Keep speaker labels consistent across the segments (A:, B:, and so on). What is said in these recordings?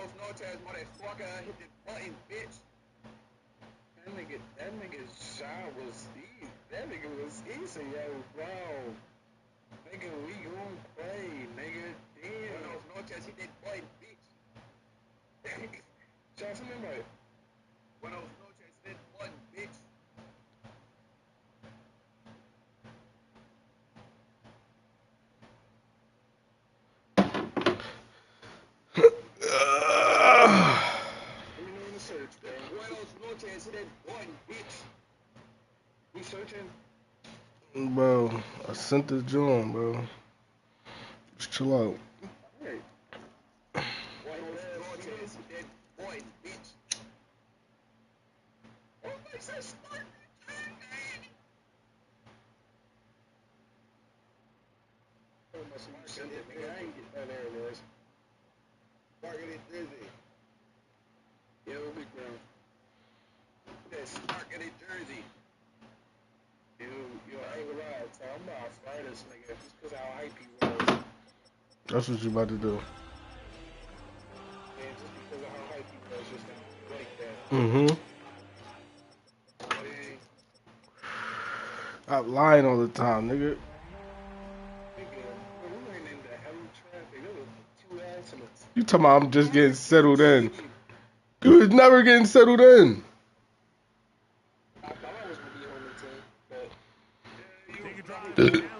A: Buenos noches, motherfucker. Hit the button, bitch. That nigga's shot was easy. That nigga was easy, yo, bro. Nigga, we gon' play, nigga. Damn. Buenos noches, hit that button, bitch. Shout to me, right? Buenos noches, hit that button, bitch. Let me know in the search, bro. Buenos noches, hit that button, bitch. We searching?
B: Bro, I sent this joint, bro. Just chill out.
A: Alright. Buenos noches, hit that button, bitch. Oh, they said start. I ain't get that there, boys. Market it Jersey. Yo, big bro. That's Market Jersey. Yo, I ain't gonna lie, so I'm about to fry this nigga just cause how hype he was.
B: That's what you about to do.
A: Man, just because of how hype he was, just like that.
B: Mm-hmm. I'm lying all the time, nigga. You talking about I'm just getting settled in. You was never getting settled in.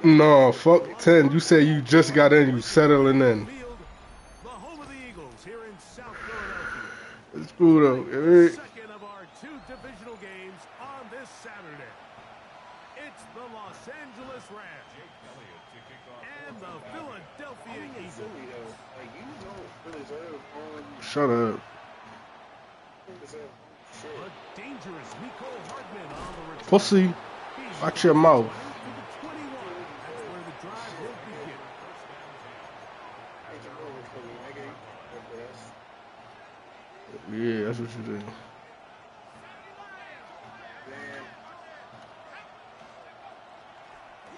B: No, fuck 10. You say you just got in, you settling in. It's cool though.
C: Second of our two divisional games on this Saturday. It's the Los Angeles Rams and the Philadelphia Eagles.
B: Shut up.
C: A dangerous Mecole Hardman on the return.
B: Pussy. Watch your mouth.
C: That's where the drive will begin.
B: Yeah, that's what you do.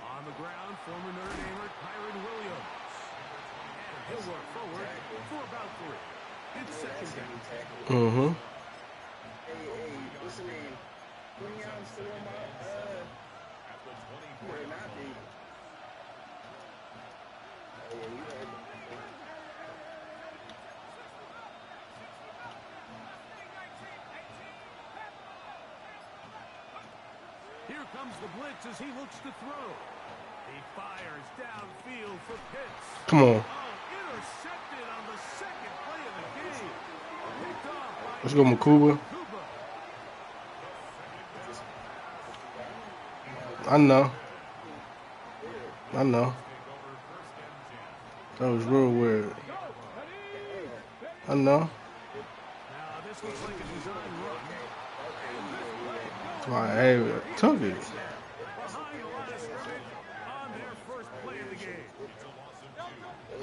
C: On the ground, former Notre Damer Kyron Williams. And he'll work forward for about 3. It's second down.
B: Mm-hmm.
A: Hey, listen, man. 20 ounces still on my, where not be. Oh, yeah, you heard me.
C: Here comes the blitz as he looks to throw. He fires downfield for Pitts.
B: Come on.
C: Oh, intercepted on the second play of the game. Picked off by
B: Let's go, Makuba. I know. That was real weird. I know.
C: Now this looks like a design run.
B: My hey, took it.
C: Behind the line of scrimmage on their first play of the game.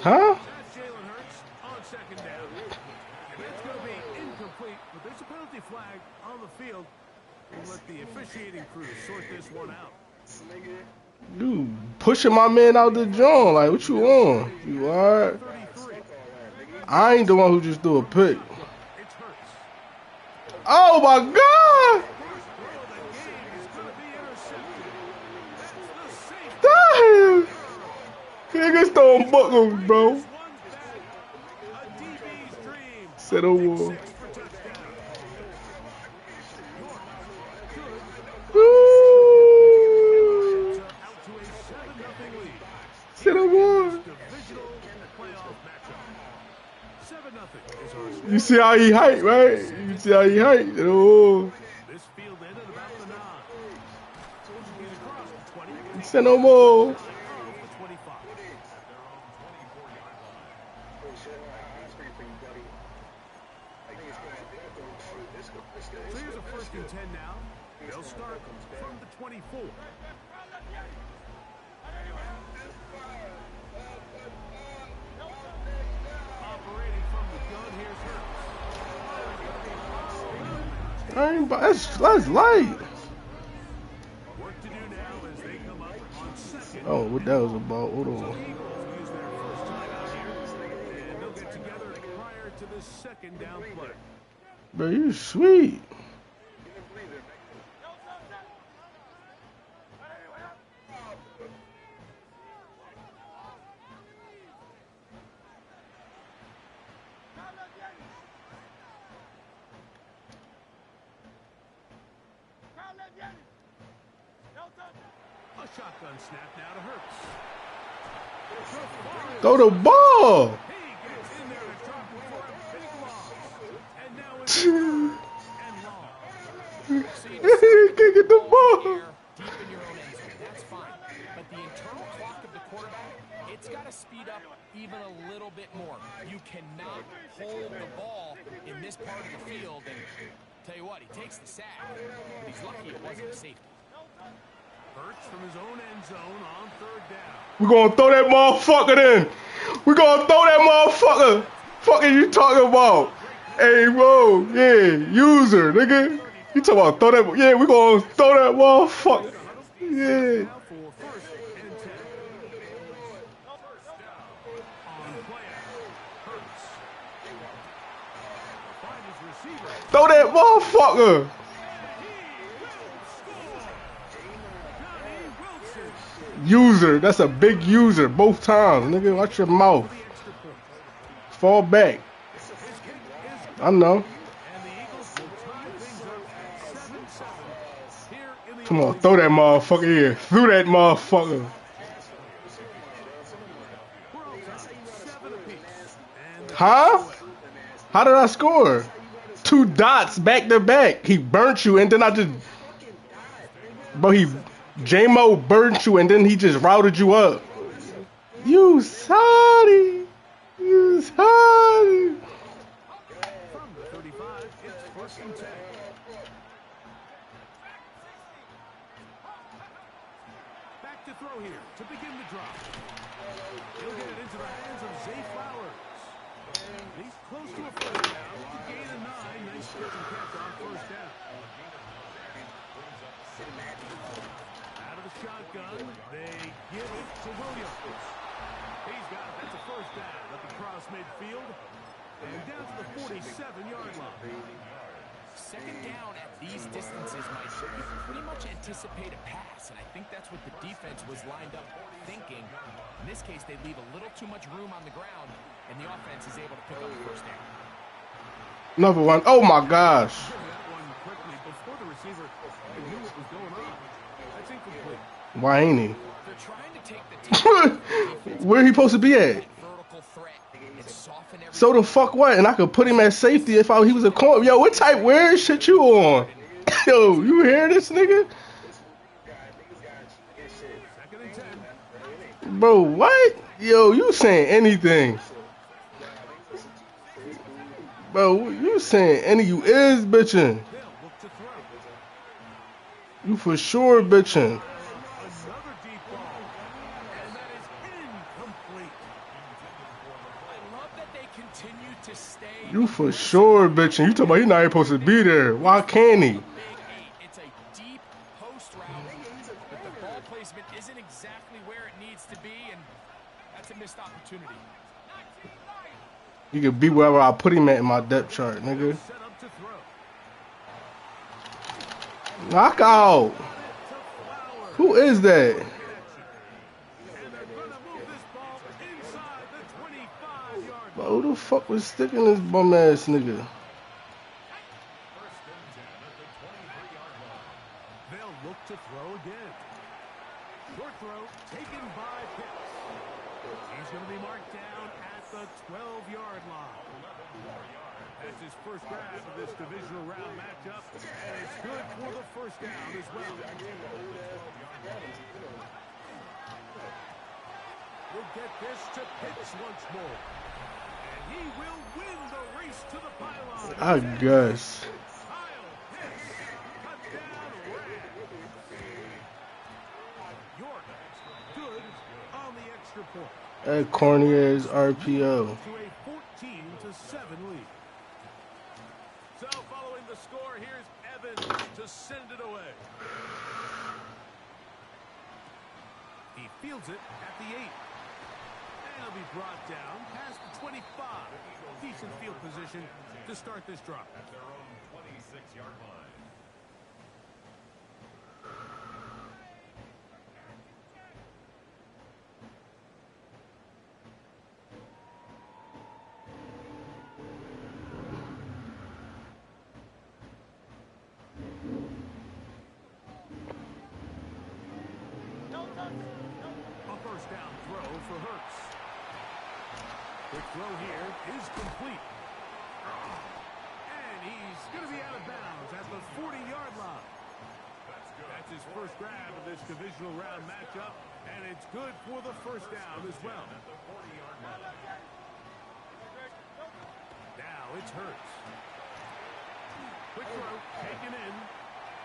B: Huh?
C: That's Jalen Hurts on second down. And it's going to be incomplete, but there's a penalty flag on the field. We'll let the officiating crew sort this one out.
B: Dude, pushing my man out the joint. Like, what you on? You alright? I ain't the one who just threw a pick. Oh my God! Damn! Niggas throwing buckles, bro. Set a wall. Set a wall. You see how he hype, right? You see how he hype. Oh. Say no more.
C: So here's a 1st and 10 now. They'll start from the 24. Operating from the gun, here's Hurts.
B: That's light.
C: Work to do now as they come up on second.
B: Oh, what that was about? Hold on.
C: Eagles use their first time out here, and they'll get together prior to this second down play.
B: Bro, you sweet.
C: A shotgun snap now to Hurts.
B: Throw the ball.
C: He gets in there to drop it for a big loss. And now it's third and long.
D: So you
B: He can't get the ball.
D: deep in your own end zone. That's fine. But the internal clock of the quarterback, it's got to speed up even a little bit more. You cannot hold the ball in this part of the field. And tell you what, he takes the sack, but he's lucky it wasn't a safety.
C: Hurts from his own end zone on third down.
B: We're gonna throw that motherfucker in. We're gonna throw that motherfucker. Fuck are you talking about? Hey, bro. Yeah, user, nigga. You talking about throw that? Yeah, we're gonna throw that motherfucker. Yeah.
C: Now for first and 10. On play action, Hurts. Find his receiver.
B: Throw that motherfucker. User, that's a big user both times, nigga. Watch your mouth. Fall back. I know. Come on, throw that motherfucker here. Through that motherfucker. Huh? How did I score? 2 dots back to back. He burnt you and then I just... Bro, J-Mo burnt you and then he just routed you up. You sorry. You sorry.
C: From the 35, it's first and 10. Back to throw here to begin the drop. He'll get it into the hands of Zay Flowers. He's close to a first down with the gain of 9. Nice catch and catch on first down. Out of the shotgun, they give it to Williams. He's got it. That's a first down up across midfield and down to the 47-yard line.
D: Second down at these distances, Mike, you pretty much anticipate a pass, and I think that's what the defense was lined up thinking. In this case, they leave a little too much room on the ground, and the offense is able to pick up the first down.
B: Another one. Oh my gosh.
C: That one quickly before the receiver knew what was going on. That's incomplete.
B: Why ain't he?
D: They're trying to take the defense
B: Where he supposed to be at?
D: vertical threat and soften everything.
B: So the fuck what? And I could put him at safety if he was a corner. Yo, what type weird shit you on? Yo, you hear this nigga?
C: Second and 10.
B: Bro, what? Yo, you saying anything? Bro, you saying any? You is bitching.
C: They'll look to throw.
B: You for sure bitching.
C: Another deep ball. And that is incomplete.
D: I love that they continue to stay.
B: You for sure bitching. You talking about he not even supposed to be there. Why can't he?
D: Big 8. It's a deep post route, but the ball placement isn't exactly where it needs to be, and that's a missed opportunity.
B: He could be wherever I put him at in my depth chart, nigga.
C: Set up to throw.
B: Knock out. Who is that?
C: And they're going to move this ball inside the 25-yard
B: Bro,
C: line.
B: who the fuck was sticking this bum ass nigga?
C: They'll look to throw again. Short throw taken by Pitts. He's going to be marked down at the 12-yard line. That's his first grab of this divisional round matchup, and it's good for the first down as well. We'll get this to Pitts once more. And he will win the race to the pylon.
B: I guess.
C: Kyle Pitts, touchdown Rams. York, good on the extra point.
B: That corny ass RPO.
C: To a 14-7 lead. So following the score, here's Evans to send it away. He fields it at the 8. he'll be brought down past the 25. Decent field position to start this drive. At their own 26-yard line. A first down throw for Hurts. Quick throw here is complete. And he's going to be out of bounds at the 40-yard line. That's his first grab of this divisional round matchup, and it's good for the first down as well. Now it's Hurts. Quick throw taken in.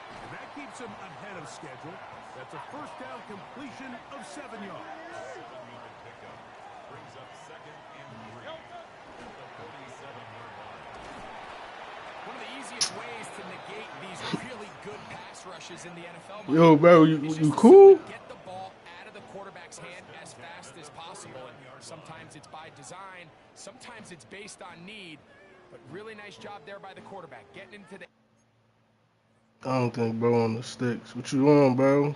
C: And that keeps him ahead of schedule. That's a first down completion of 7 yards. Brings up second and 3.
D: One of the easiest ways to negate these really good pass rushes in the NFL.
B: Yo, bro, you cool?
D: Get the ball out of the quarterback's hand as fast as possible. And sometimes it's by design, sometimes it's based on need. But really nice job there by the quarterback, getting into the...
B: I don't think bro on the sticks. What you on, bro?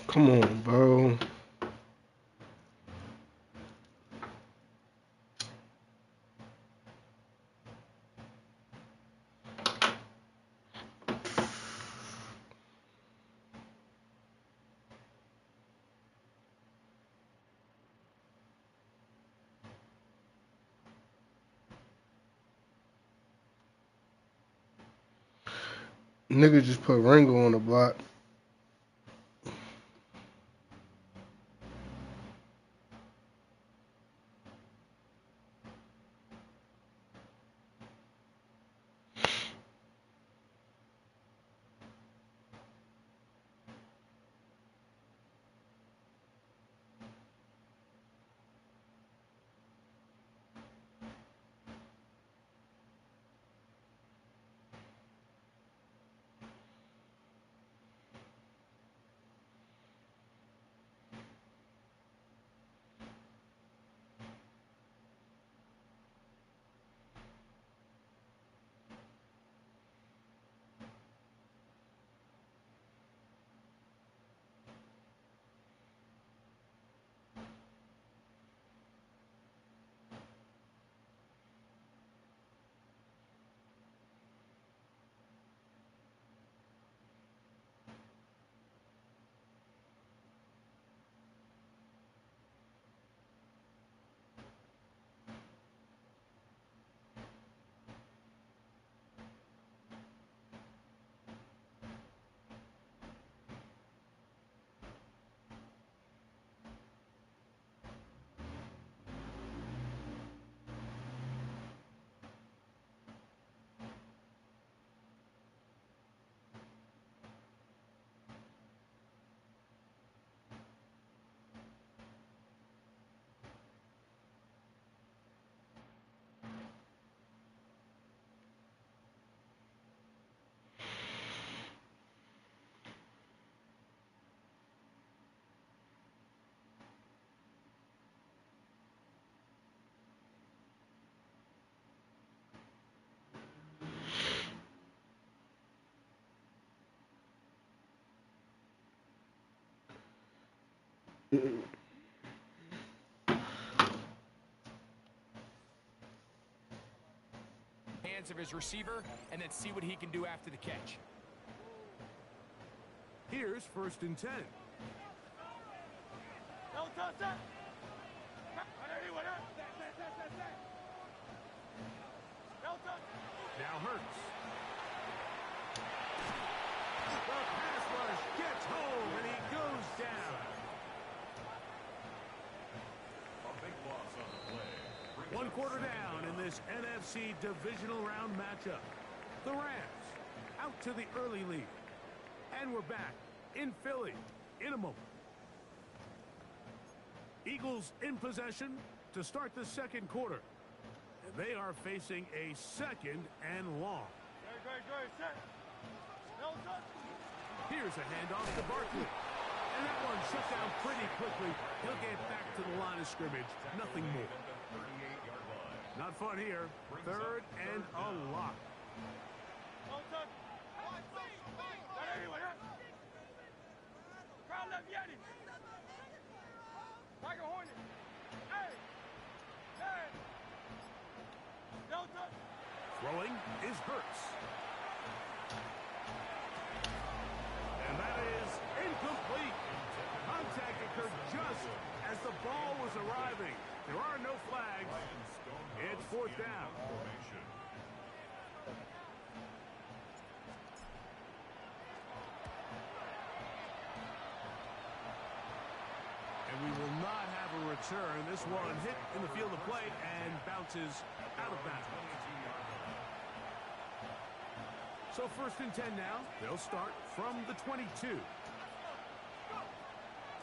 B: Come on, bro. Nigga just put Ringo on the block.
D: Hands of his receiver, and then see what he can do after the catch.
C: Here's 1st and 10. Now Hurts. The pass rush gets home, and he goes down. One quarter down in this NFC divisional round matchup. The Rams out to the early lead. And we're back in Philly in a moment. Eagles in possession to start the 2nd quarter. And they are facing a 2nd and long. Here's a handoff to Barkley. And that one shut down pretty quickly. He'll get back to the line of scrimmage. Nothing more. Not fun here. 3rd and a lot. Throwing is Hurts. And that is incomplete. Contact occurred just as the ball was arriving. There are no flags. It's 4th down. And we will not have a return. This one hit in the field of play and bounces out of bounds. So 1st and 10 now. They'll start from the 22.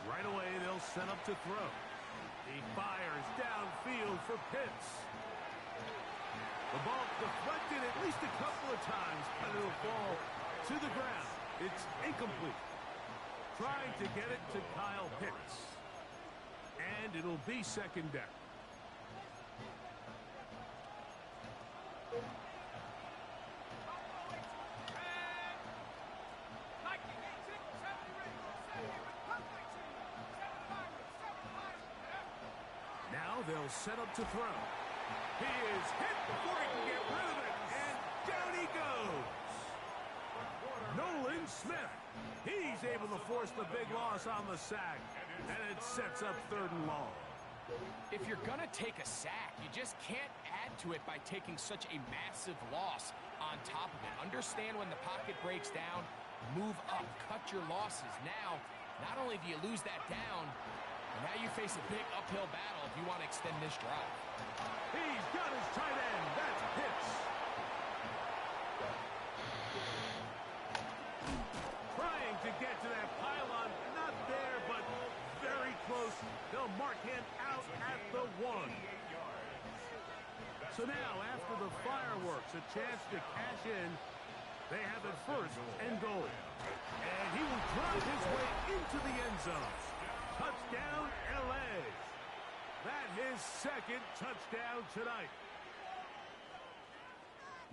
C: Right away, they'll set up to throw. He fires downfield for Pitts. The ball deflected at least a couple of times, but it'll fall to the ground. It's incomplete. Trying to get it to Kyle Pitts. And it'll be 2nd down. Now they'll set up to throw. He is hit before he can get rid of it, and down he goes. Nolan Smith. He's able to force the big loss on the sack, and it sets up 3rd and long.
D: If you're going to take a sack, you just can't add to it by taking such a massive loss on top of it. Understand when the pocket breaks down, move up, cut your losses. Now, not only do you lose that down, but now you face a big uphill battle if you want to extend this drive.
C: He's got his tight end. That's Pitts. Trying to get to that pylon. Not there, but very close. They'll mark him out at the 1. So now, after the fireworks, a chance to cash in. They have it 1st and goal. And he will drive his way into the end zone. Touchdown, L.A. That his 2nd touchdown tonight.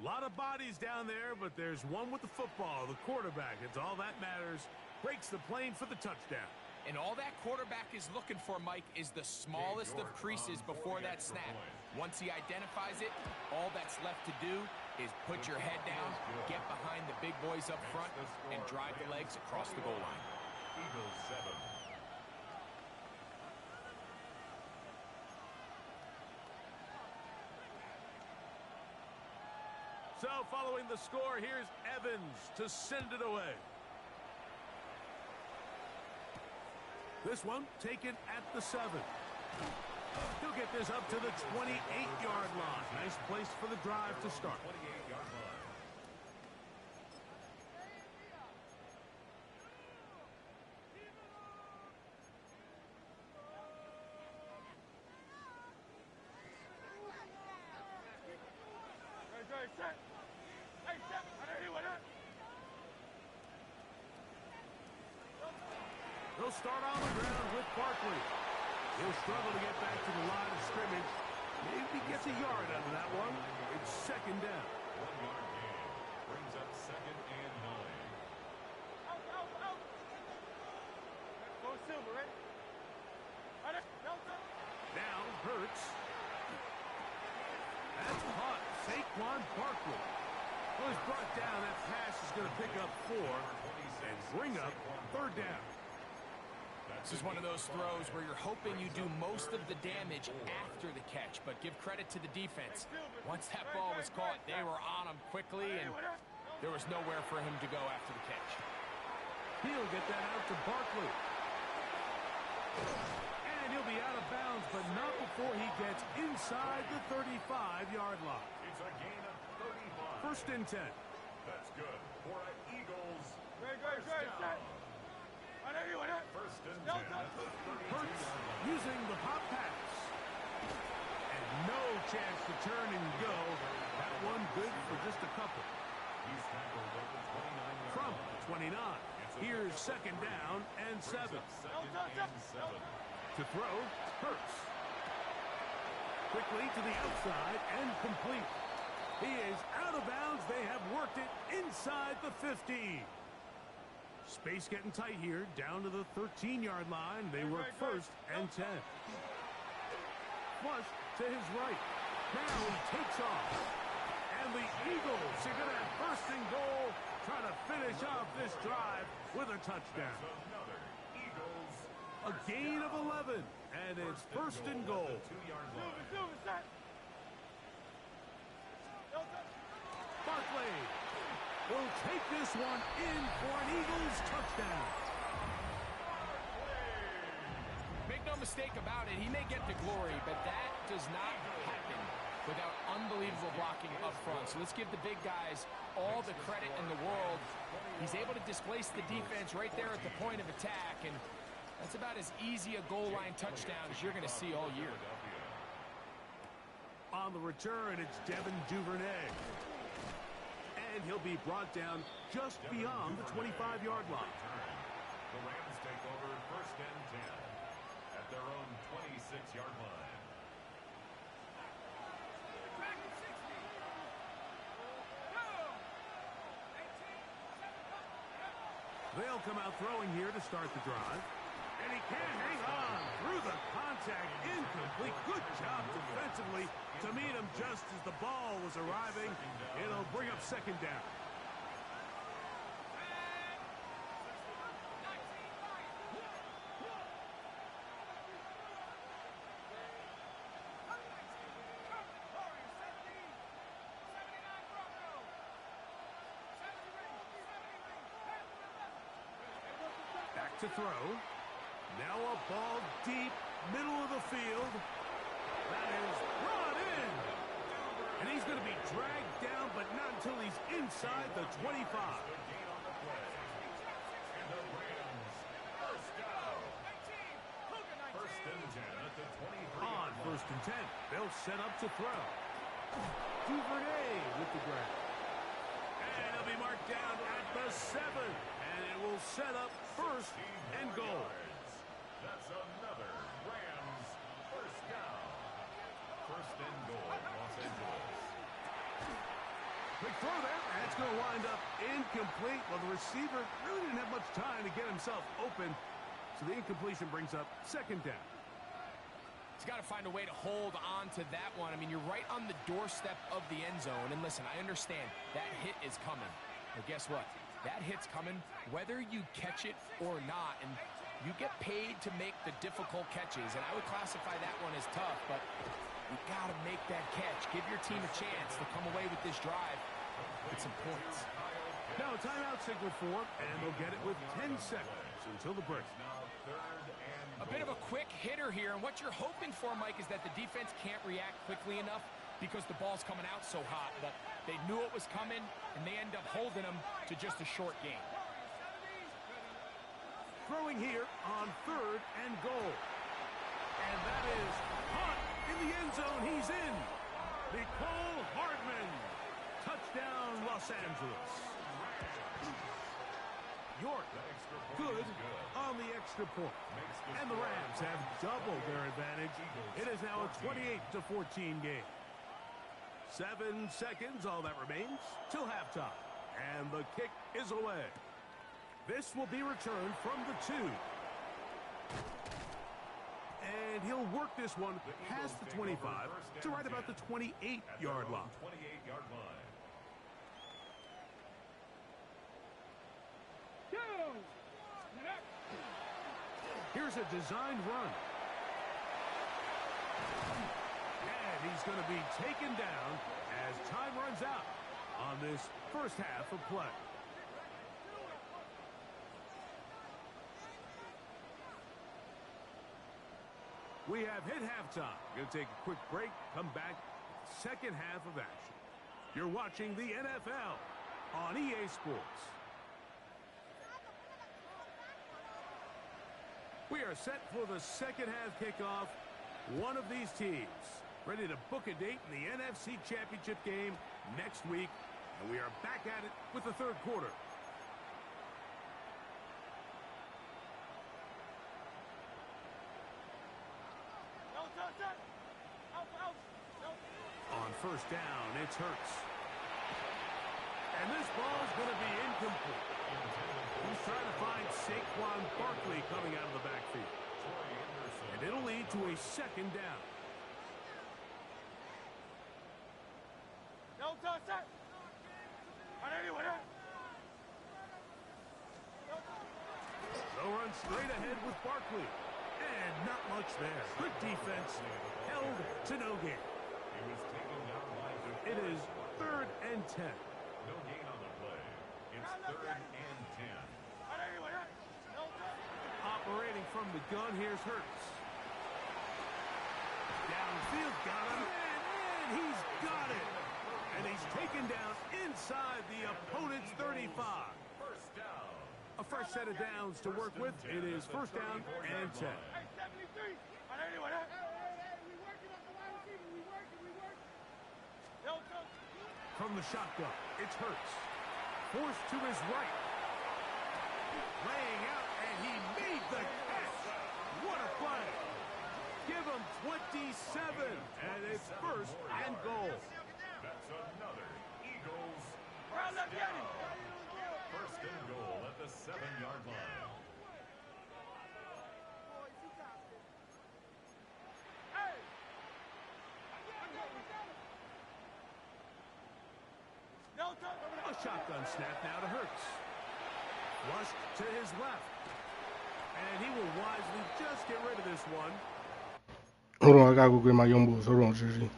C: A lot of bodies down there, but there's one with the football, the quarterback. It's all that matters. Breaks the plane for the touchdown.
D: And all that quarterback is looking for, Mike, is the smallest of creases before that snap. Once he identifies it, all that's left to do is put your head down, get behind the big boys up front, and drive the legs across the goal line.
E: Eagles 7.
C: So following the score, here's Evans to send it away. This one taken at the 7. He'll get this up to the 28-yard line. Nice place for the drive to start.
E: 28-yard line.
C: They'll start on the ground with Barkley. He'll struggle to get back to the line of scrimmage. Maybe gets a yard out of that one. It's 2nd down.
E: 1-yard gain. Brings up 2nd and 9.
C: Hurts. That's caught. Saquon Barkley. Well, he's brought down. That pass is going to pick up 4 and bring up 3rd down.
D: This is one of those throws where you're hoping you do most of the damage after the catch, but give credit to the defense. Once that ball was caught, they were on him quickly, and there was nowhere for him to go after the catch.
C: He'll get that out to Barkley. And he'll be out of bounds, but not before he gets inside the 35-yard line.
E: It's a gain of 35.
C: 1st and 10.
E: That's good for an Eagles.
A: Good.
E: First and 10 at the 32-yard
C: Hurts
E: line.
C: using the pop pass. And no chance to turn and go. That one good for just a couple.
E: He's tackled at the 29-yard
C: From
E: line.
C: 29. Here's 2nd down and 7.
E: Brings up 2nd and 7.
C: To throw, Hurts. Quickly to the outside and complete. He is out of bounds. They have worked it inside the 50. Space getting tight here, down to the 13-yard line. They work 1st and 10. Flush to his right. Now he takes off. And the Eagles are going to have 1st and goal, trying to finish off this drive with a touchdown.
E: Another Eagles.
C: A gain of 11, and it's 1st and goal.
E: 2-yard line.
C: Barkley will take this one in for an Eagles touchdown.
D: Make no mistake about it, he may get the glory, but that does not happen without unbelievable blocking up front. So let's give the big guys all the credit in the world. He's able to displace the defense right there at the point of attack, and that's about as easy a goal line touchdown as you're going to see all year.
C: On the return, it's Devin Duvernay. And he'll be brought down just beyond the 25-yard line.
E: The Rams take over 1st and 10 at their own 26-yard line.
C: They'll come out throwing here to start the drive. And he can't hang on through the contact. Incomplete. Good job defensively to meet him just as the ball was arriving. It'll bring up 2nd down. Back to throw. Now a ball deep, middle of the field. That is brought in. And he's going to be dragged down, but not until he's inside the 25.
E: And the Rams, 1st down. 1st and 10 at the 23.
C: On 1st and 10, they'll set up to throw. Duvernay with the grab. And he'll be marked down at the 7. And it will set up 1st and goal.
E: That's another Rams 1st down. 1st and goal, Los Angeles.
C: Quick throw there. That's going to wind up incomplete. Well, the receiver really didn't have much time to get himself open. So the incompletion brings up 2nd down.
D: He's got to find a way to hold on to that one. I mean, you're right on the doorstep of the end zone. And listen, I understand that hit is coming. But guess what? That hit's coming whether you catch it or not. And you get paid to make the difficult catches. And I would classify that one as tough, but you got to make that catch. Give your team a chance to come away with this drive with some points.
C: Now a timeout signal for, and they'll get it with 10 seconds until the break.
E: Now 3rd and
D: A bit of a quick hitter here, and what you're hoping for, Mike, is that the defense can't react quickly enough because the ball's coming out so hot. But they knew it was coming, and they end up holding them to just a short game.
C: Throwing here on 3rd and goal. And that is caught in the end zone. He's in. Nicole Hardman. Touchdown, Los Angeles. York, good on the extra point. And the Rams have doubled their advantage. It is now a 28-14 game. 7 seconds, all that remains, till halftime. And the kick is away. This will be returned from the 2. And he'll work this one past the 25 to right about the 28-yard line.
E: 28-yard line.
C: Here's a designed run. And he's going to be taken down as time runs out on this first half of play. We have hit halftime. Going to take a quick break, come back, second half of action. You're watching the NFL on EA Sports. We are set for the second half kickoff. One of these teams ready to book a date in the NFC Championship game next week. And we are back at it with the third quarter. On first down, it's Hurts. And this ball is going to be incomplete. He's trying to find Saquon Barkley coming out of the backfield. And it'll lead to a second down. They'll run straight ahead with Barkley. And not much there. Good defense. Held to no gain.
E: He was taken down by
C: It is 3rd and 10.
E: no gain on the play. It's 3rd and 10.
C: Operating from the gun, here's Hurts. Downfield, got him, and he's got it. And he's taken down inside the opponent's 35.
E: First down.
C: A fresh set of downs to work with. It is first down and 10. From the shotgun, it's Hurts. Forced to his right. Laying out, and he made the catch. What a play. Give him 27, and it's first and goal.
E: That's another Eagles first down. First and goal at the 7-yard line.
C: A shotgun snap now to Hurts. Flushed to his left. And he will wisely just get rid of this one.
B: Hold on, I gotta go get my young boys. Hold on, Jersey.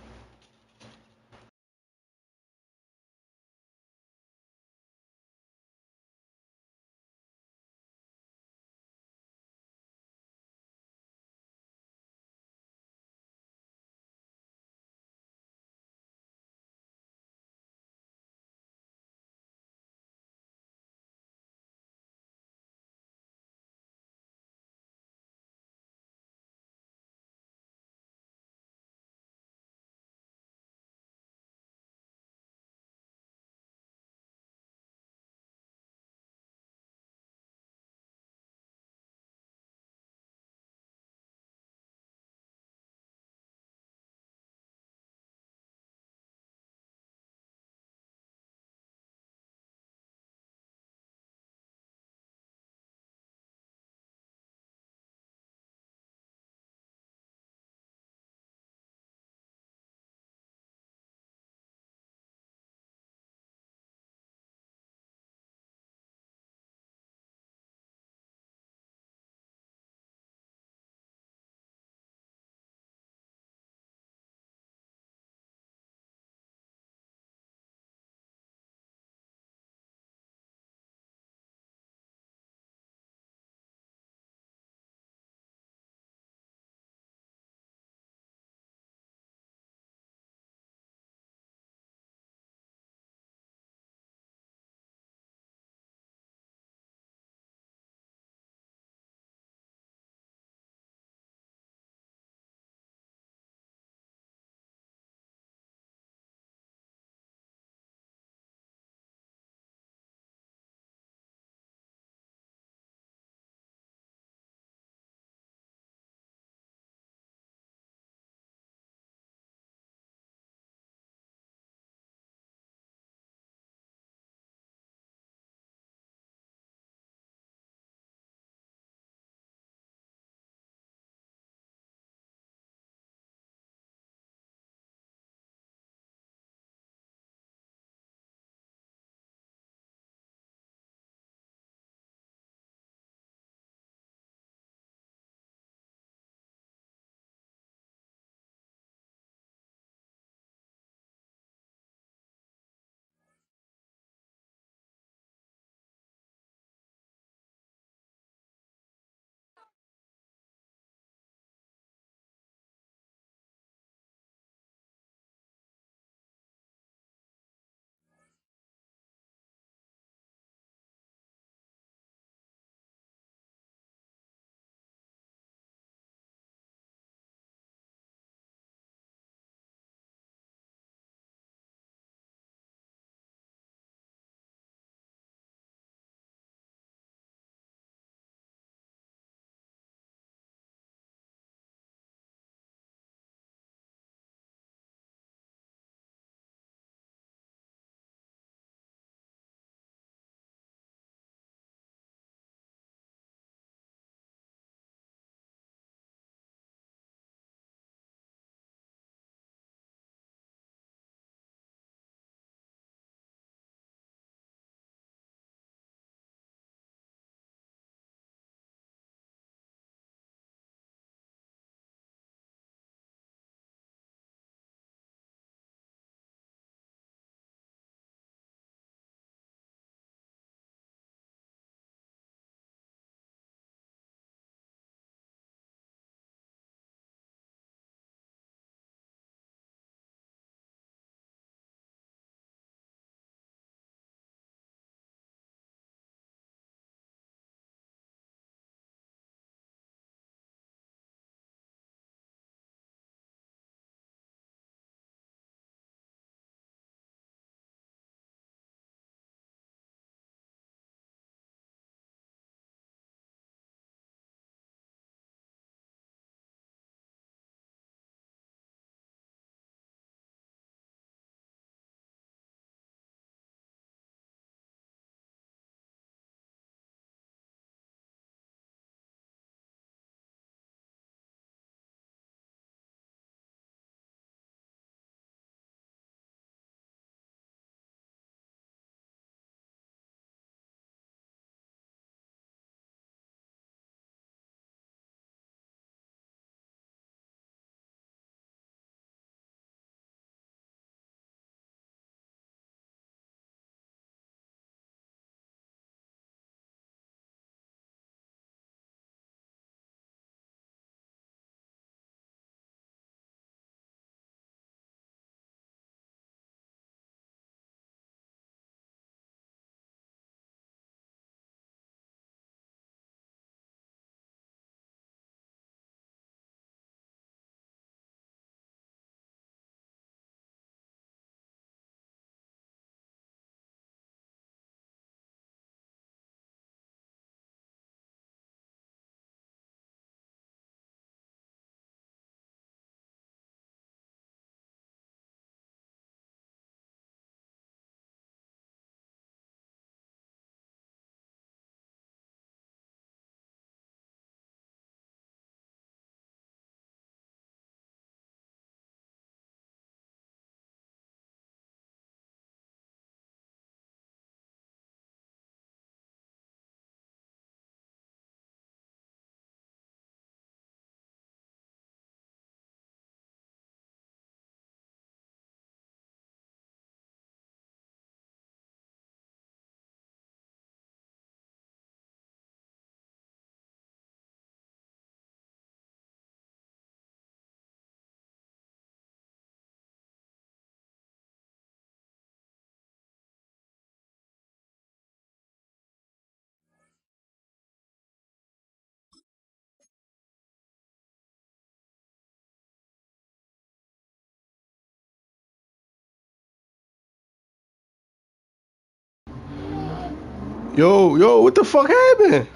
B: Yo, what the fuck happened?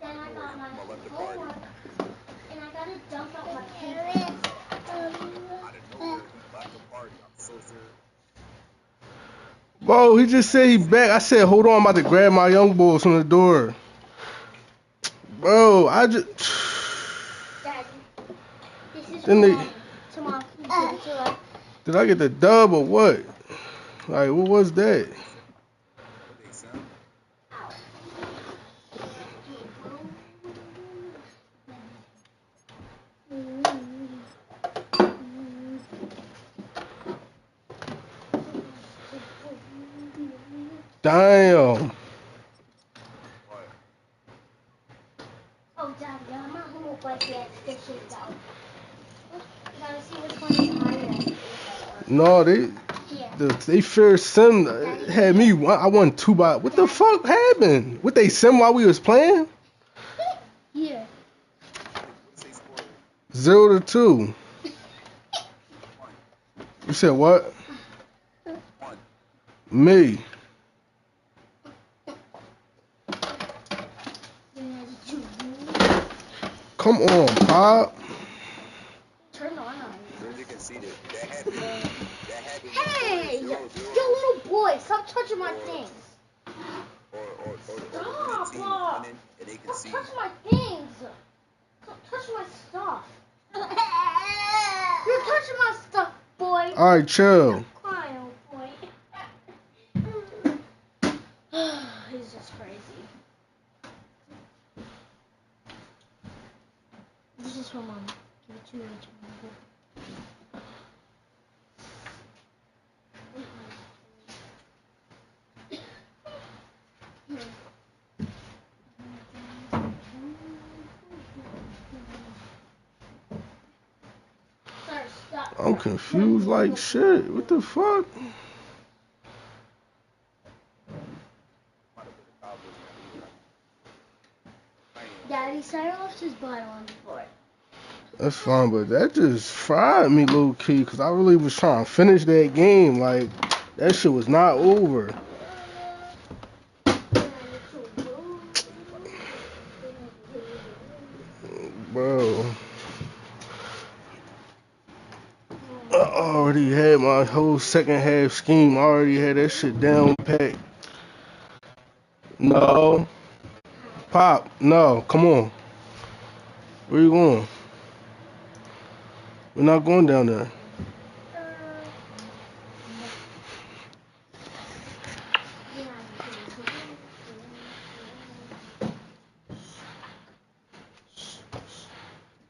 F: Then I got my
A: I'm left the party.
F: homework, and I gotta dump out my parents.
A: Out of nowhere, he left the party. I'm so serious.
B: Bro, he just said he back. I said, hold on, I'm about to grab my young boys from the door. Bro, I just.
F: Daddy, this is
B: Then
F: for
B: they,
F: mommy. Tomorrow, you give it to her.
B: did I get the dub or what? Like, what was that?
A: What they sound?
B: Damn.
A: What?
F: Oh, Daddy, I'm not homework like yet. This is out. You gotta see which one is higher.
B: No,
F: Here.
B: they fair sim had me. I won 2 by. What the fuck happened? What they sim while we was playing?
F: Here.
A: What's they score?
B: 0-2. You said what?
A: One.
B: Me. Come on, Pop.
F: Turn on.
A: As you can see that happened. That happened.
F: Hey!
A: Zero,
F: You
A: zero.
F: little boy, stop touching my things.
A: Or the
F: Stop,
A: team
F: Mom.
A: winning and they can
F: Don't
A: see.
F: touch my things. Don't touch my stuff. You're touching my stuff, boy.
B: All right, chill.
F: Stop crying, oh boy. He's just crazy. This is for Mom. Give it to me. Sir, stop.
B: I'm confused like shit. What the fuck?
F: Daddy, Cyril left his bottle on the floor.
B: That's fine, but that just fried me low key because I really was trying to finish that game. Like, that shit was not over. Bro. I already had my whole second half scheme. I already had that shit down packed. No. Pop, no. Come on. Where you going? We're not going down there.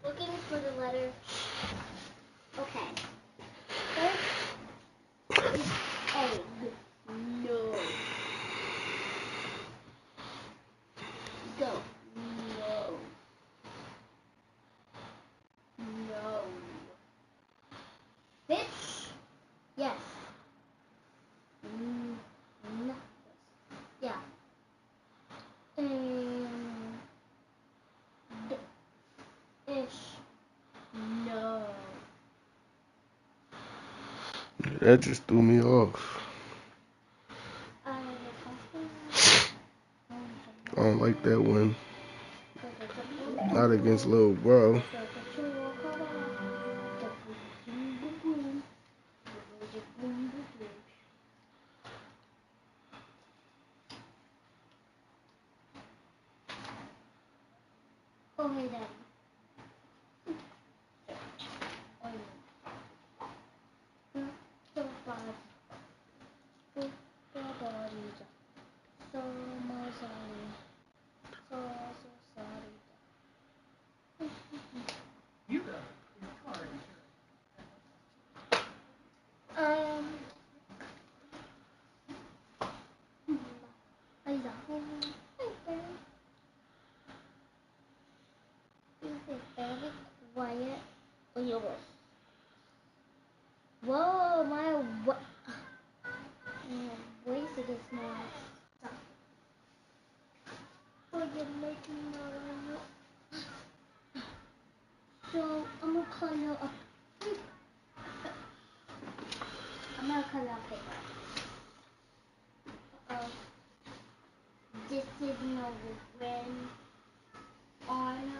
F: Looking for the letter. Okay. First is egg. No. Go. No. No. Fish? Yes. No. Yeah. Fish. No.
B: That just threw me off. I don't like that one. Not against little bro.
F: Oh, hey, Daddy. Very quiet. Whoa, my voice gets more. Oh, you're making noise. So I'm gonna color up. I'm gonna color up paper. know, when on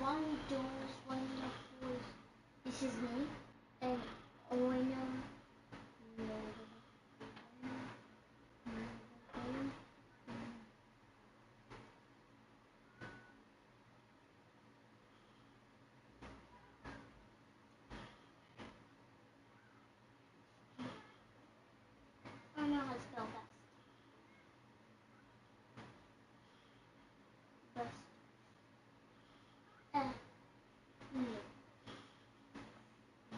F: one of those, one of those, this is me, and on I don't know how to spell best. Best.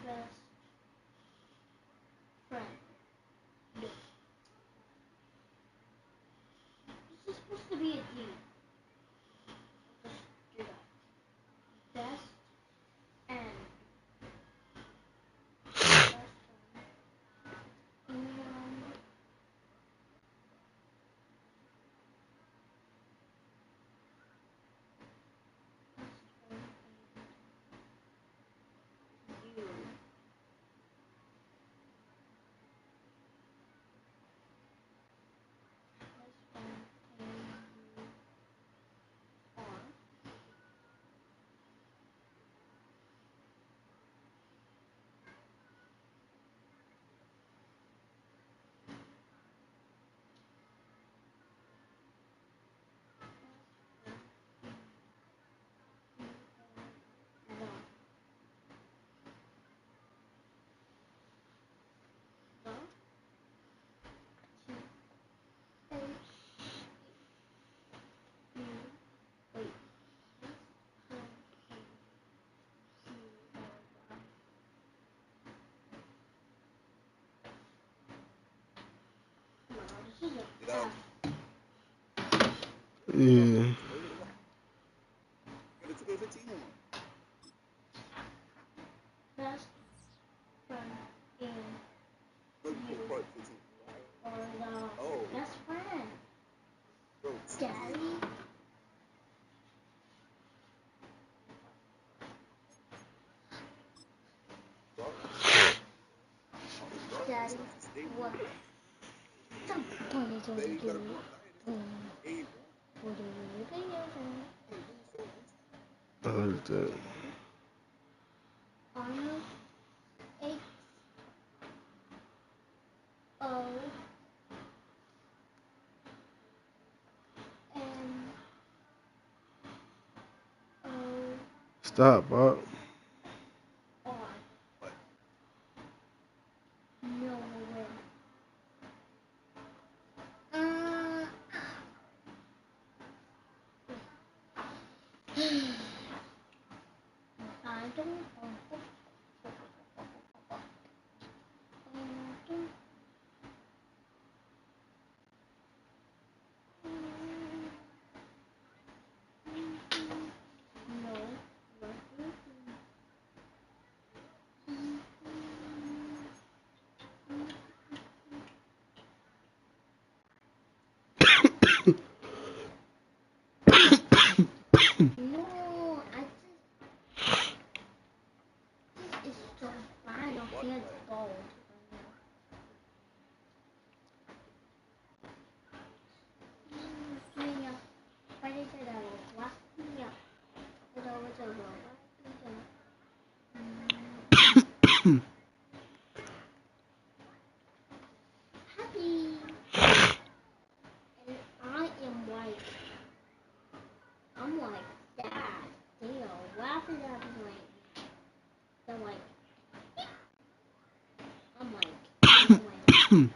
F: Best friend. This is supposed to be a D. Let's do that. Best and best friend. And you. Best friend and you are.
B: Yeah.
F: Best friend and you are the best friend. Daddy. Daddy. What? What do you do? What do you do?
B: I like that.
F: Arnold. H. O. M. O.
B: Stop, Bob.
F: R. No way. I don't know. No, I just this is so bad. I don't feel it's gold. Yeah. Why did I say what? Yeah. What's over? Happy. And I am like, I'm like that. They are laughing at me like, they're like, I'm like, and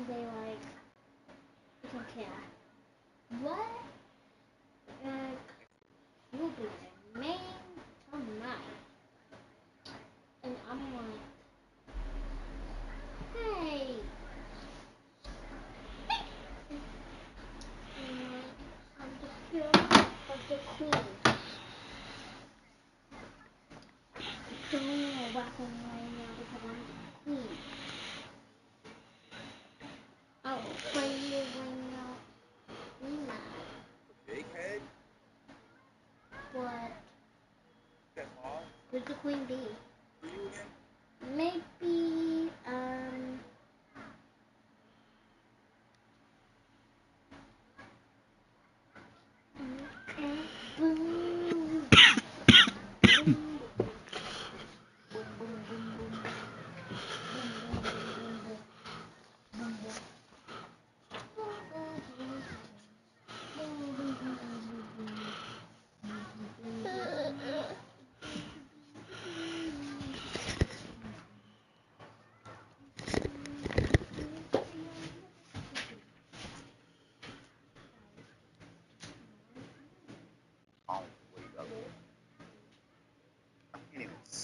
F: they like, I don't care. What? You'll be the main tonight. And I'm like, hey. And like, I'm the girl of the queen. Don't know what I'm right now because I'm the queen. I'll play you right now. Nina.
A: Big head?
F: What
A: That mom?
F: would the queen be?
A: For you again?
F: Maybe,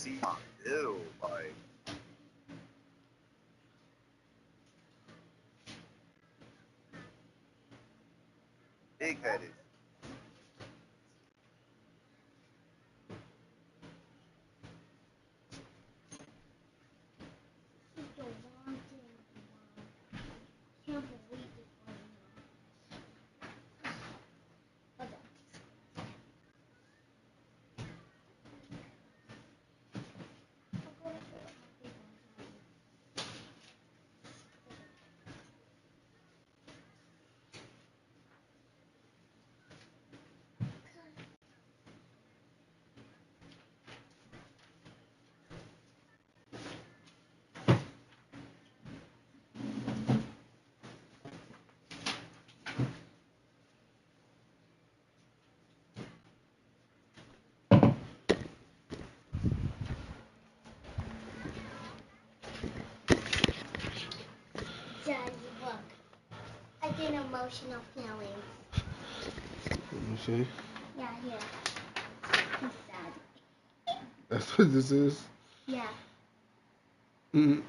A: Ew, like. Big headed.
F: This is the one thing. Can't believe this right now. Okay. I'm gonna put my big ones on. Daddy, look. I did emotional feelings.
B: Let me see.
F: Yeah, here. He's sad.
B: That's what this is.
F: Yeah.
B: Mm.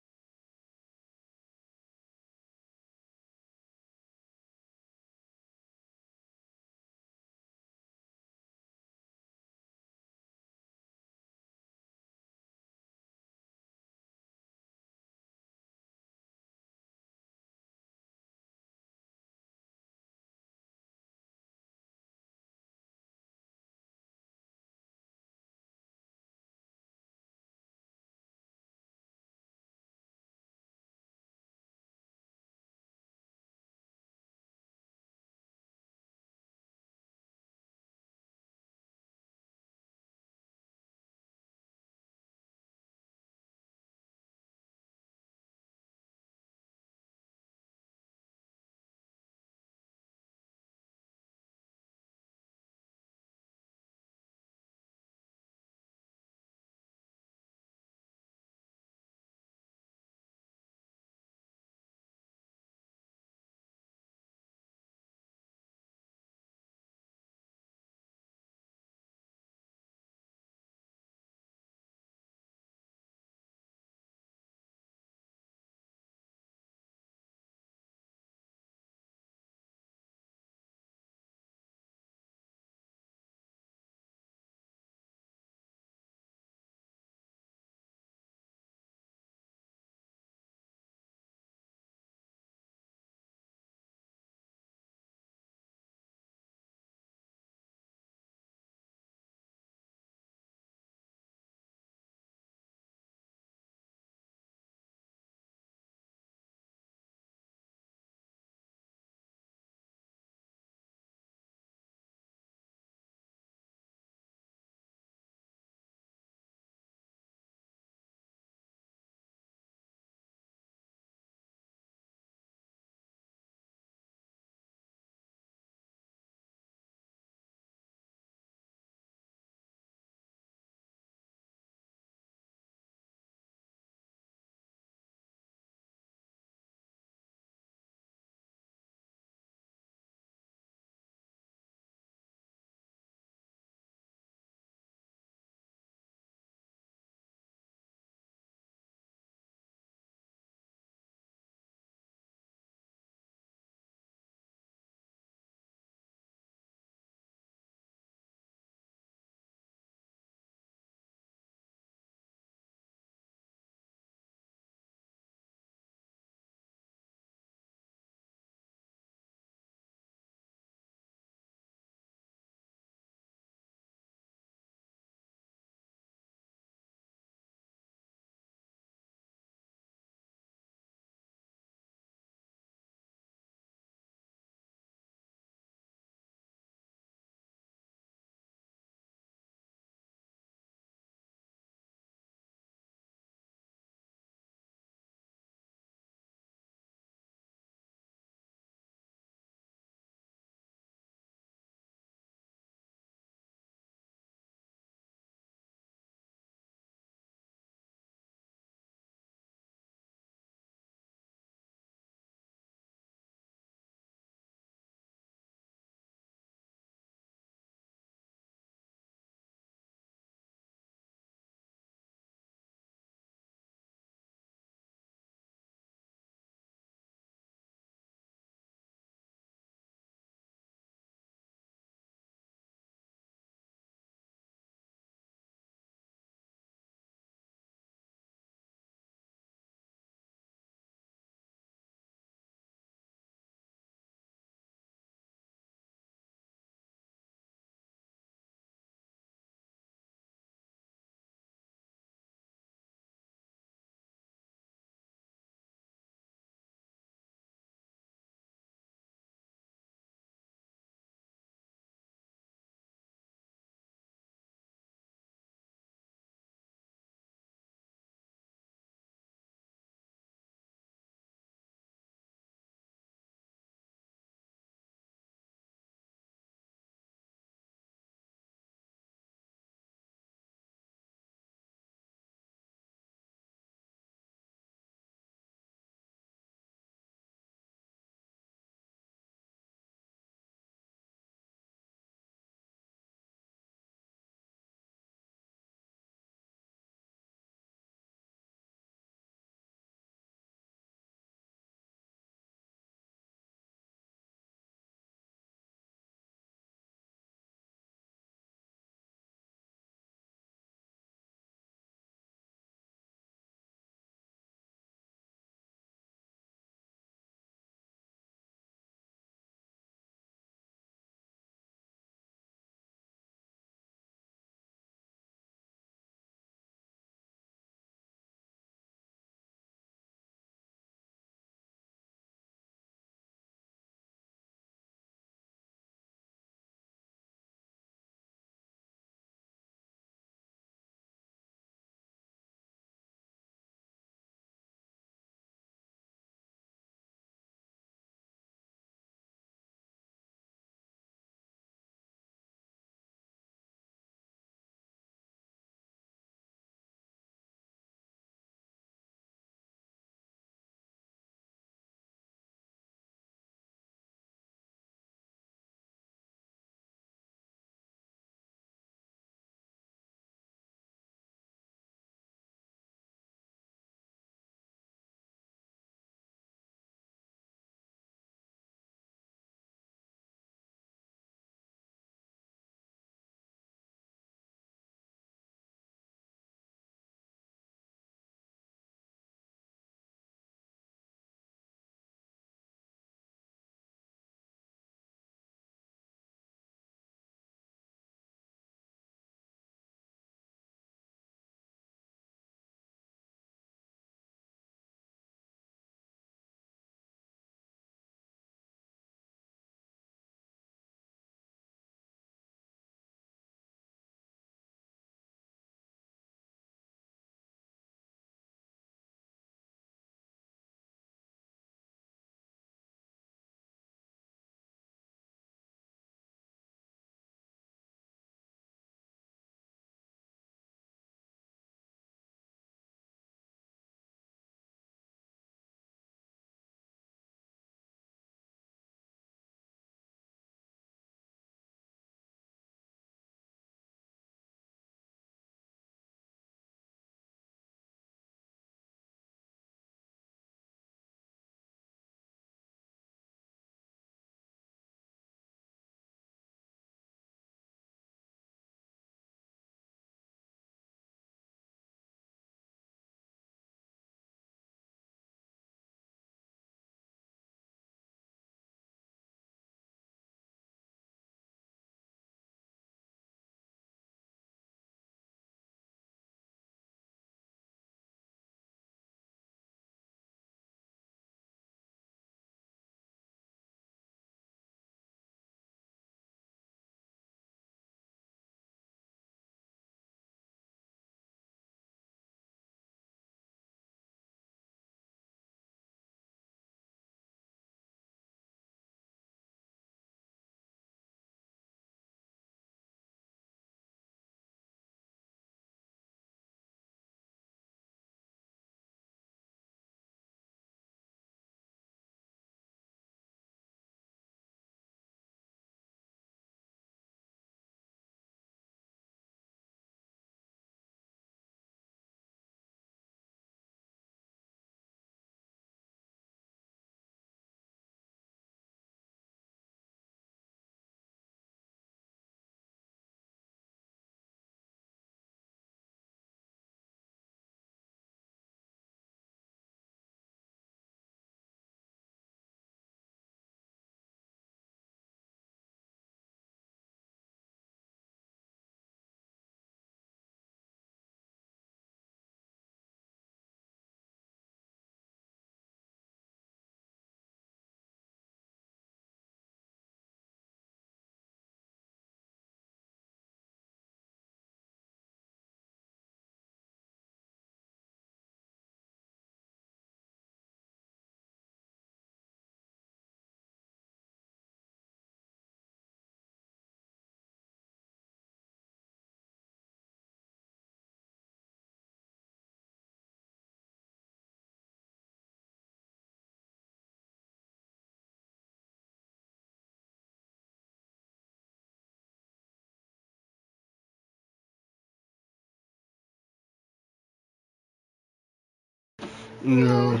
B: No.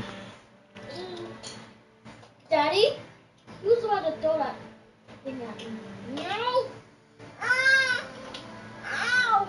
F: Daddy, who's about to throw that thing at me? No. Ah! Ow!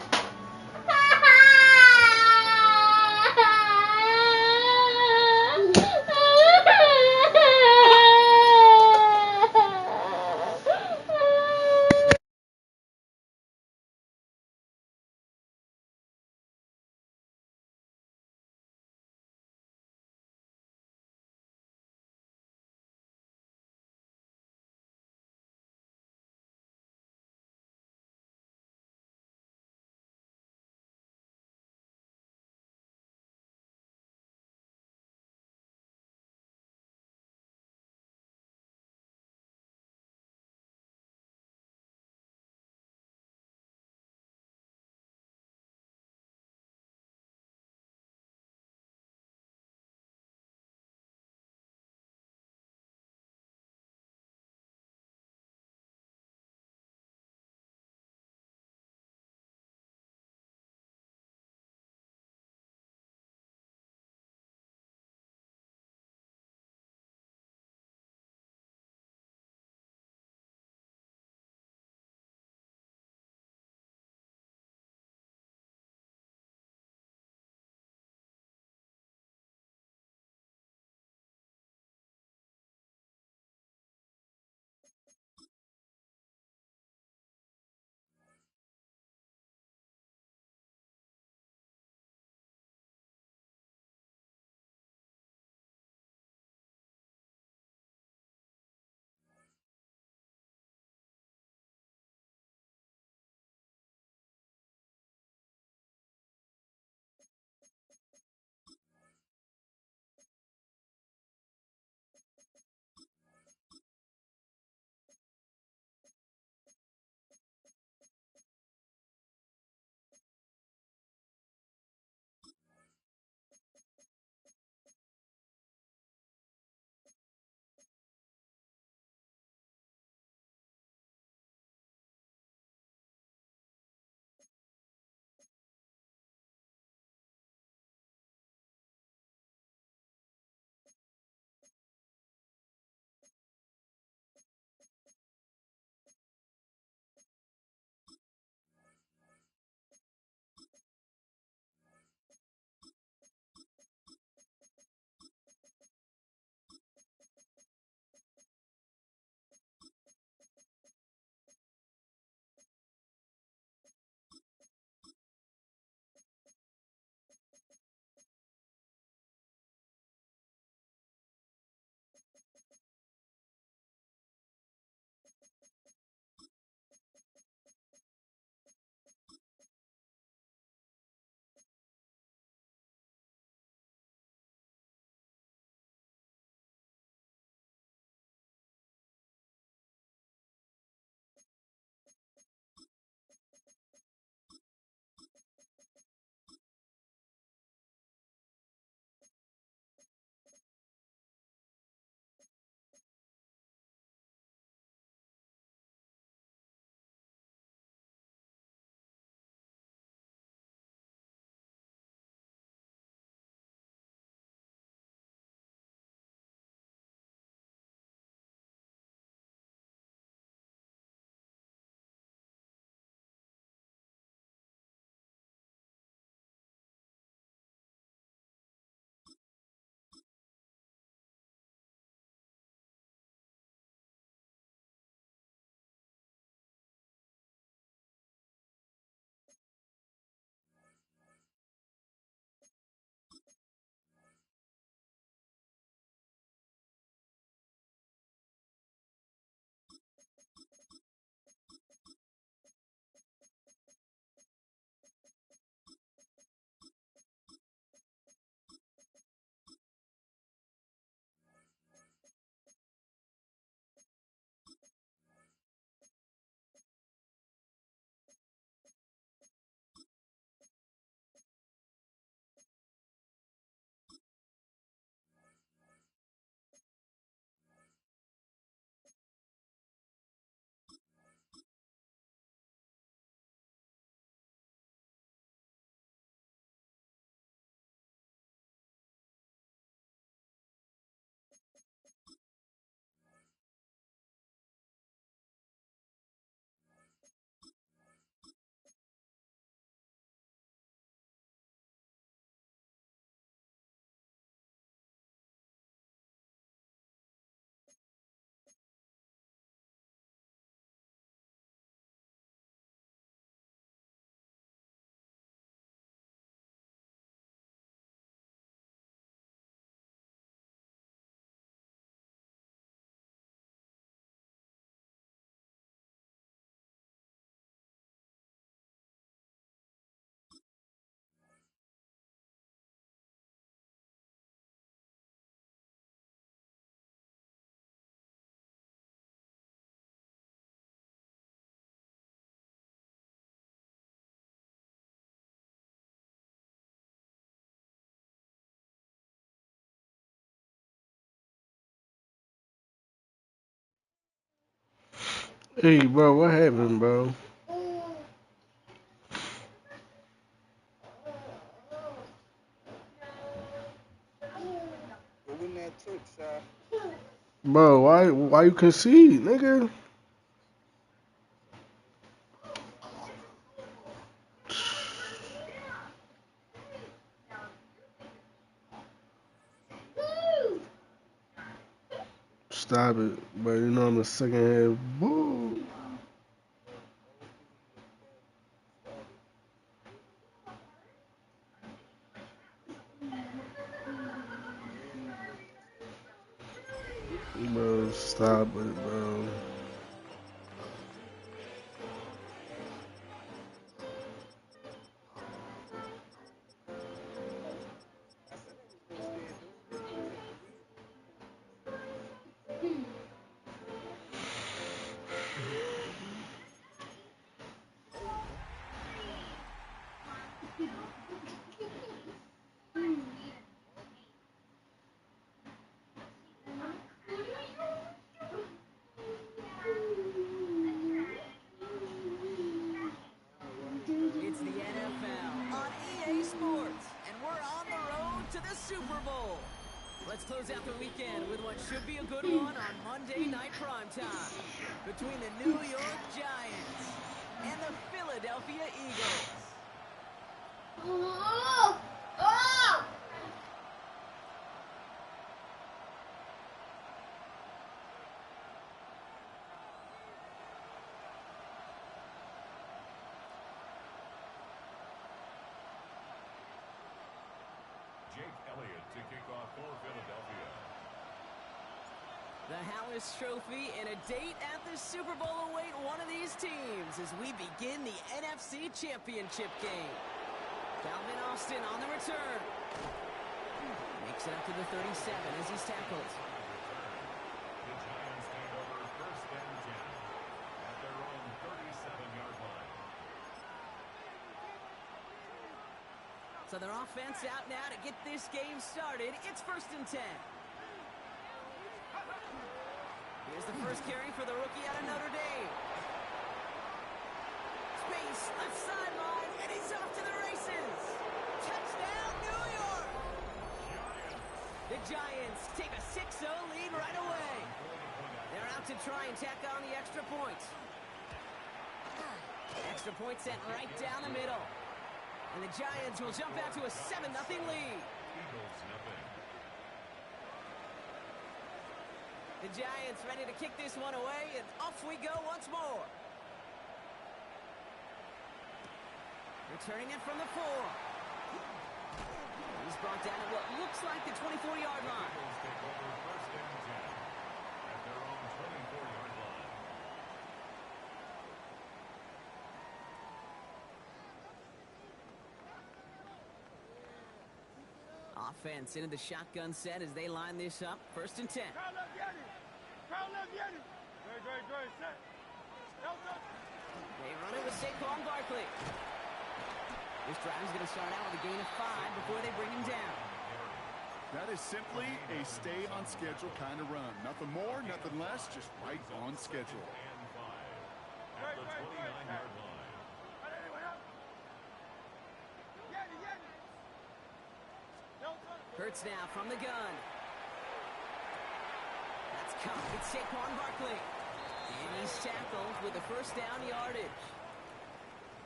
B: Hey, bro, what happened, bro?
A: But when that took, Shy.
B: Bro, why you concede, nigga? Stop it, but you know I'm a second hand bull. Bro, stop it, bro.
G: It's the NFL on EA Sports, and we're on the road to the Super Bowl. Let's close out the weekend with what should be a good one on Monday Night Primetime between the New York Giants and the Philadelphia Eagles.
F: Oh! Oh!
E: Jake Elliott to kick off for Philadelphia.
G: The Hallis Trophy and a date at the Super Bowl await one of these teams as we begin the NFC Championship game. Calvin Austin on the return. Makes it up to the 37 as he's tackled.
E: The Giants take over first and 10 at their own 37-yard line.
G: So their offense out now to get this game started. It's first and 10. Here's the first carry for the rookie out of Notre Dame. Space, left sideline, and he's off to the races. Touchdown, New York! The Giants take a 6-0 lead right away. They're out to try and tack on the extra point. Extra point sent right down the middle. And the Giants will jump out to a 7-0 lead.
E: Eagles nothing.
G: The Giants ready to kick this one away, and off we go once more. Returning it from the 4. He's brought down at what looks like the 24-yard line.
E: Eagles take over first and 10 at their own 24-yard line.
G: Offense into the shotgun set as they line this up. First and 10. They run it with Saquon Barkley. This drive is going to start out with a gain of 5 before they bring him down.
H: That is simply a stay-on-schedule kind of run. Nothing more, nothing less, just right on schedule.
E: And 5 at the 29-yard line.
G: Hurts now from the gun. That's caught. It's Saquon Barkley. And he's tackled with the first down yardage.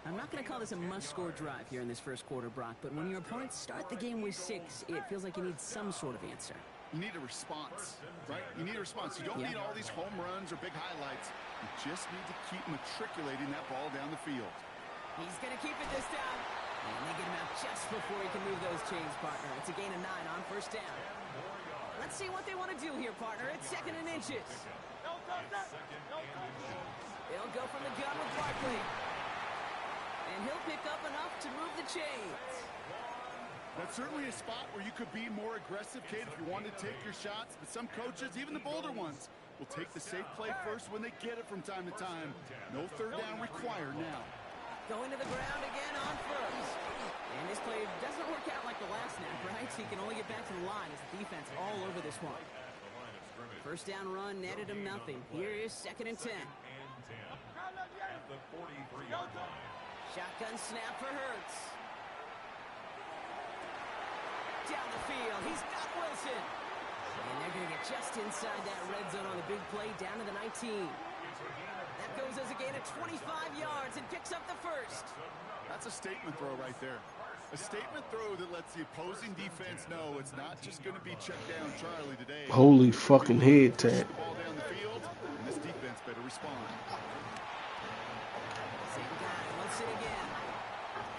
G: I'm not going to call this a must-score drive here in this first quarter, Brock, but when your opponents start the game with 6, it feels like you need some sort of answer.
H: You need a response, right? You need a response. You don't need all these home runs or big highlights. You just need to keep matriculating that ball down the field.
G: He's going to keep it this time. And they get him out just before he can move those chains, partner. It's a gain of 9 on first down. Let's see what they want to do here, partner. It's 2nd and inches. They'll go from the gun with Barkley. And he'll pick up enough to move the chains.
H: That's certainly a spot where you could be more aggressive, Kate, if you want to take your shots. But some coaches, even the bolder ones, will take the safe play first when they get it from time to time. No third down required now.
G: Going to the ground again on first. And this play doesn't work out like the last snap, right? So he can only get back to the line as the defense all over this one. First down run netted him nothing. Here is 2nd and 10.
E: At the 43-yard line.
G: Shotgun snap for Hurts. Down the field, he's got Wilson. And they're going to get just inside that red zone on the big play, down to the 19. That goes as a gain of 25 yards and picks up the first.
H: That's a statement throw right there. A statement throw that lets the opposing defense know it's not just going to be check down Charlie today.
B: Holy fucking head tap.
H: Ball down the field, and this defense better respond.
G: Same guy, Wilson again.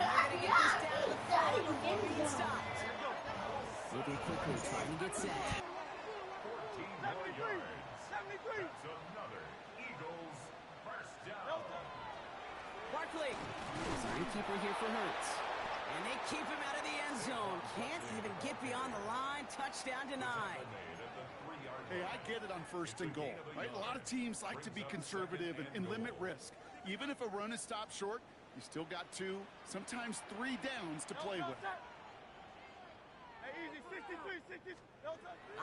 G: They're going to get this down to the 30 before being stopped. Moving quickly, trying to get set.
E: 14 more yards. That's another Eagles first down.
G: Barkley. Three keeper here for Hurts. And they keep him out of the end zone. Can't even get beyond the line. Touchdown denied.
H: Hey, I get it on first and goal, right? A lot of teams like to be conservative and limit risk. Even if a run is stopped short, you still got 2, sometimes 3 downs to play with.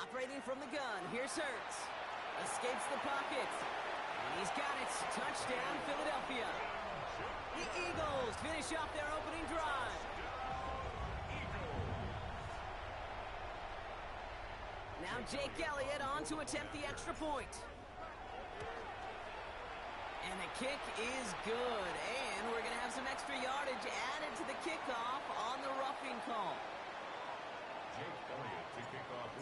G: Operating from the gun, here's Hurts. Escapes the pocket. And he's got it. Touchdown, Philadelphia. The Eagles finish off their opening drive. Now Jake Elliott on to attempt the extra point. And the kick is good. And we're going to have some extra yardage added to the kickoff on the roughing call.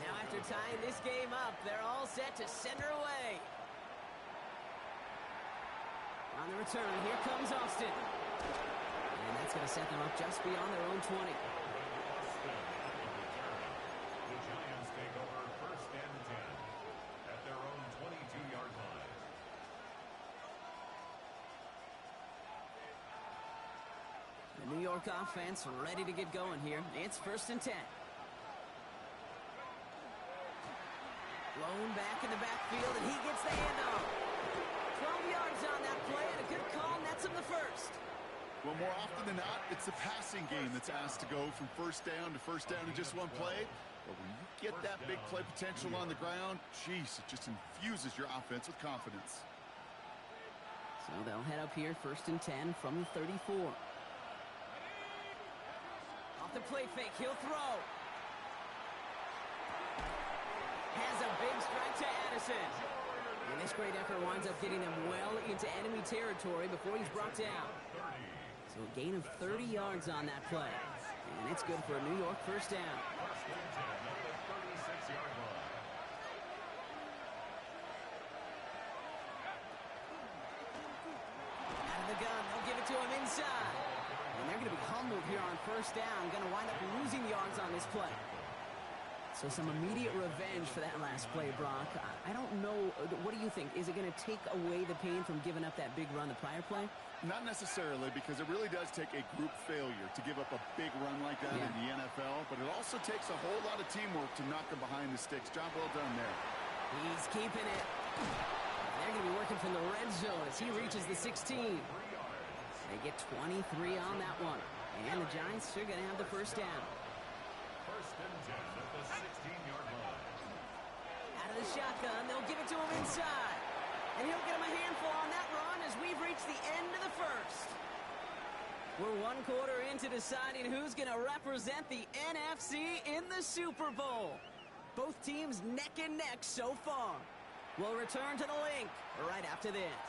G: Now after tying this game up, they're all set to send her away. On the return, here comes Austin. And that's going to set them up just beyond their own 20.
E: The Giants take over first and 10 at their own 22-yard line.
G: The New York offense ready to get going here. It's first and 10. Blown back in the backfield, and he gets the handoff. 12 yards on that play, and a good call nets him the first.
H: Well, more often than not, it's the passing game that's asked to go from first down in just one play. But when you get that big play potential on the ground, jeez, it just infuses your offense with confidence.
G: So they'll head up here, first and 10 from the 34. Off the play fake, he'll throw. Has a big strike to Addison. And this great effort winds up getting them well into enemy territory before he's brought down. So a gain of 30 yards on that play. And it's good for a New York first down. Out of the gun, they'll give it to him inside. And they're going to be humbled here on first down. Going to wind up losing yards on this play. So some immediate revenge for that last play, Brock. I don't know. What do you think? Is it going to take away the pain from giving up that big run the prior play?
H: Not necessarily, because it really does take a group failure to give up a big run like that in the NFL. But it also takes a whole lot of teamwork to knock them behind the sticks. Job well done there.
G: He's keeping it. They're going to be working from the red zone as he reaches the 16. They get 23 on that one. And the Giants are going to have the first down.
E: First and 10 at the 16-yard line.
G: Out of the shotgun, they'll give it to him inside. And he'll get him a handful on that run as we've reached the end of the first. We're one quarter into deciding who's going to represent the NFC in the Super Bowl. Both teams neck and neck so far. We'll return to the link right after this.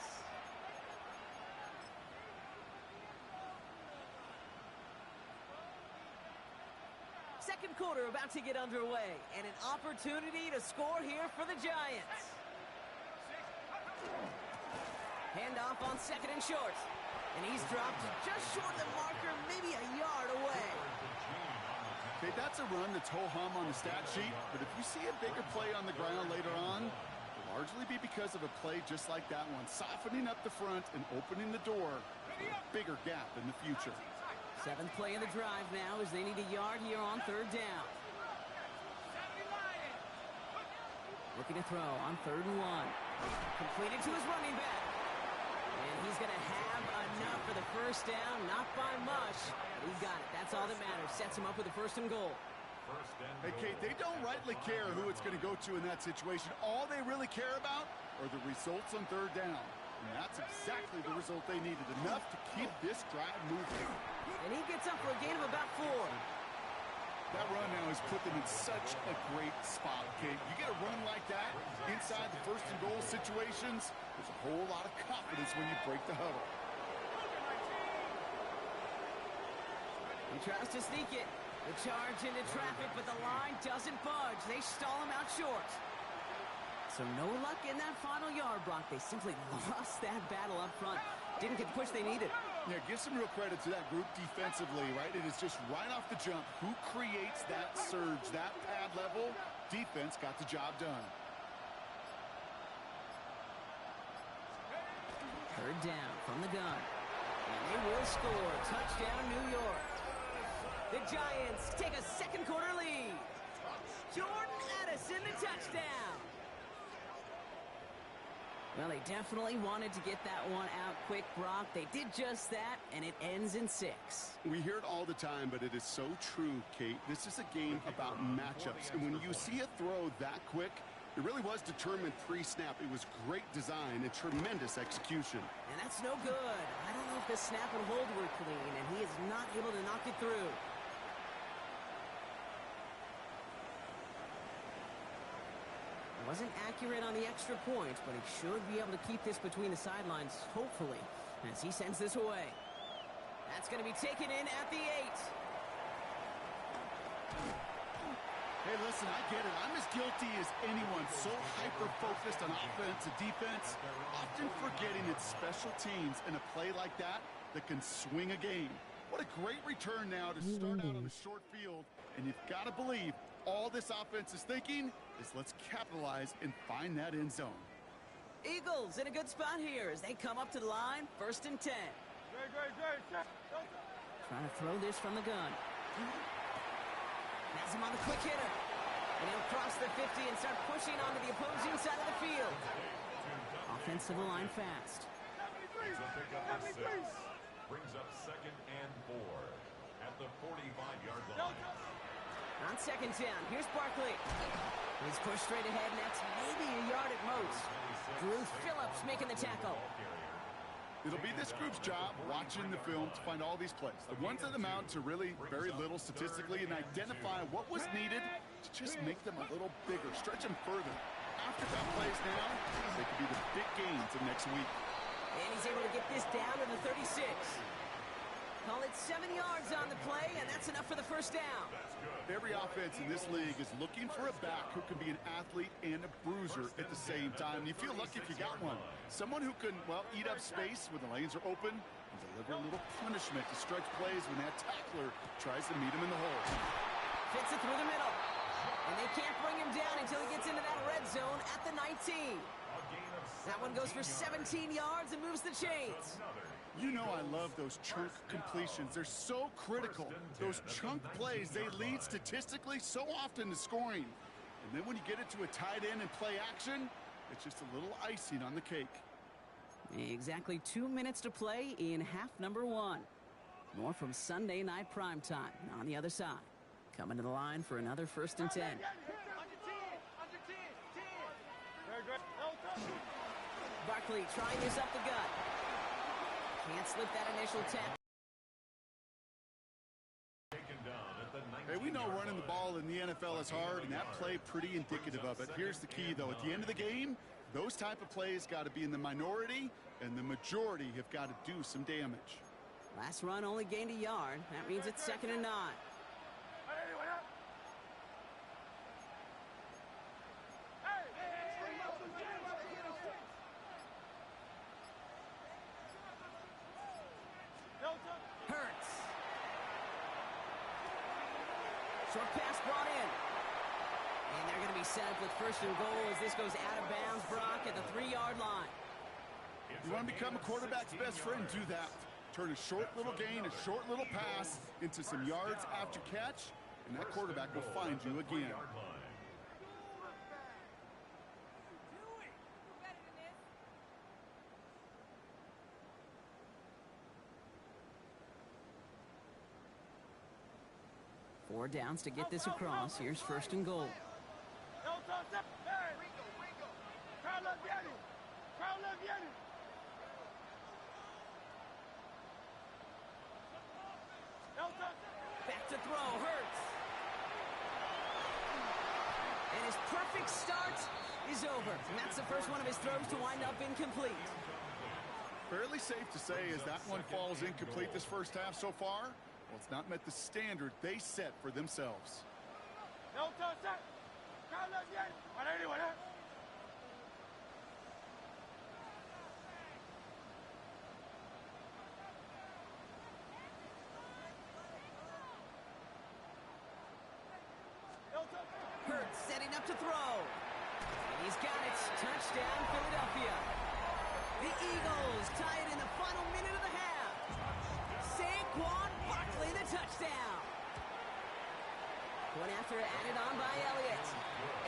G: Second quarter about to get underway, and an opportunity to score here for the Giants. Handoff on second and short. And he's dropped just short of the marker, maybe a yard away.
H: Okay, that's a run that's ho-hum on the stat sheet, but if you see a bigger play on the ground later on, it'll largely be because of a play just like that one, softening up the front and opening the door for a bigger gap in the future.
G: Seventh play of the drive now as they need a yard here on third down. Looking to throw on 3rd and 1. Completed to his running back. And he's going to have enough for the first down. Not by much. But he's got it. That's all that matters. Sets him up with a 1st and goal.
H: Hey, Kate, they don't rightly care who it's going to go to in that situation. All they really care about are the results on 3rd down. And that's exactly the result they needed, enough to keep this drive moving.
G: And he gets up for a gain of about 4.
H: That run now has put them in such a great spot, Kate. You get a run like that inside the first and goal situations, there's a whole lot of confidence when you break the huddle.
G: He tries to sneak it. The charge into traffic, but the line doesn't budge. They stall him out short. So no luck in that final yard block. They simply lost that battle up front. Didn't get the push they needed.
H: Yeah, give some real credit to that group defensively, right? It is just right off the jump. Who creates that surge, that pad level? Defense got the job done.
G: Third down from the gun. And they will score. Touchdown, New York. The Giants take a second quarter lead. Jordan Addison, the touchdown. Well, they definitely wanted to get that one out quick, Brock. They did just that, and it ends in 6.
H: We hear it all the time, but it is so true, Kate. This is a game about matchups. And when you see a throw that quick, it really was determined pre-snap. It was great design and tremendous execution.
G: And that's no good. I don't know if the snap and hold were clean, and he is not able to knock it through. Wasn't accurate on the extra point, but he should be able to keep this between the sidelines, hopefully, as he sends this away. That's going to be taken in at the 8.
H: Hey, listen, I get it. I'm as guilty as anyone. So hyper-focused on offense and defense, often forgetting it's special teams in a play like that that can swing a game. What a great return now to start out on a short field, and you've got to believe all this offense is thinking is let's capitalize and find that end zone.
G: Eagles in a good spot here as they come up to the line, 1st and 10. Trying to throw this from the gun. Has him on the quick hitter. And he'll cross the 50 and start pushing onto the opposing side of the field. Offensive line fast.
E: It's a pickup of 6. Brings up 2nd and 4 at the 45-yard line.
G: On 2nd down, here's Barkley. He's pushed straight ahead, and that's maybe a yard at most. Drew Phillips making the tackle.
H: It'll be this group's job watching the film to find all these plays, the ones that amount to really very little statistically, and identify what was needed to just make them a little bigger, stretch them further. After that plays now, they could be the big gains of next week.
G: And he's able to get this down to the 36. Call it 7 yards on the play, and that's enough for the first down.
H: Every offense in this league is looking for a back who can be an athlete and a bruiser at the same time. And you feel lucky if you got one. Someone who can, well, eat up space when the lanes are open and deliver a little punishment to stretch plays when that tackler tries to meet him in the hole.
G: Fits it through the middle. And they can't bring him down until he gets into that red zone at the 19. That one goes for 17 yards and moves the chains.
H: You know I love those chunk completions. They're so critical. Those chunk plays, they lead statistically so often to scoring. And then when you get it to a tight end and play action, it's just a little icing on the cake.
G: Exactly 2 minutes to play in half number 1. More from Sunday Night Primetime on the other side. Coming to the line for another 1st and 10. Barkley trying this up the gut. Can't slip that initial tap.
H: Hey, we know running the ball in the NFL is hard, and that play pretty indicative of it. Here's the key, though. At the end of the game, those type of plays got to be in the minority, and the majority have got to do some damage.
G: Last run only gained a yard. That means it's 2nd and 9. Hurts. Short pass brought in. And they're going to be set up with 1st and goal as this goes out of bounds, Brock, at the 3-yard line.
H: You want to become a quarterback's best friend, do that. Turn a short little gain, a short little pass into some yards after catch, and that quarterback will find you again. Four downs to get this across. Here's 1st and goal.
G: throw hurts. And his perfect start is over. And that's the first one of his throws to wind up incomplete.
H: Fairly safe to say as that one falls incomplete this first half so far, well, it's not met the standard they set for themselves.
G: Hurts setting up to throw. And he's got it. Touchdown, Philadelphia. The Eagles tie it in the final minute of the half. Saquon Barkley, the touchdown. One after added on by Elliott.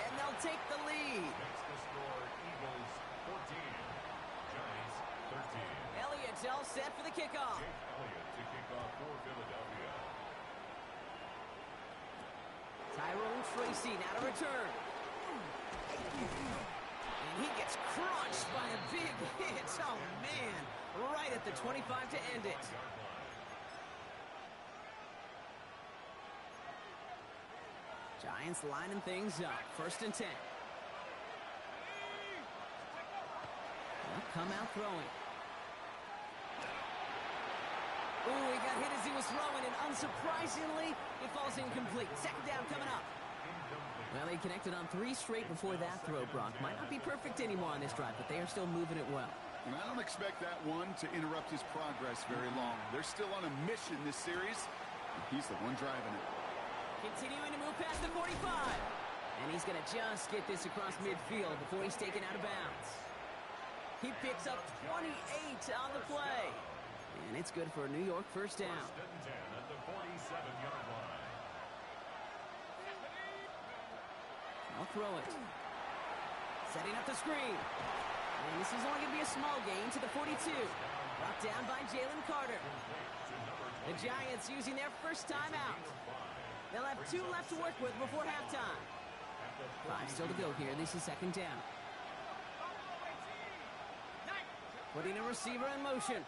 G: And they'll take the lead.
E: Next to score, Eagles 14, Giants 13.
G: Elliott's all set for the kickoff.
E: Jake Elliott to kick off for Philadelphia.
G: Tyrone Tracy now to return. And he gets crunched by a big hit. Oh, man. Right at the 25 to end it. Giants lining things up. 1st and 10. They'll come out throwing. Ooh, he got hit as he was throwing, and unsurprisingly, it falls incomplete. 2nd down coming up. Well, he connected on 3 straight before that throw, Brock. Might not be perfect anymore on this drive, but they are still moving it well.
H: And I don't expect that one to interrupt his progress very long. They're still on a mission this series, and he's the one driving it.
G: Continuing to move past the 45. And he's going to just get this across midfield before he's taken out of bounds. He picks up 28 on the play. And it's good for a New York 1st down.
E: 1st and 10 at the 47-yard line.
G: I'll throw it. Setting up the screen. And this is only going to be a small gain to the 42. Brought down by Jalen Carter. The Giants using their first time out. They'll have 2 left to work with before halftime. 5 still to go here. This is 2nd down. Putting a receiver in motion.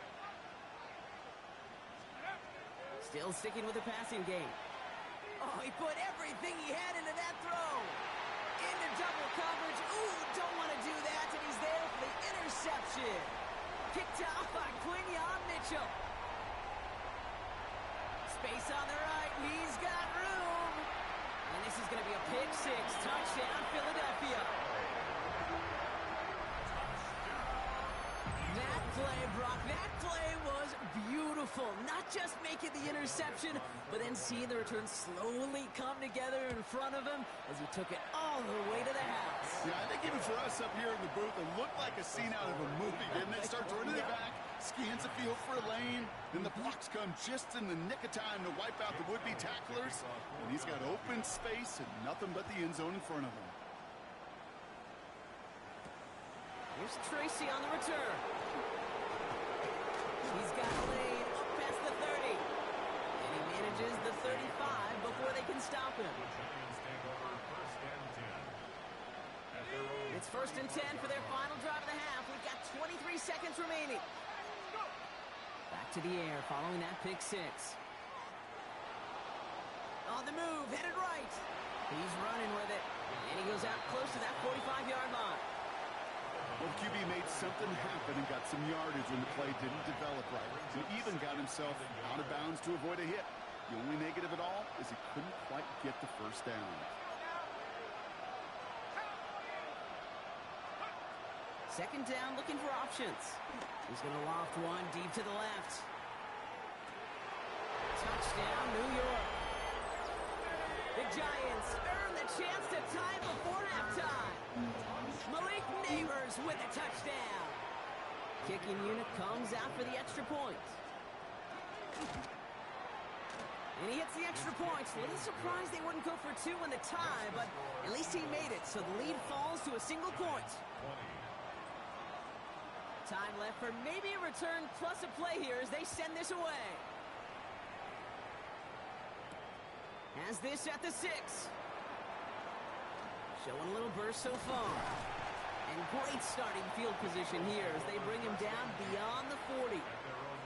G: Still sticking with the passing game. Oh, he put everything he had into that throw. Into double coverage. Ooh, don't want to do that. And he's there for the interception. Kicked off by Quinyon Mitchell. Space on the right. He's got room. And this is going to be a pick 6. Touchdown, Philadelphia. That play, Brock, that play was beautiful. Not just making the interception, but then seeing the return slowly come together in front of him as he took it all the way to the house.
H: Yeah, I think even for us up here in the booth, it looked like a scene out of a movie, didn't it? Starts running it back, scans the field for a lane, then the blocks come just in the nick of time to wipe out the would-be tacklers, and he's got open space and nothing but the end zone in front of him.
G: Here's Tracy on the return. He's got a lane up past the 30. And he manages the 35 before they can stop him.
E: Giants take over 1st and 10. At their own
G: It's 1st and 10 for their final drive of the half. We've got 23 seconds remaining. Back to the air following that pick 6. On the move, headed right. He's running with it. And he goes out close to that 45-yard line.
H: Well, QB made something happen and got some yardage when the play didn't develop right. He even got himself out of bounds to avoid a hit. The only negative at all is he couldn't quite get the 1st down.
G: 2nd down, looking for options. He's going to loft one deep to the left. Touchdown, New York. The Giants earn the chance to tie before halftime. Malik Neighbors with a touchdown. Kicking unit comes out for the extra point. And he hits the extra point. A little surprised they wouldn't go for 2 in the tie, but at least he made it, so the lead falls to a single point.
E: 20.
G: Time left for maybe a return plus a play here as they send this away. Has this at the 6. Showing a little burst so far. And great starting field position here as they bring him down beyond the 40.
E: At their own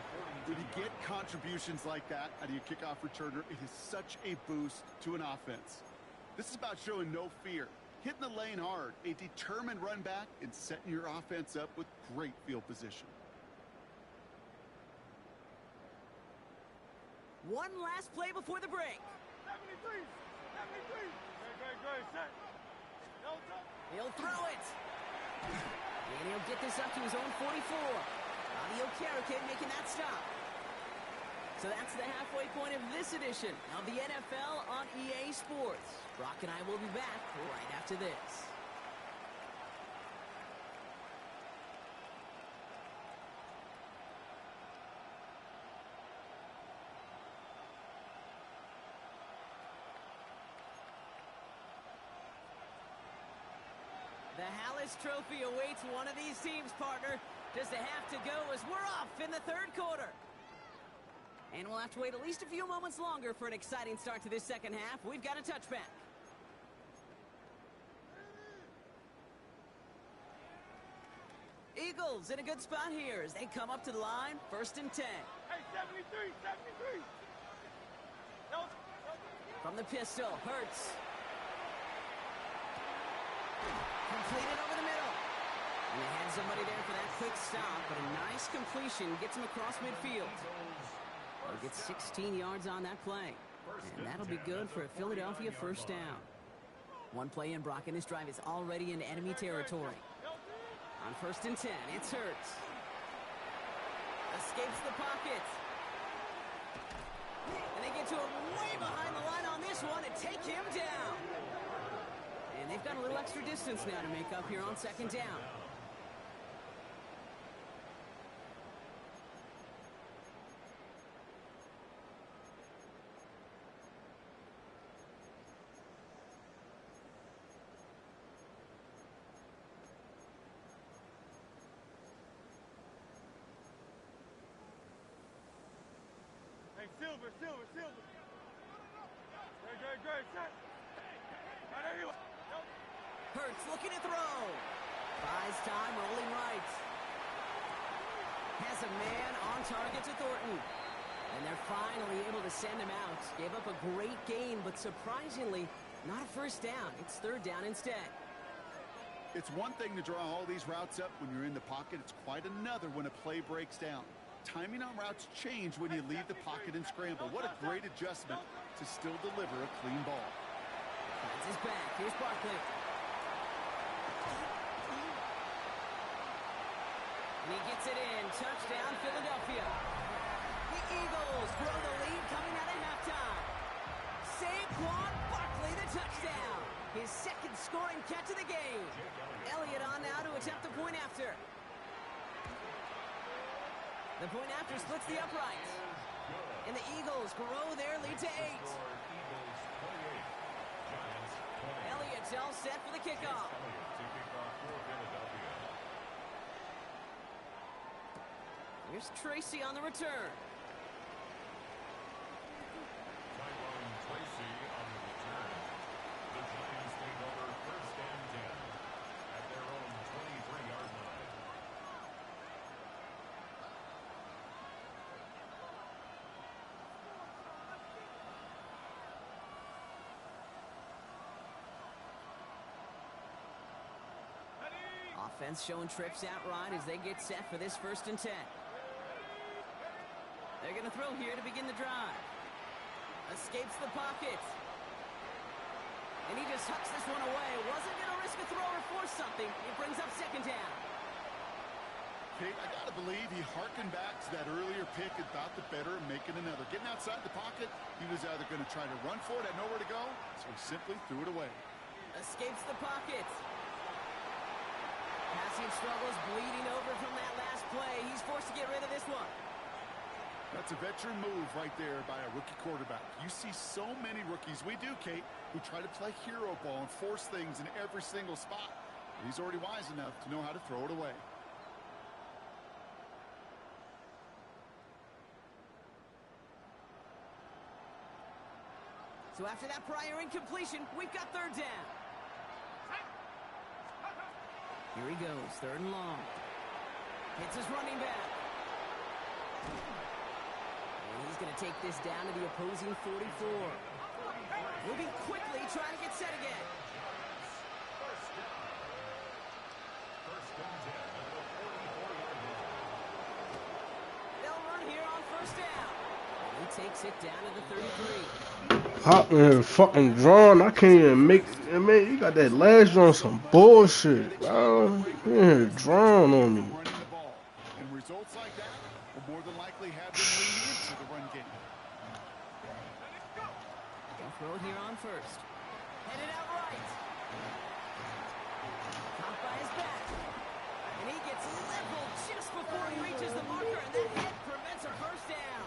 H: When you get contributions like that out of your kickoff returner, it is such a boost to an offense. This is about showing no fear, hitting the lane hard, a determined run back, and setting your offense up with great field position.
G: One last play before the break.
C: 73. Great, set.
G: He'll throw it. And he'll get this up to his own 44. Audio Karakin making that stop. So that's the halfway point of this edition of the NFL on EA Sports. Brock and I will be back right after this. The Hallis Trophy awaits one of these teams, partner. Just a half to go as we're off in the third quarter. And we'll have to wait at least a few moments longer for an exciting start to this second half. We've got a touchback. Eagles in a good spot here as they come up to the line, 1st and 10.
C: Hey, 73.
G: From the pistol, Hurts. Completed over the middle. And they had somebody there for that quick stop, but a nice completion gets him across midfield. He'll get 16 yards on that play. And that'll be good for a Philadelphia first down. One play in, Brock, and this drive is already in enemy territory. On 1st and 10, it's Hurts. Escapes the pocket. And they get to him way behind the line on this one and take him down. And they've got a little extra distance now to make up here on 2nd down.
C: Hey, Silver. Great, set. There you go.
G: Hurts looking to throw. Buys time, rolling right. Has a man on target to Thornton. And they're finally able to send him out. Gave up a great gain, but surprisingly, not a first down. It's 3rd down instead.
H: It's one thing to draw all these routes up when you're in the pocket. It's quite another when a play breaks down. Timing on routes change when you leave the pocket and scramble. What a great adjustment to still deliver a clean ball.
G: That's his back. Here's Barkley. And he gets it in. Touchdown, Philadelphia. The Eagles grow the lead coming out of halftime. Saquon Barkley, the touchdown. His 2nd scoring catch of the game. Elliott on now to attempt the point after. The point after splits the uprights. And the Eagles grow their lead to 8. Elliott's all set for the kickoff. Here's Tracy on the return.
E: Tracy on the return. The Giants take over 1st and 10 at their own 23-yard line.
G: Offense showing trips out right as they get set for this 1st and 10. They're going to throw here to begin the drive. Escapes the pocket. And he just hucks this one away. Wasn't going to risk a throw or force something. It brings up 2nd down.
H: Kate, I got to believe he harkened back to that earlier pick and thought the better of making another. Getting outside the pocket, he was either going to try to run for it, had nowhere to go, so he simply threw it away.
G: Escapes the pocket. Passing struggles, bleeding over from that last play. He's forced to get rid of this one.
H: That's a veteran move right there by a rookie quarterback. You see so many rookies, we do, Kate, who try to play hero ball and force things in every single spot. But he's already wise enough to know how to throw it away.
G: So after that prior incompletion, we've got 3rd down. Here he goes, 3rd and long. Hits his running back. to take this down to the opposing 44. Moving quickly, trying to get set again. They'll run here on first down. He takes it down to the 33.
B: Hot man, fucking drawn. I can't even make. Man, you got that last drawn some bullshit, bro. You in here drawn on me.
H: Running the ball. And results like that will more than likely have them lean into the run game.
G: They'll throw it here on first. Headed out right. Caught by his back. And he gets leveled just before he reaches the marker, and that hit prevents a first down.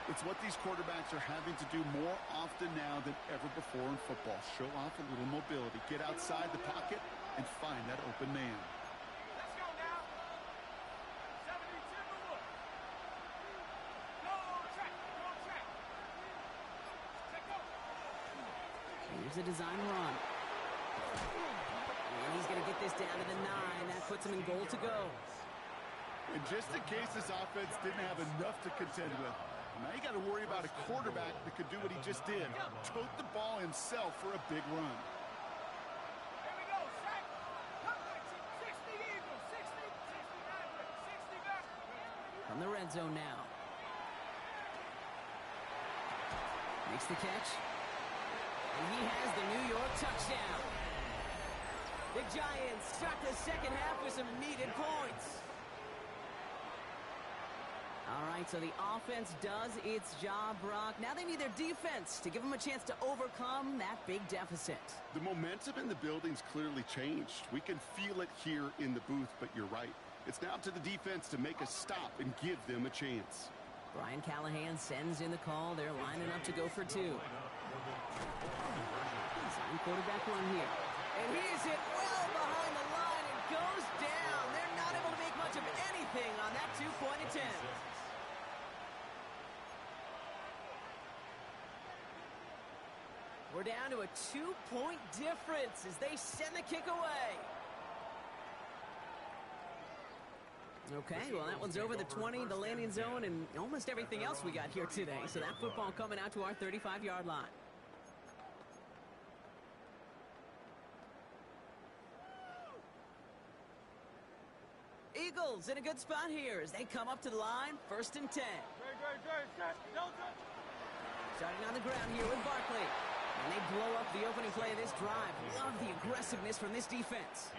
H: It's what these quarterbacks are having to do more often now than ever before in football. Show off a little mobility. Get outside the pocket and find that open man.
C: Let's go now. 72 to look. Go track. Go track. Check go.
G: Here's a design run. And he's going to get this down to the 9. That puts him in goal to go.
H: And just in case this offense didn't have enough to contend with, now you got to worry about a quarterback that could do what he just did. Tote the ball himself for a big run.
C: Here we go. Sack. 60 Eagles. 60. 60 back.
G: From the red zone now. Makes the catch. And he has the New York touchdown. The Giants start the second half with some needed points. All right, so the offense does its job, Brock. Now they need their defense to give them a chance to overcome that big deficit.
H: The momentum in the building's clearly changed. We can feel it here in the booth, but you're right. It's now to the defense to make a stop and give them a chance.
G: Brian Callahan sends in the call. They're lining up to go for 2. Design quarterback run here. And he is hit well behind the line and goes down. They're not able to make much of anything on that 2-point attempt. We're down to a 2-point difference as they send the kick away. Okay, well, that one's over the 20, the landing zone, and almost everything else we got here today. So that football coming out to our 35-yard line. Eagles in a good spot here as they come up to the line, 1st and 10. Starting on the ground here with Barkley. And they blow up the opening play of this drive. Love the aggressiveness from this defense.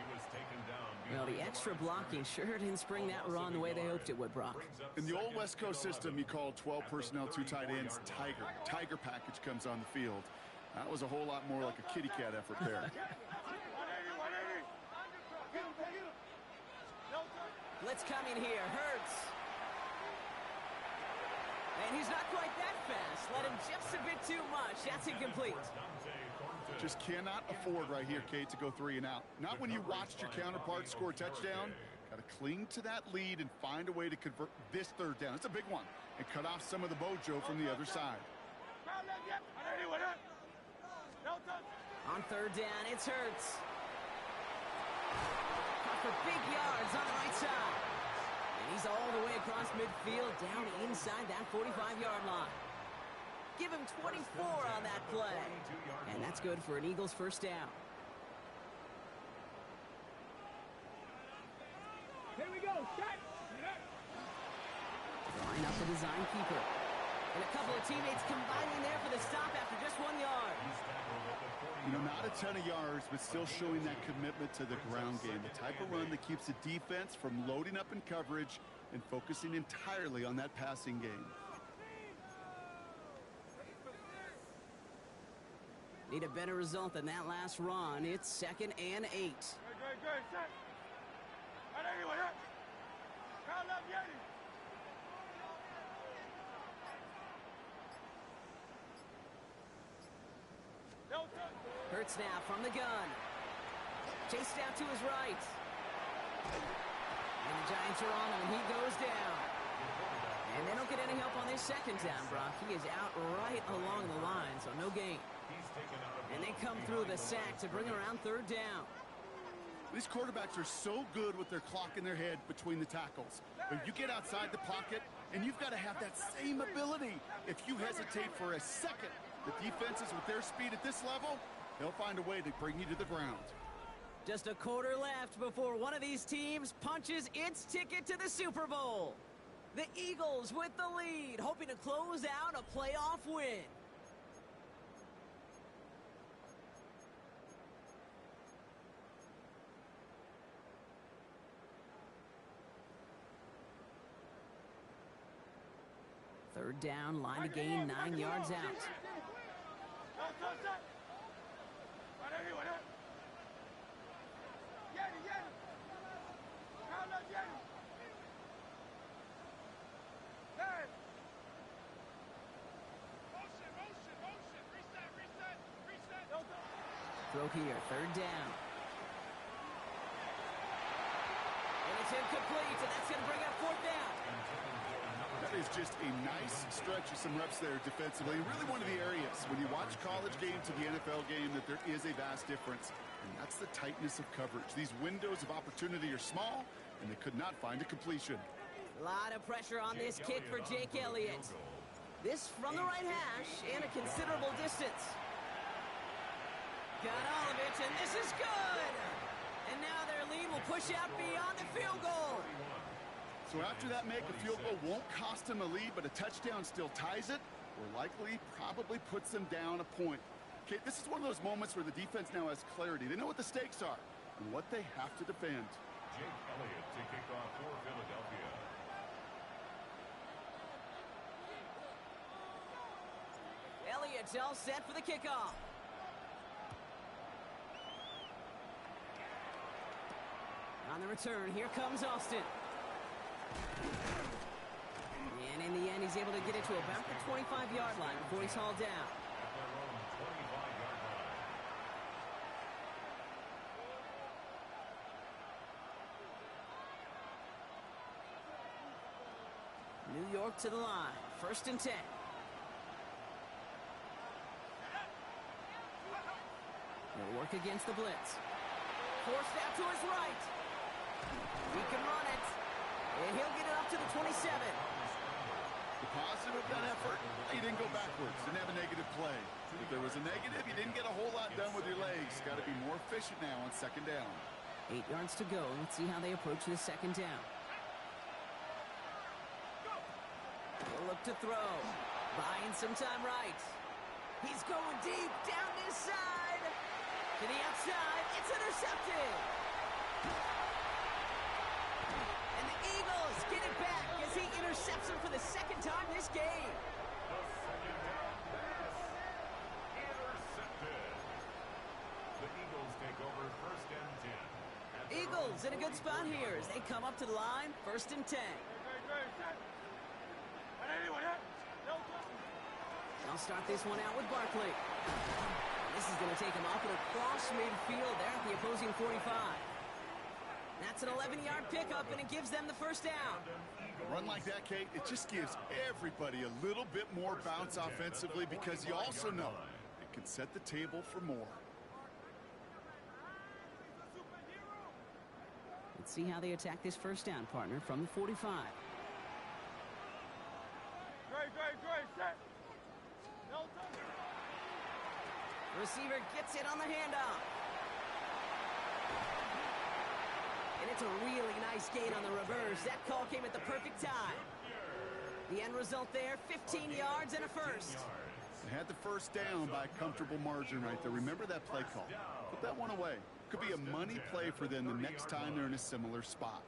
G: Well, the extra blocking sure didn't spring that run the way they hoped it would, Brock.
H: In the old West Coast system, you called 12 personnel, 2 tight ends, Tiger. Tiger package comes on the field. That was a whole lot more like a kitty cat effort there.
G: Blitz coming here. Hurts. And he's not quite that fast. Let him just a bit too much. That's incomplete.
H: Just cannot afford right here, Kate, to go 3 and out. Not when you watched your counterpart score a touchdown. Got to cling to that lead and find a way to convert this 3rd down. It's a big one. And cut off some of the mojo from the other side.
G: On 3rd down, it's Hurts. Caught for big yards on the right side. And he's all the way across midfield, down inside that 45-yard line. Give him 24 on that play. And that's good for an Eagles 1st down.
C: Here we go. Shot.
G: Line up the design keeper. And a couple of teammates combining there for the stop after just 1 yard.
H: You know, not a ton of yards, but still showing that commitment to the ground game. The type of run that keeps the defense from loading up in coverage and focusing entirely on that passing game.
G: Need a better result than that last run. It's 2nd and 8. Hurts now from the gun. Chased out to his right. And the Giants are on him, and he goes down. And they don't get any help on this 2nd down, Brock. He is out right along the line, so no gain. And they come through the sack to bring around 3rd down.
H: These quarterbacks are so good with their clock in their head between the tackles. But you get outside the pocket, and you've got to have that same ability. If you hesitate for a second, the defenses with their speed at this level, they'll find a way to bring you to the ground.
G: Just a quarter left before one of these teams punches its ticket to the Super Bowl. The Eagles with the lead, hoping to close out a playoff win. Third down, line to gain 9 yards out. Throw here, third down. And it's incomplete, and that's going to bring up fourth down.
H: That is just a nice stretch of some reps there defensively. Really one of the areas when you watch college game to the NFL game that there is a vast difference. And that's the tightness of coverage. These windows of opportunity are small, and they could not find a completion.
G: A lot of pressure on this kick for Jake Elliott. This from the right hash and a considerable distance. Got Olovich, and this is good! And now their lead will push out beyond the field goal.
H: So after that make, a field goal won't cost them a lead, but a touchdown still ties it, or likely probably puts them down a point. Okay, this is one of those moments where the defense now has clarity. They know what the stakes are and what they have to defend.
E: Jake Elliott to kick off for Philadelphia.
G: Elliott's all set for the kickoff. On the return, here comes Austin. And in the end, he's able to get it to about the 25-yard line before he's hauled down.
E: At their own 25-yard line.
G: New York to the line. 1st and 10. He'll work against the blitz. Forced out to his right. He can run it. And he'll get it up to the 27.
H: The positive of that effort, he didn't go backwards, didn't have a negative play. If there was a negative, you didn't get a whole lot done with your legs. Got to be more efficient now on 2nd down.
G: 8 yards to go. Let's see how they approach this 2nd down. He'll look to throw. Buying some time right. He's going deep down this side. To the outside. It's intercepted. And the Eagles get it back as he intercepts him for the 2nd time this game.
E: The 2nd down pass intercepted. The Eagles take over 1st and 10.
G: Eagles in a good spot here as they come up to the line. 1st and 10. I'll start this one out with Barkley. This is going to take him off and across midfield there at the opposing 45. That's an 11-yard pickup, and it gives them the 1st down.
H: A run like that, Kate, it just gives everybody a little bit more bounce offensively because you also know it can set the table for more.
G: Let's see how they attack this 1st down, partner, from the 45. Receiver gets it on the handoff. And it's a really nice gain on the reverse. That call came at the perfect time. The end result there, 15 yards and a 1st.
H: They had the 1st down by a comfortable margin right there. Remember that play call. Put that one away. Could be a money play for them the next time they're in a similar spot.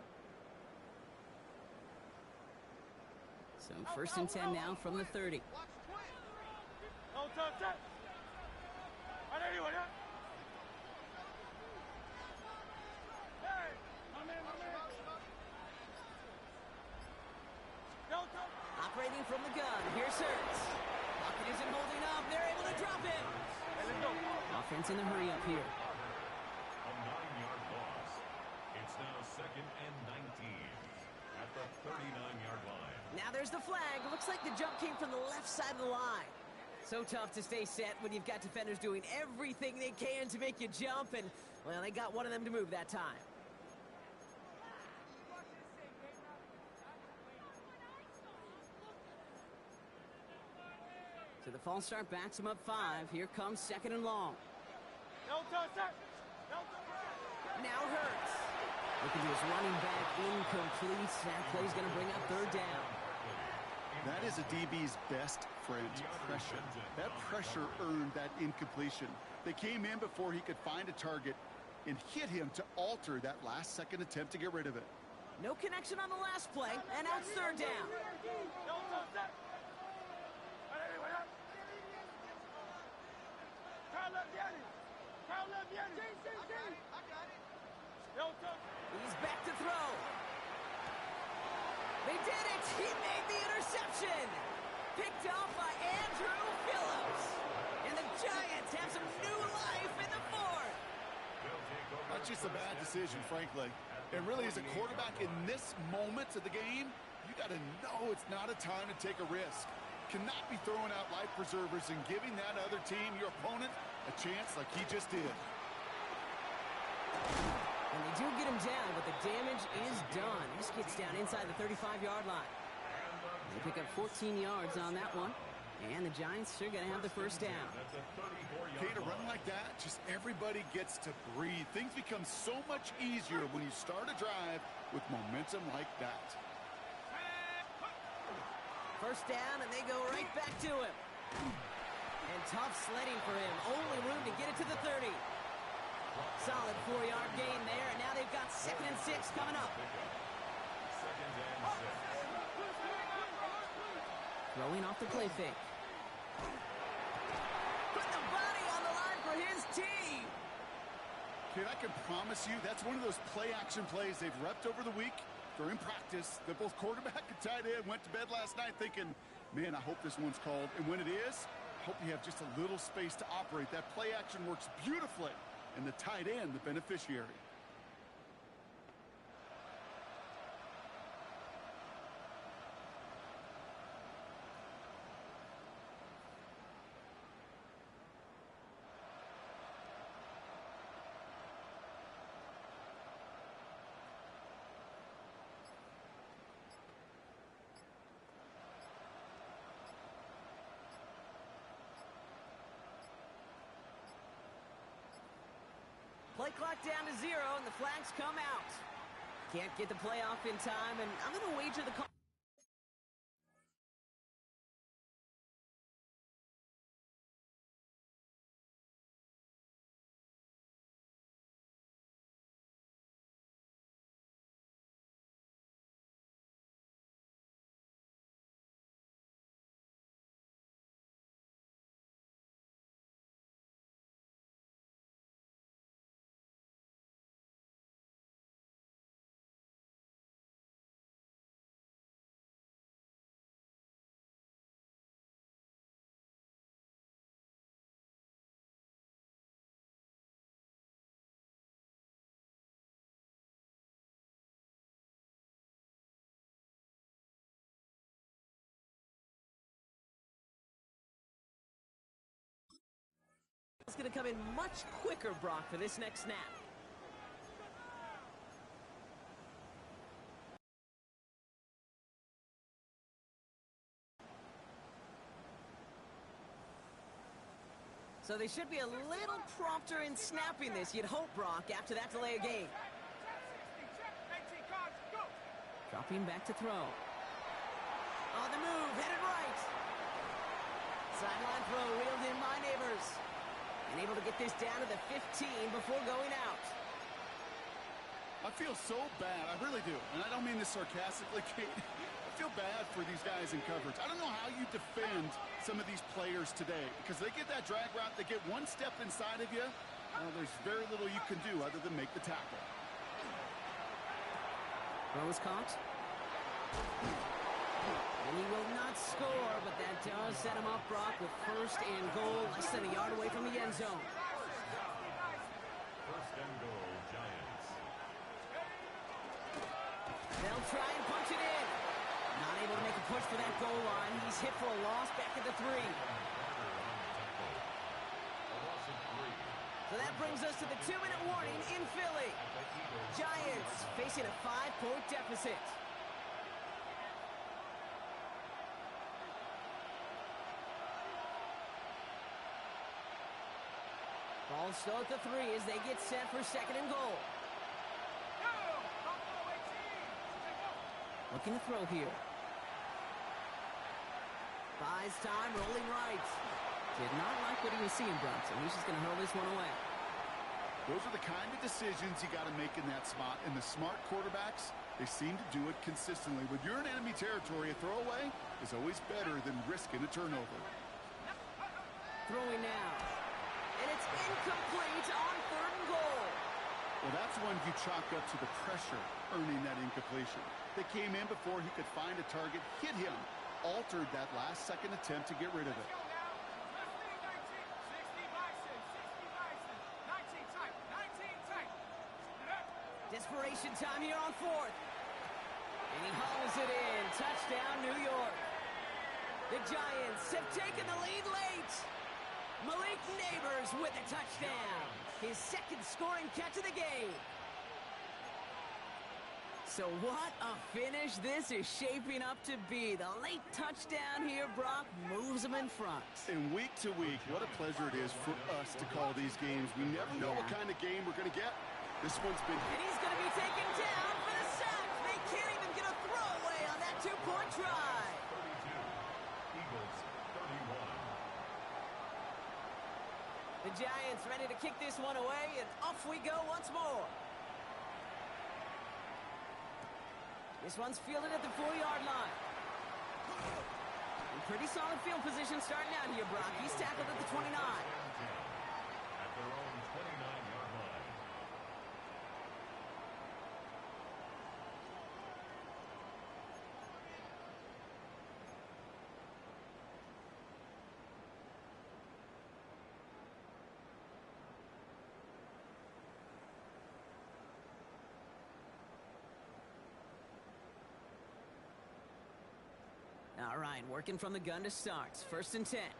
G: So 1st and 10 now from the 30. Operating from the gun, here's Hurts. Pocket isn't holding up, they're able to drop it. Offense in the hurry up here.
E: A 9-yard loss. It's now 2nd and 19 at the 39-yard line.
G: Now there's the flag. Looks like the jump came from the left side of the line. So tough to stay set when you've got defenders doing everything they can to make you jump, and, well, they got one of them to move that time. So the false start backs him up 5. Here comes 2nd and long. Now Hurts. Looking to his running back, incomplete. That play's going to bring up 3rd down.
H: That is a DB's best friend, pressure. That pressure earned that incompletion. They came in before he could find a target and hit him to alter that last-second attempt to get rid of it.
G: No connection on the last play, and now it's 3rd down. He's back to throw. They did it! He made the interception! Picked off by Andrew Phillips. And the Giants have some new life in the 4th.
H: That's just a bad decision, frankly. It really is a quarterback in this moment of the game. You got to know it's not a time to take a risk. Cannot be throwing out life preservers and giving that other team, your opponent, a chance like he just did.
G: And they do get him down, but the damage is done. This gets down inside the 35-yard line. They pick up 14 yards on that one. And the Giants are going to have the 1st down.
H: Okay, to run like that, just everybody gets to breathe. Things become so much easier when you start a drive with momentum like that.
G: 1st down, and they go right back to him. And tough sledding for him. Only room to get it to the 30. Solid 4-yard gain there, and now they've got 2nd and 6 coming up. Throwing off the play fake. Put the body on the line for his team.
H: Kid, I can promise you that's one of those play-action plays they've repped over the week during practice that both quarterback and tight end went to bed last night thinking, man, I hope this one's called. And when it is, I hope you have just a little space to operate. That play-action works beautifully, and the tight end, the beneficiary.
G: Play clock down to 0, and the flags come out. Can't get the play off in time, and I'm going to wager the call. It's going to come in much quicker, Brock, for this next snap. So they should be a little prompter in snapping this, you'd hope, Brock, after that delay of game. Dropping back to throw. On the move, headed right. Sideline throw reeled in by Neighbors. And able to get this down to the 15 before going out.
H: I feel so bad, I really do. And I don't mean this sarcastically, Kate. I feel bad for these guys in coverage. I don't know how you defend some of these players today, because they get that drag route, they get one step inside of you, there's very little you can do other than make the tackle.
G: Throw is caught. And he will not score, but that does set him up, Brock, with 1st and goal, less than a yard away from the end zone.
E: 1st and goal, Giants.
G: They'll try and punch it in. Not able to make a push for that goal line. He's hit for a loss back at the 3. So that brings us to the 2-minute warning in Philly. Giants facing a 5-point deficit. Ball still at the 3 as they get set for 2nd and goal. Looking to throw here. Buys time, rolling right. Did not like what he was seeing, Bronson. He's just going to hurl this one away.
H: Those are the kind of decisions you got to make in that spot. And the smart quarterbacks, they seem to do it consistently. When you're in enemy territory, a throwaway is always better than risking a turnover.
G: Throwing now. And it's incomplete on 3rd and goal.
H: Well, that's one you chalk up to the pressure earning that incompletion. They came in before he could find a target, hit him, altered that last-second attempt to get rid of it.
G: Desperation time here on 4th. And he hauls it in. Touchdown, New York. The Giants have taken the lead late. Malik Neighbors with a touchdown. His 2nd scoring catch of the game. So what a finish this is shaping up to be. The late touchdown here, Brock, moves them in front.
H: And week to week, what a pleasure it is for us to call these games. We never know what kind of game we're going to get. This one's been...
G: And he's going to be taken down for the sack. They can't even get a throwaway on that 2-point try.
E: 32, Eagles 31.
G: The Giants ready to kick this one away, and off we go once more. This one's fielded at the 4-yard line. In pretty solid field position starting out here, Brock. He's tackled at the 29.
E: At their own 29-yard line.
G: All right, working from the gun to start. 1st and 10. Here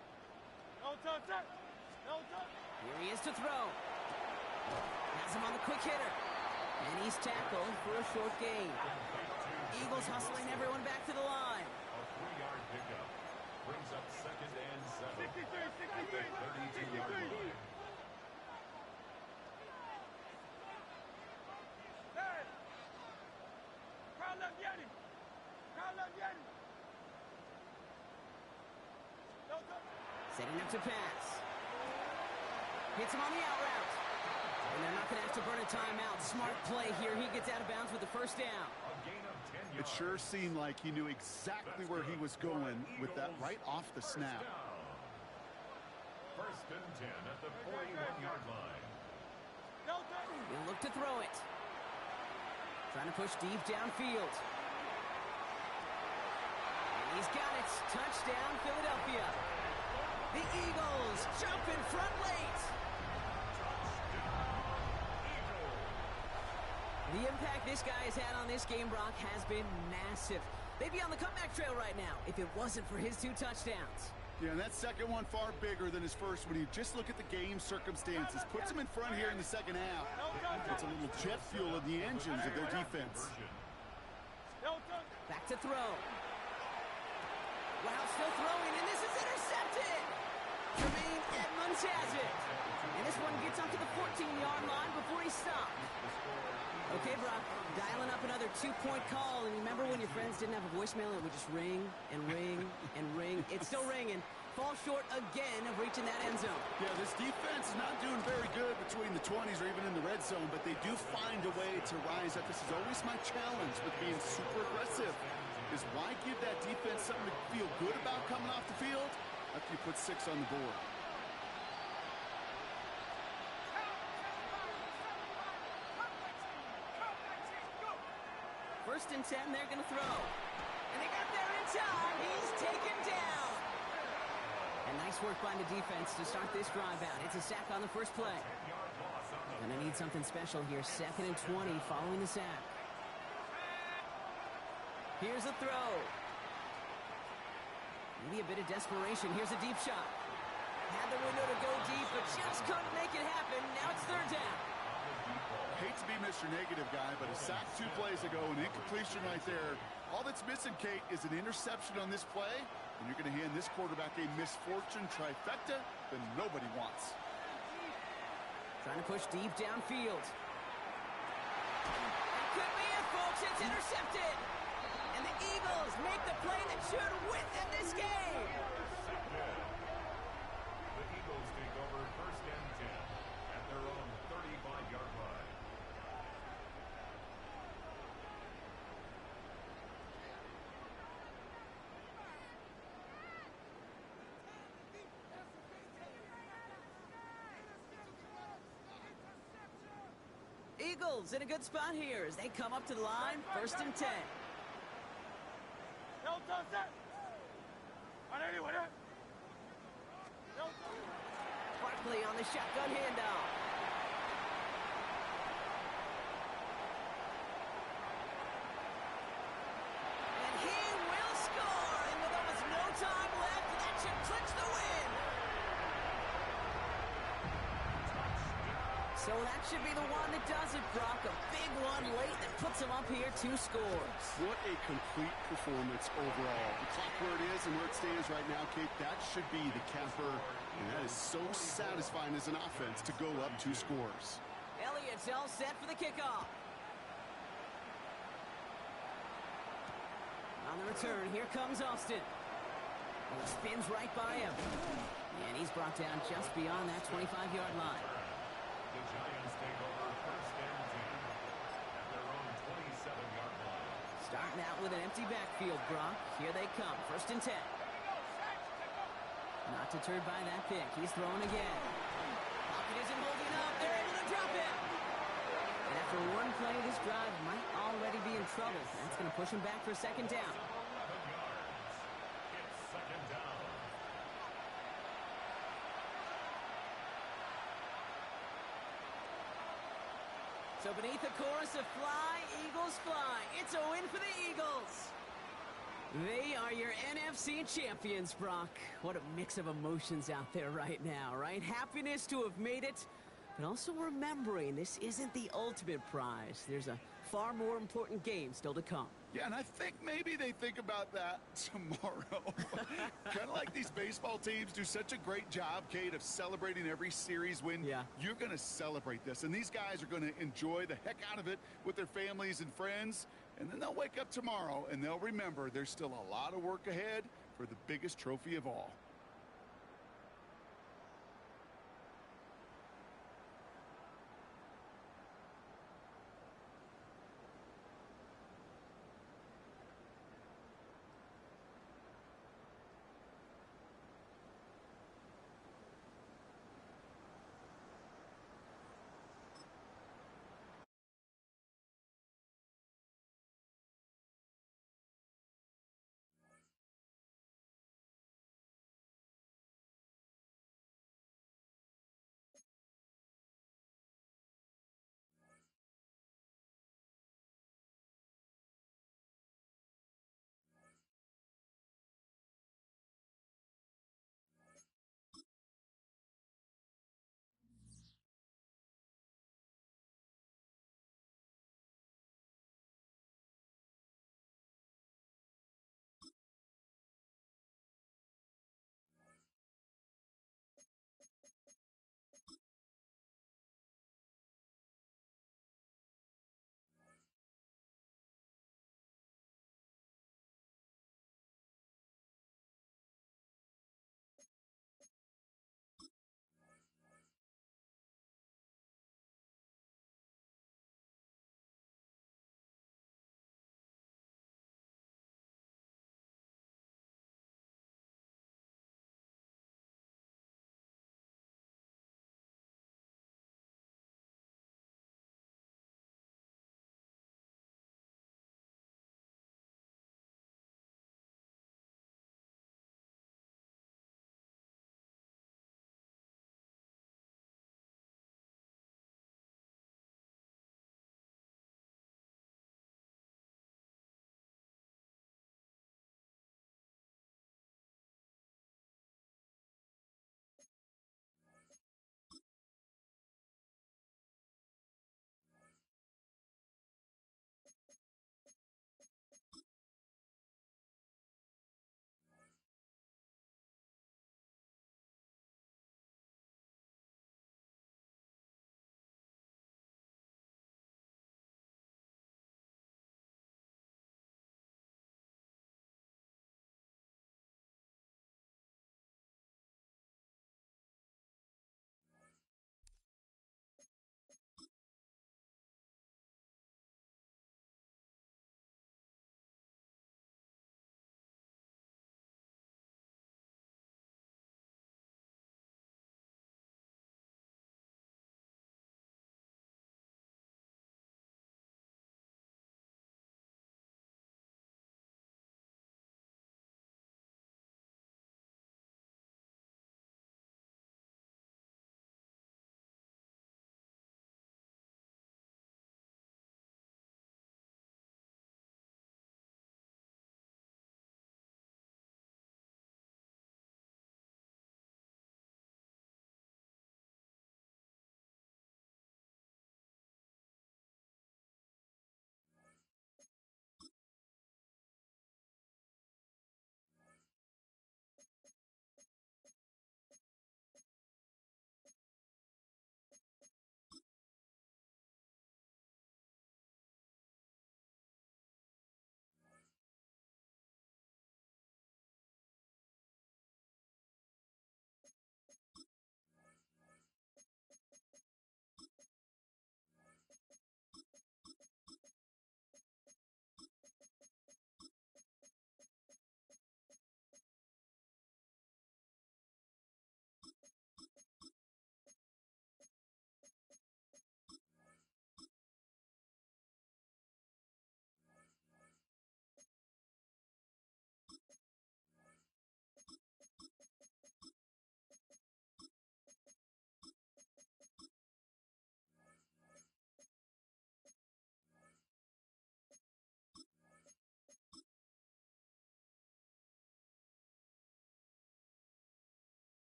G: he is to throw. Has him on the quick hitter. And he's tackled for a short gain. Eagles hustling everyone back to the line.
E: A 3-yard pickup brings up 2nd and 7. 32-yard line.
G: Setting up to pass. Hits him on the out route. And they're not going to have to burn a timeout. Smart play here. He gets out of bounds with the 1st down.
E: A gain of 10 yards.
H: It sure seemed like he knew exactly where he was going with that right off the snap.
E: 1st and 10 at the 41-yard line.
G: He'll look to throw it. Trying to push deep downfield. And he's got it. Touchdown, Philadelphia. The Eagles jump in front late. The impact this guy has had on this game, Brock, has been massive. They'd be on the comeback trail right now if it wasn't for his 2 touchdowns.
H: Yeah, and that second one far bigger than his first when you just look at the game circumstances. Puts him in front here in the 2nd half. Puts a little jet fuel in the engines of their defense.
G: Back to throw. Wow, still throwing, and this is intercepted. Jermaine Edmonds has it. And this one gets up to the 14-yard line before he stopped. Okay, Brock, dialing up another 2-point call. And remember when your friends didn't have a voicemail and it would just ring and ring and ring? It's still ringing. Fall short again of reaching that end zone.
H: Yeah, this defense is not doing very good between the 20s or even in the red zone, but they do find a way to rise up. This is always my challenge with being super aggressive, is why give that defense something to feel good about coming off the field after you put 6 on the board.
G: First and 10, they're going to throw. And they got there in time. He's taken down. And nice work by the defense to start this drive out. It's a sack on the first play. Gonna need something special here. 2nd and 20 following the sack. Here's a throw. Maybe a bit of desperation. Here's a deep shot. Had the window to go deep, but just couldn't make it happen. Now it's third down.
H: Hate to be Mr. Negative guy, but a sack 2 plays ago, an incompletion right there. All that's missing, Kate, is an interception on this play, and you're going to hand this quarterback a misfortune trifecta that nobody wants.
G: Trying to push deep downfield. That could be it, folks. It's intercepted. And the Eagles make the play that should win them this game.
E: The Eagles take over first and 10 at their own 35-yard line.
G: Eagles in a good spot here as they come up to the line, first and 10. Barkley on the shotgun handoff. And he will score. And with almost no time left, that should clinch the win. So that should be the one that does it, Brock. A big one late that puts him up here, 2 scores.
H: What a complete performance overall. The clock where it is and where it stands right now, Kate, that should be the capper. And that is so satisfying as an offense to go up 2 scores.
G: Elliott's all set for the kickoff. On the return, here comes Austin. And he spins right by him. And he's brought down just beyond that 25-yard line.
E: The Giants take over first and 10 at their own 27-yard line.
G: Starting out with an empty backfield, Brock. Here they come, first and 10. Not deterred by that pick. He's throwing again. Pocket isn't holding up. They're able to drop it. And after one play, this drive might already be in trouble. That's going to push him back for second down.
E: 11 yards. It's second down.
G: So beneath the chorus of Fly, Eagles Fly, it's a win for the Eagles. They are your NFC champions, Brock. What a mix of emotions out there right now, right? Happiness to have made it, but also remembering this isn't the ultimate prize. There's a far more important game still to come.
H: Yeah, and I think maybe they think about that tomorrow. Kind of like these baseball teams do such a great job, Kate, of celebrating every series win.
G: Yeah.
H: You're going to celebrate this, and these guys are going to enjoy the heck out of it with their families and friends, and then they'll wake up tomorrow, and they'll remember there's still a lot of work ahead for the biggest trophy of all.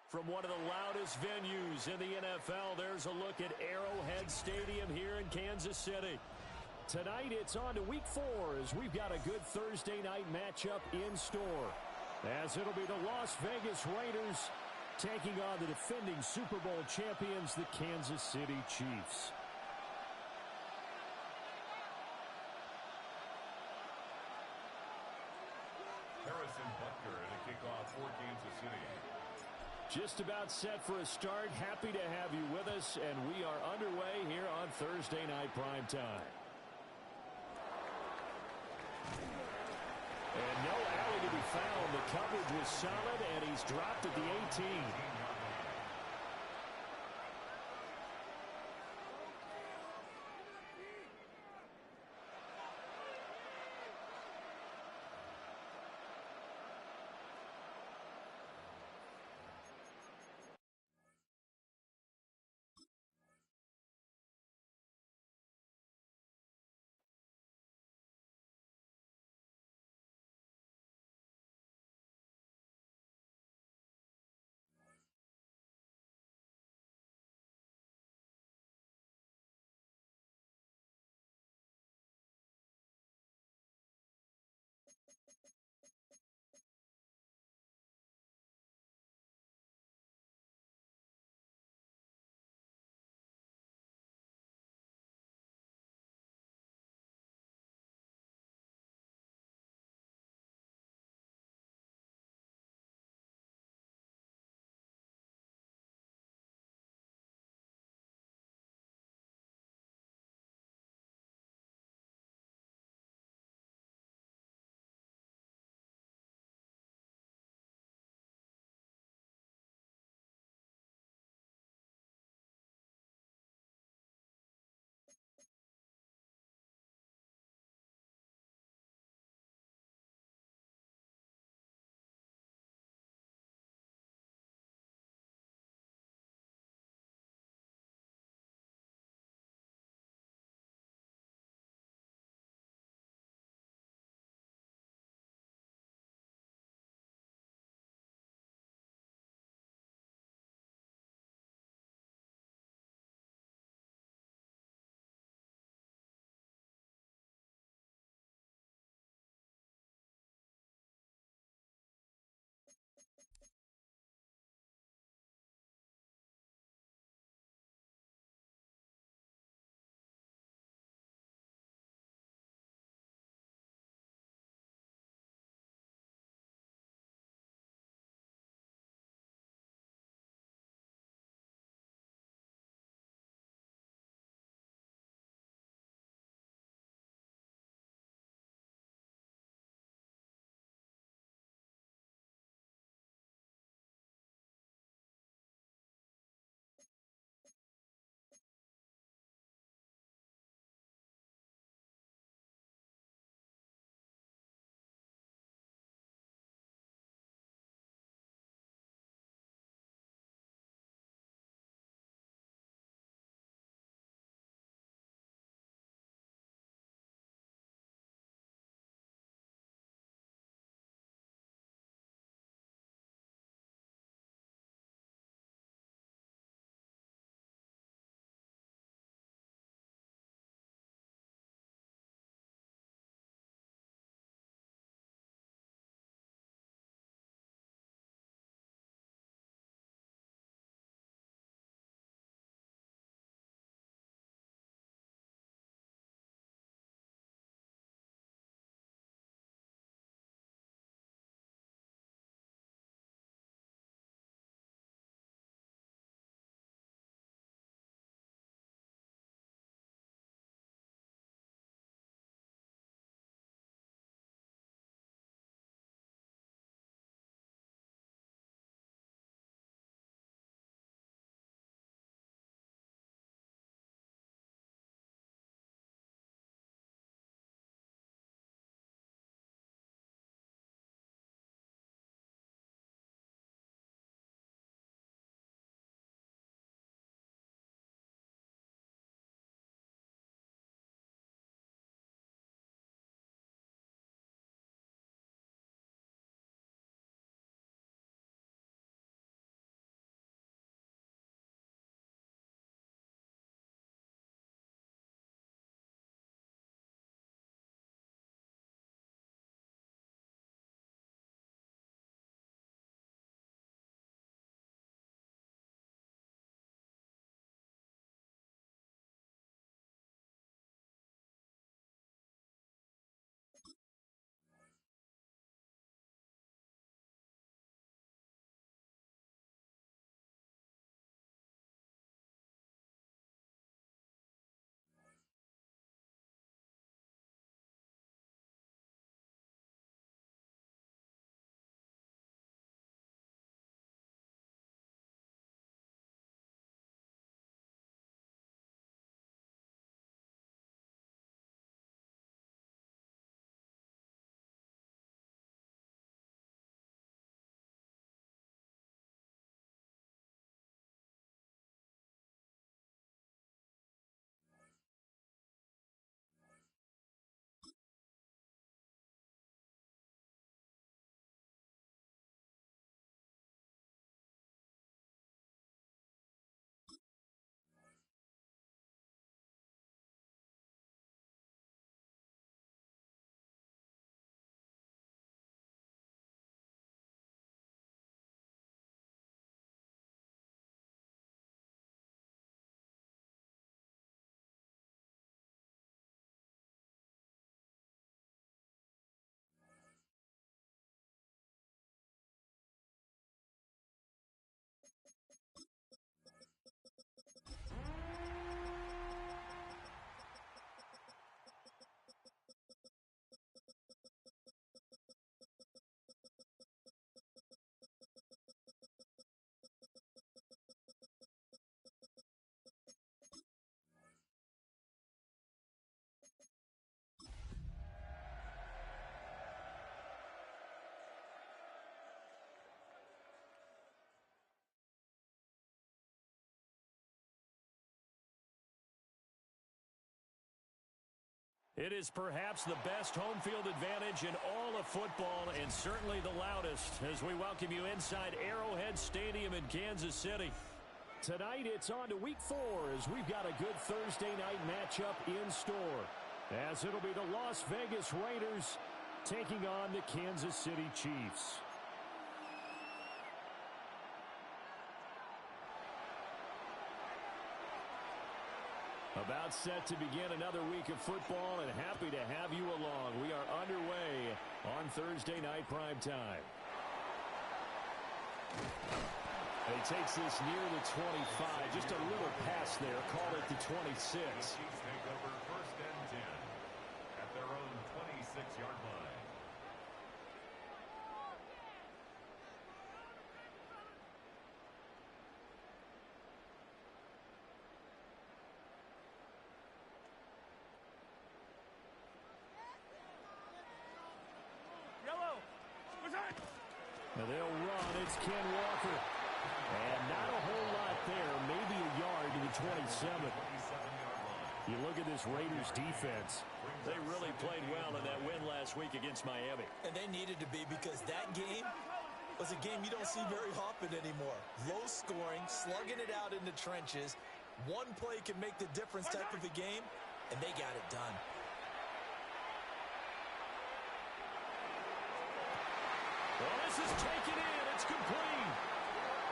I: From one of the loudest venues in the NFL, there's a look at Arrowhead Stadium here in Kansas City. Tonight, it's on to Week 4 as we've got a good Thursday night matchup in store. As it'll be the Las Vegas Raiders taking on the defending Super Bowl champions, the Kansas City Chiefs.
E: Harrison Butker to kick off for Kansas City.
I: Just about set for a start. Happy to have you with us, and we are underway here on Thursday Night Primetime. And no alley to be found. The coverage was solid, and he's dropped at the 18. It is perhaps the best home field advantage in all of football and certainly the loudest as we welcome you inside Arrowhead Stadium in Kansas City. Tonight it's on to week 4 as we've got a good Thursday night matchup in store. As it'll be the Las Vegas Raiders taking on the Kansas City Chiefs. About set to begin another week of football, and happy to have you along. We are underway on Thursday night primetime. He takes this near the 25, just a little pass there, call it the 26.
E: Chiefs take over 1st and 10 at their own 26-yard line.
I: Now they'll run. It's Ken Walker. And not a whole lot there. Maybe a yard to the 27. You look at this Raiders defense.
J: They really played well in that win last week against Miami.
D: And they needed to be because that game was a game you don't see very often anymore. Low scoring, slugging it out in the trenches. One play can make the difference type of a game, and they got it done.
I: Well, this is taken in. It's complete.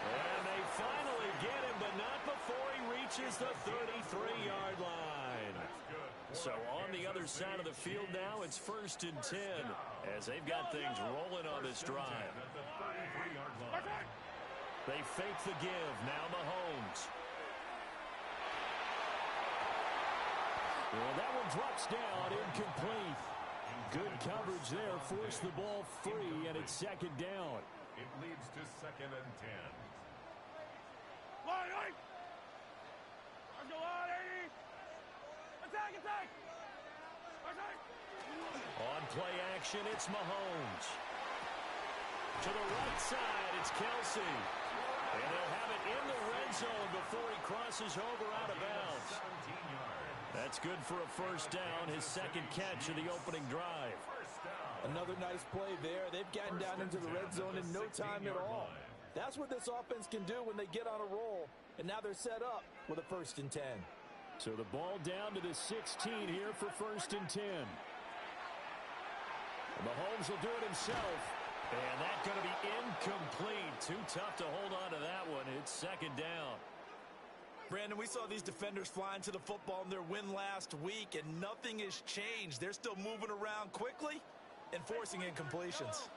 I: And they finally get him, but not before he reaches the 33-yard line. So on the other side of the field now, it's 1st and 10 as they've got things rolling on this drive. They fake the give. Now Mahomes. Well, that one drops down, incomplete. Good coverage there, forced the ball free, and it's 2nd down.
E: It leads to 2nd and 10.
I: On play action, it's Mahomes. To the right side, it's Kelsey. And they'll have it in the red zone before he crosses over out of bounds.
E: 17 yards.
I: That's good for a 1st down, his 2nd catch of the opening drive.
D: Another nice play there. They've gotten down into the red zone in no time at all. That's what this offense can do when they get on a roll. And now they're set up with a 1st and 10.
I: So the ball down to the 16 here for 1st and 10. Mahomes will do it himself. And that's going to be incomplete. Too tough to hold on to that one. It's 2nd down.
D: Brandon, we saw these defenders flying to the football in their win last week, and nothing has changed. They're still moving around quickly and forcing incompletions.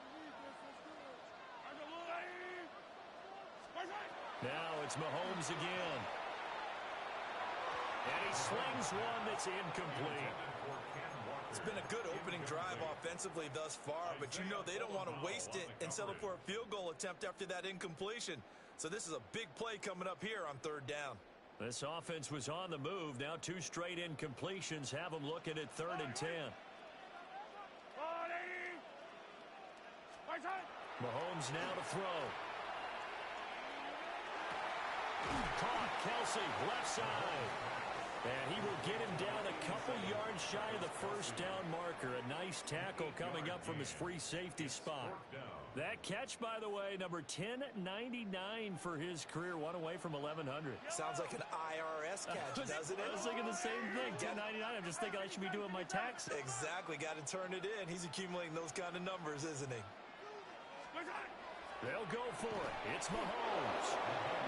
I: Now it's Mahomes again. And he slings one that's incomplete.
D: It's been a good opening drive offensively thus far, but you know they don't want to waste it and settle for a field goal attempt after that incompletion. So this is a big play coming up here on 3rd down.
I: This offense was on the move. Now 2 straight incompletions have them looking at 3rd and 10. Mahomes now to throw. Caught Kelsey, left side. And he will get him down a couple yards shy of the 1st down marker. A nice tackle coming up from his free safety spot. That catch, by the way, number 1099 for his career, one away from 1,100.
D: Sounds like an IRS catch, doesn't it?
I: I was thinking the same thing, 1099. I'm just thinking I should be doing my taxes.
D: Exactly, got to turn it in. He's accumulating those kind of numbers, isn't he?
I: They'll go for it. It's Mahomes.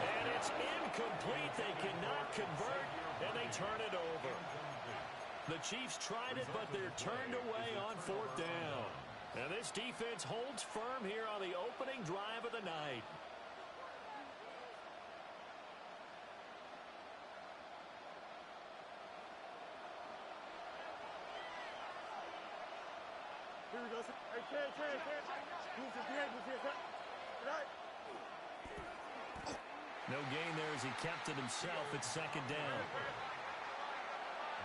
I: And it's incomplete. They cannot convert, and they turn it over. The Chiefs tried it, but they're turned away on 4th down. And this defense holds firm here on the opening drive of the night.
A: Here we go. Hey, Ken. Move his head.
I: No gain there as he kept it himself. It's 2nd down.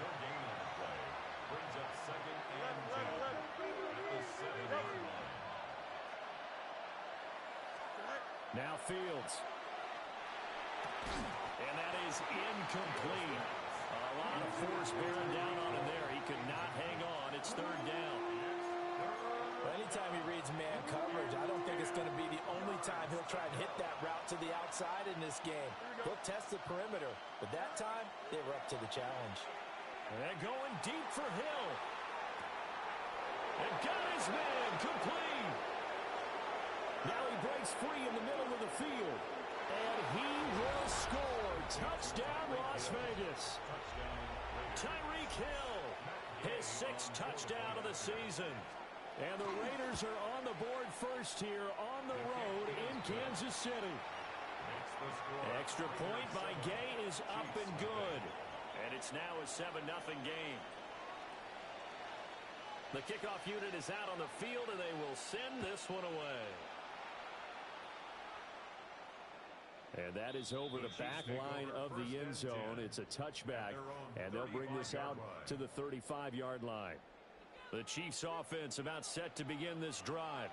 E: No gain on the play. Brings up 2nd and 10 at the 7-yard line.
I: Now Fields. And that is incomplete. A a lot of force bearing down on him there. He could not hang on. It's third down.
D: Well, anytime he reads man coverage, I don't think it's going to be the only time he'll try and hit that route to the outside in this game. He'll test the perimeter, but that time, they were up to the challenge.
I: And going deep for Hill. And got his man complete. Now he breaks free in the middle of the field. And he will score. Touchdown, Las Vegas. Tyreek Hill, his 6th touchdown of the season. And the Raiders are on the board first here on the road in Kansas City. Extra point by Gay is up and good. And it's now a 7-0 game. The kickoff unit is out on the field, and they will send this one away. And that is over the back line of the end zone. It's a touchback, and they'll bring this out to the 35-yard line. The Chiefs offense about set to begin this drive.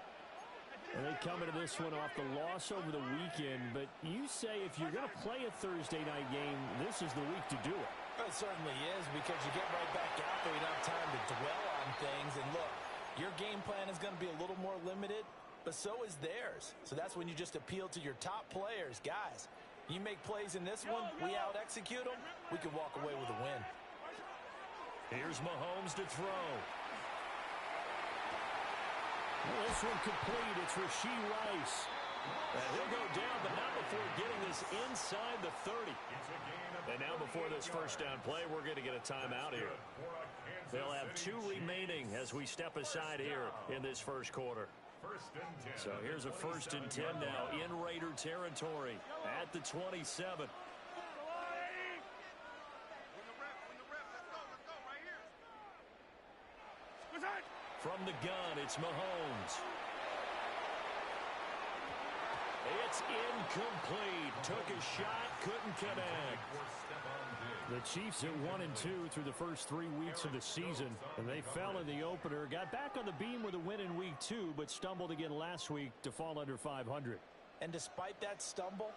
I: And they come into this one off the loss over the weekend, but you say if you're going to play a Thursday night game, this is the week to do it.
D: It certainly is, because you get right back out there. You don't have time to dwell on things. And look, your game plan is going to be a little more limited, but so is theirs. So that's when you just appeal to your top players. Guys, you make plays in this one, we out-execute them, we can walk away with a win.
I: Here's Mahomes to throw. Well, this one complete. It's Rashee Rice. And he'll go down, but not before getting this inside the 30. And now before this first down play, we're going to get a timeout here. They'll have 2 remaining as we step aside here in this first quarter. So here's a 1st and 10 now in Raider territory at the 27. From the gun, it's Mahomes. It's incomplete. Took a shot, couldn't connect. The Chiefs at 1-2 through the first 3 weeks of the season, and they fell in the opener. Got back on the beam with a win in week 2, but stumbled again last week to fall under 500.
D: And despite that stumble,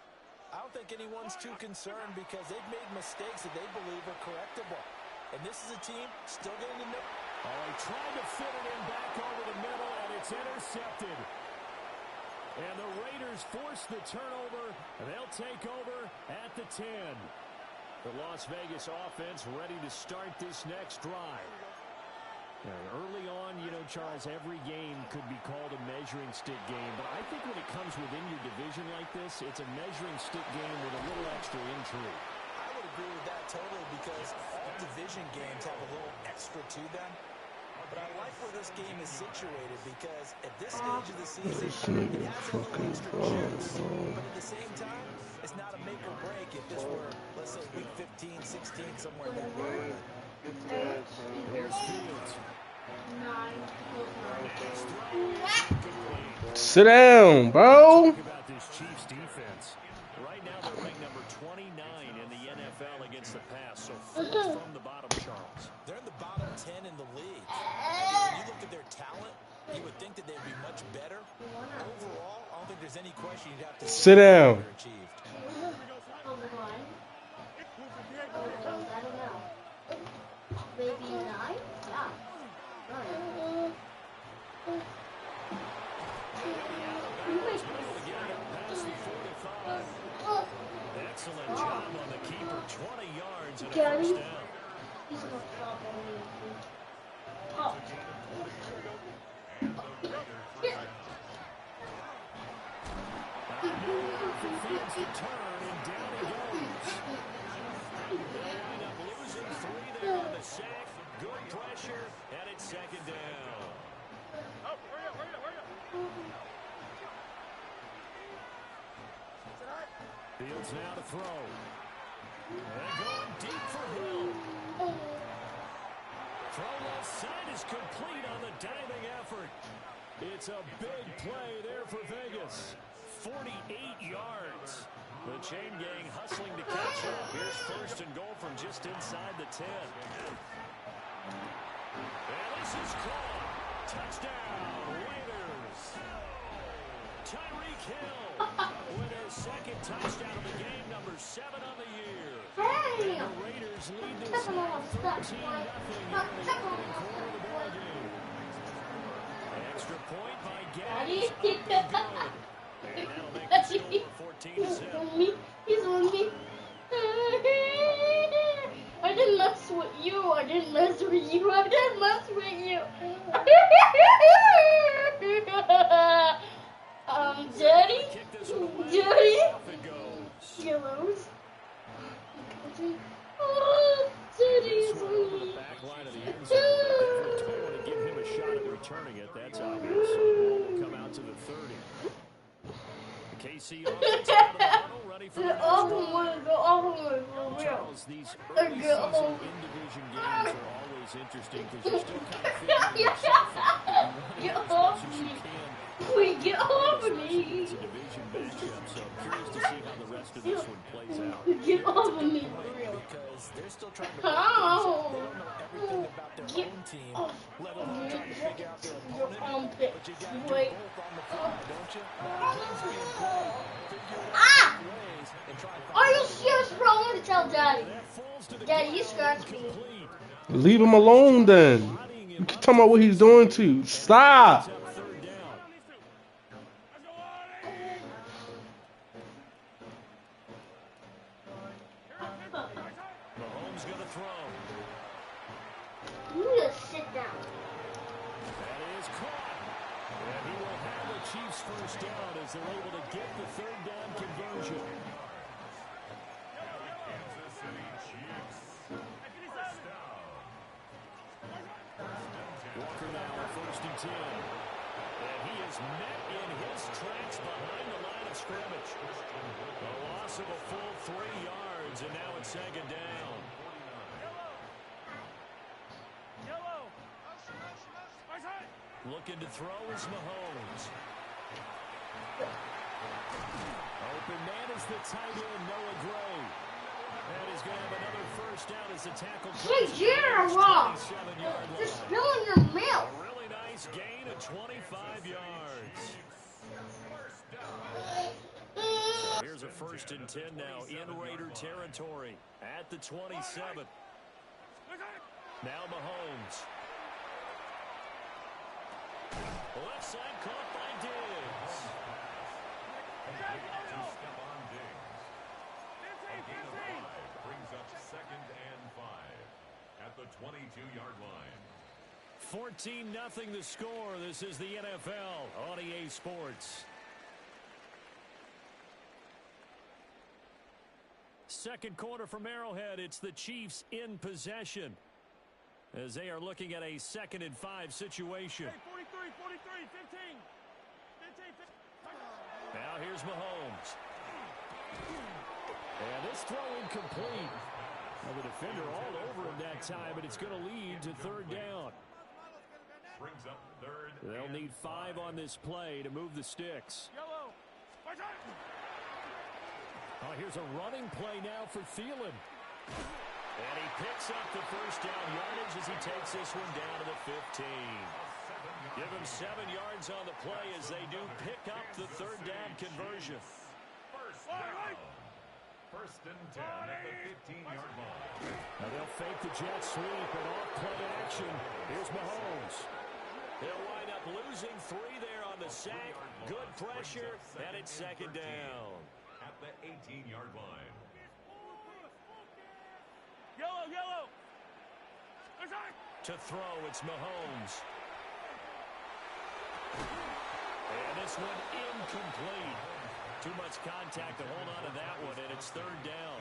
D: I don't think anyone's too concerned, because they've made mistakes that they believe are correctable. And this is a team still getting to know.
I: Oh, he tried to fit it in back over the middle, and it's intercepted. And the Raiders force the turnover, and they'll take over at the 10. The Las Vegas offense ready to start this next drive. Early on, you know, Charles, every game could be called a measuring stick game. But I think when it comes within your division like this, it's a measuring stick game with a little extra intrigue.
D: I would agree with that totally, because all division games have a little extra to them. But I like where this game is situated, because at this stage of the season, it has a little extra juice. But at the same time, it's not a make or break if this were, let's say, week 15, 16, somewhere in that neighborhood.
I: Here's Fields.
B: Sit down, bro.
I: Talk about this Chiefs defense. Right now, they're ranked number 29 in the NFL against the pass. So 4th from the bottom, Charles.
D: They're in the bottom 10 in the league. When you look at their talent, you would think that they'd be much better. Overall, I don't think there's any question you'd have to
B: sit down.
F: Maybe 9? Yeah.
I: Excellent job on the keeper. 20 yards and a
F: Gary?
I: first down.
F: He's going to stop on me. Oh.
I: Fields to turn, and down he goes. They wind up losing 3 there on the sack. Good pressure, and it's 2nd down. Fields now to throw. And going deep for Hill. Throw left side is complete on the diving effort. It's a big play there for Vegas. 48 yards. The chain gang hustling to catch up. Here's 1st and goal from just inside the 10. And this is caught. Touchdown, Raiders. Tyreek Hill with his 2nd touchdown of the game, number 7 on the year. And the Raiders lead this now 13-0 here in the opening quarter of the ball game. Extra point by Gaddis, up and good. And that'll make the score 14-7.
F: He's on me. I didn't mess with you. I didn't mess with you. I didn't mess with you. Daddy? Daddy? Yellows? Oh, Daddy's on me.
I: Back line of the end zone. They don't want to give him a shot at returning it. That's obvious. So the ball will come out to the 30. KC offense out of the huddle, ready for the next drive. Charles, these early season in-division games are always interesting because you're still kind of figuring yourself out.
F: Get off me. Wait, get off me.
I: It's a division matchup, so I'm curious to see how the rest of this one plays out.
F: Get off of me.
D: Because they're still trying to they don't know everything about their
F: Get
D: own team,
F: off.
D: let alone trying to figure out their
F: Your
D: opponent.
F: armpit.
D: But you got to do
F: Wait.
D: both on the fly, don't you? The game's being played. Figure it out
F: Ah!
D: both ways and try and
F: Are
D: find
F: you serious, bro? I want to tell Daddy. Daddy, you scratched me.
B: Leave him alone then. You can tell me what he's doing to. Stop.
I: Mahomes going to throw.
F: You need to sit down.
I: That is caught. And he will have the Chiefs first down as they're able to get the third down conversion.
E: Kansas City Chiefs. First down.
I: Walker now on 1st and 10. And he is met in his tracks behind the line of scrimmage. A loss of a full 3 yards, and now it's second down. Looking to throw is Mahomes. Open man is the tight end, Noah Gray. And he's going to have another first down as the tackle.
F: Hey, General! You're spilling your milk.
I: A really nice gain of 25 yards. So here's a 1st and 10 now in Raider territory at the 27. Now Mahomes. Left side caught by Diggs.
E: Stephon Diggs. A gain of 5 brings up 2nd and 5 at the 22-yard line.
I: 14-0 the score. This is the NFL on EA Sports. Second quarter from Arrowhead. It's the Chiefs in possession as they are looking at a 2nd and 5 situation.
C: Hey, 43, 15.
I: Now here's Mahomes. And this throw incomplete. Well, the defender all over him that time, but it's going to lead to 3rd down.
E: Brings up 3rd.
I: They'll need 5 on this play to move the sticks. Oh, here's a running play now for Thielen. And he picks up the first down yardage as he takes this one down to the 15. Give him 7 yards on the play as they do pick up the 3rd down conversion.
E: First down. 1st and 10 at the 15-yard line.
I: Now they'll fake the jet sweep and off play action. Here's Mahomes. They'll wind up losing 3 there on the sack. Good pressure, and it's 2nd down.
E: At the 18-yard line.
C: Yellow.
I: To throw, it's Mahomes. And this one incomplete. Too much contact to hold on to that one, and it's 3rd down.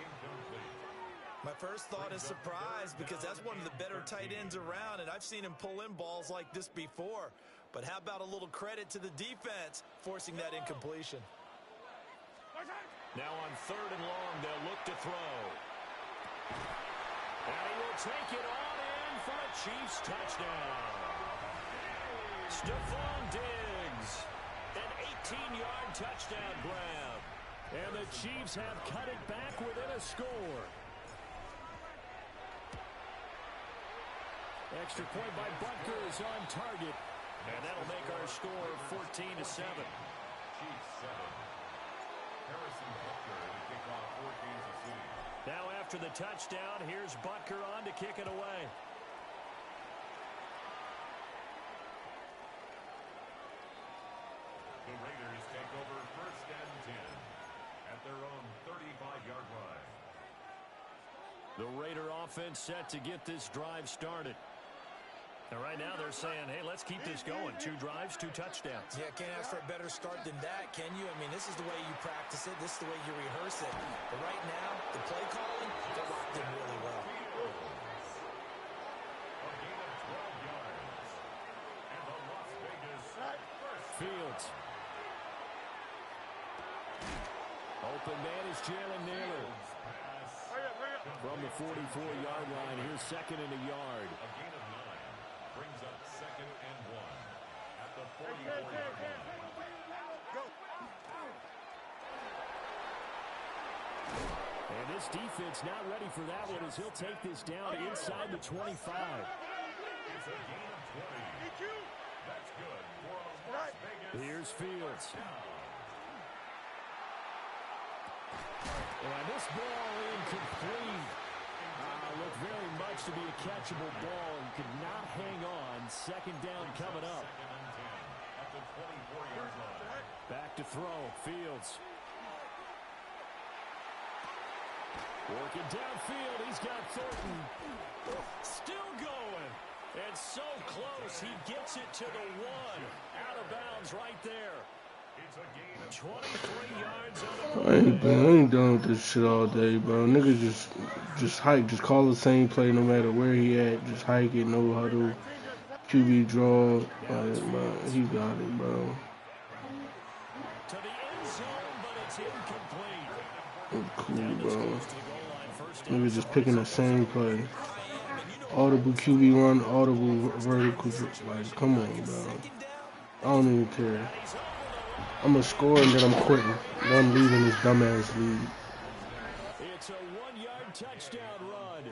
K: My first thought is surprise because that's one of the better tight ends around, and I've seen him pull in balls like this before. But how about a little credit to the defense forcing that incompletion?
I: Now on 3rd and long, they'll look to throw. And he will take it on in for a Chiefs touchdown. Stephon Diggs, an 18-yard touchdown grab. And the Chiefs have cut it back within a score. Extra point by Butker is on target. And that'll make our score 14-7.
E: Chiefs 7. Harrison Butker to kick off for Kansas City.
I: Now after after the touchdown. Here's Butker on to kick it away.
E: The Raiders take over 1st and 10 at their own 35-yard line.
I: The Raider offense set to get this drive started. And right now they're saying, hey, let's keep this going. 2 drives, 2 touchdowns.
K: Yeah, can't ask for a better start than that, can you? I mean, this is the way you practice it. This is the way you rehearse it. But right now, the play calling, they're locked in really well.
E: A gain of 12 yards. And the Las Vegas
I: Fields. Open man is Jalen Naylor. From the 44-yard line, here's 2nd and a yard.
E: A gain of 9 brings up 2nd and 1 at the 44-yard line.
I: And this defense not ready for that one as he'll take this down inside the 25.
E: It's a gain of 20. That's good for a Las Vegas.
I: Here's Fields. And this ball incomplete. Looked very much to be a catchable ball and could not hang on. 2nd down coming up.
E: 2nd and 10 at the 24-yard line.
I: Back to throw. Fields. Working downfield. He's got Thornton. Still going. And so close. He gets it to the 1. Out of bounds right there.
E: It's a gain of
I: 23 yards on the
B: I ain't done with this shit all day, bro. Niggas just hike, just call the same play no matter where he at. Just hike it, no huddle, QB draw. Like, bro, he got it, bro.
I: to the end zone, but it's incomplete.
B: Cool, bro. Niggas just picking the same play. Audible QB1, audible vertical. Like, come on, bro. I don't even care. I'm gonna score and then I'm quitting. Then I'm leaving this dumbass league.
I: It's a 1-yard touchdown run.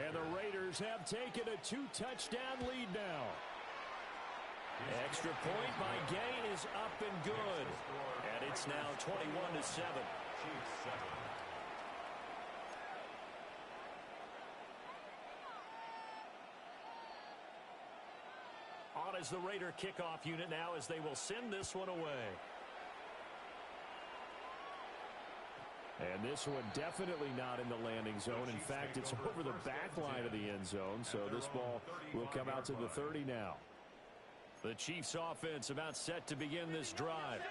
I: And the Raiders have taken a 2-touchdown lead now. Extra point by Gay is up and good. And it's now 21-7. On is the Raider kickoff unit now as they will send this one away. And this one definitely not in the landing zone. In fact, it's over the back line of the end zone. So this ball will come out to the 30 now. The Chiefs offense about set to begin this drive.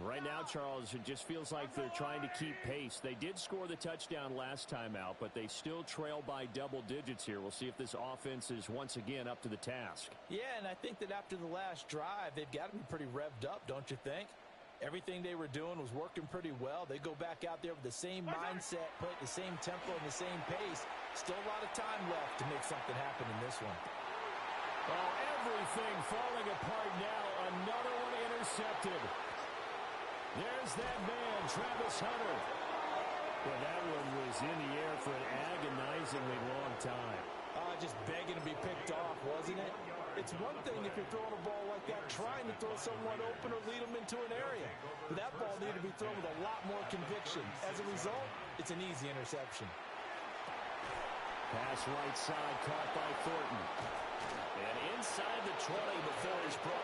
I: Right now, Charles, it just feels like they're trying to keep pace. They did score the touchdown last time out, but they still trail by double digits here. We'll see if this offense is once again up to the task.
K: Yeah, and I think that after the last drive, they've got to be pretty revved up, don't you think? Everything they were doing was working pretty well. They go back out there with the same mindset, play at the same tempo and the same pace. Still a lot of time left to make something happen in this one.
I: Oh, everything falling apart now. Another one intercepted. There's that man, Travis Hunter. Well, that one was in the air for an agonizingly long time.
K: Just begging to be picked off, wasn't it? It's one thing if you're throwing a ball like that, trying to throw someone open or lead them into an area. But that ball needed to be thrown with a lot more conviction. As a result, it's an easy interception.
I: Pass right side, caught by Thornton. And inside the 20 before he's brought.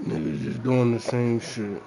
B: Niggas just doing the same shit.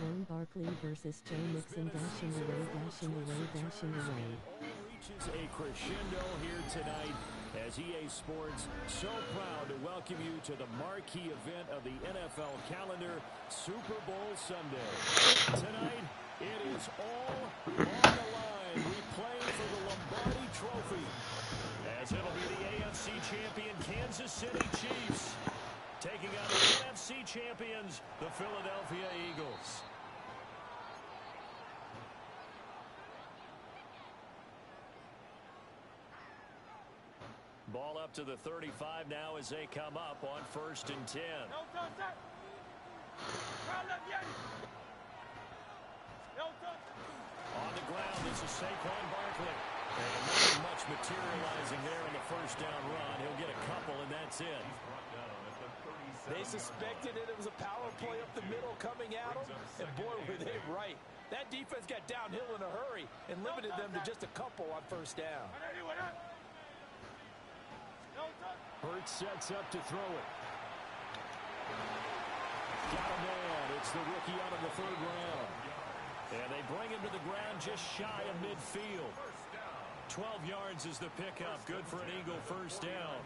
L: Ron Barkley versus Joe Mixon dashing away, dashing away, dashing away.
I: Reaches a crescendo here tonight as EA Sports so proud to welcome you to the marquee event of the NFL calendar, Super Bowl Sunday. Tonight, it is all on the line. We play for the Lombardi Trophy as it'll be the AFC champion Kansas City Chiefs taking on the NFC champions, the Philadelphia Eagles. Ball up to the 35 now as they come up on 1st and 10. On the ground, this is Saquon Barkley. And not much materializing there in the first down run. He'll get a couple, and that's it.
K: They suspected it was a power play up the middle coming at them, and boy, were they right. That defense got downhill in a hurry and limited them to just a couple on first down.
I: Hurts sets up to throw it. Got a man. It's the rookie out of the 3rd round. And they bring him to the ground just shy of midfield. 12 yards is the pickup. Good for an Eagle first down.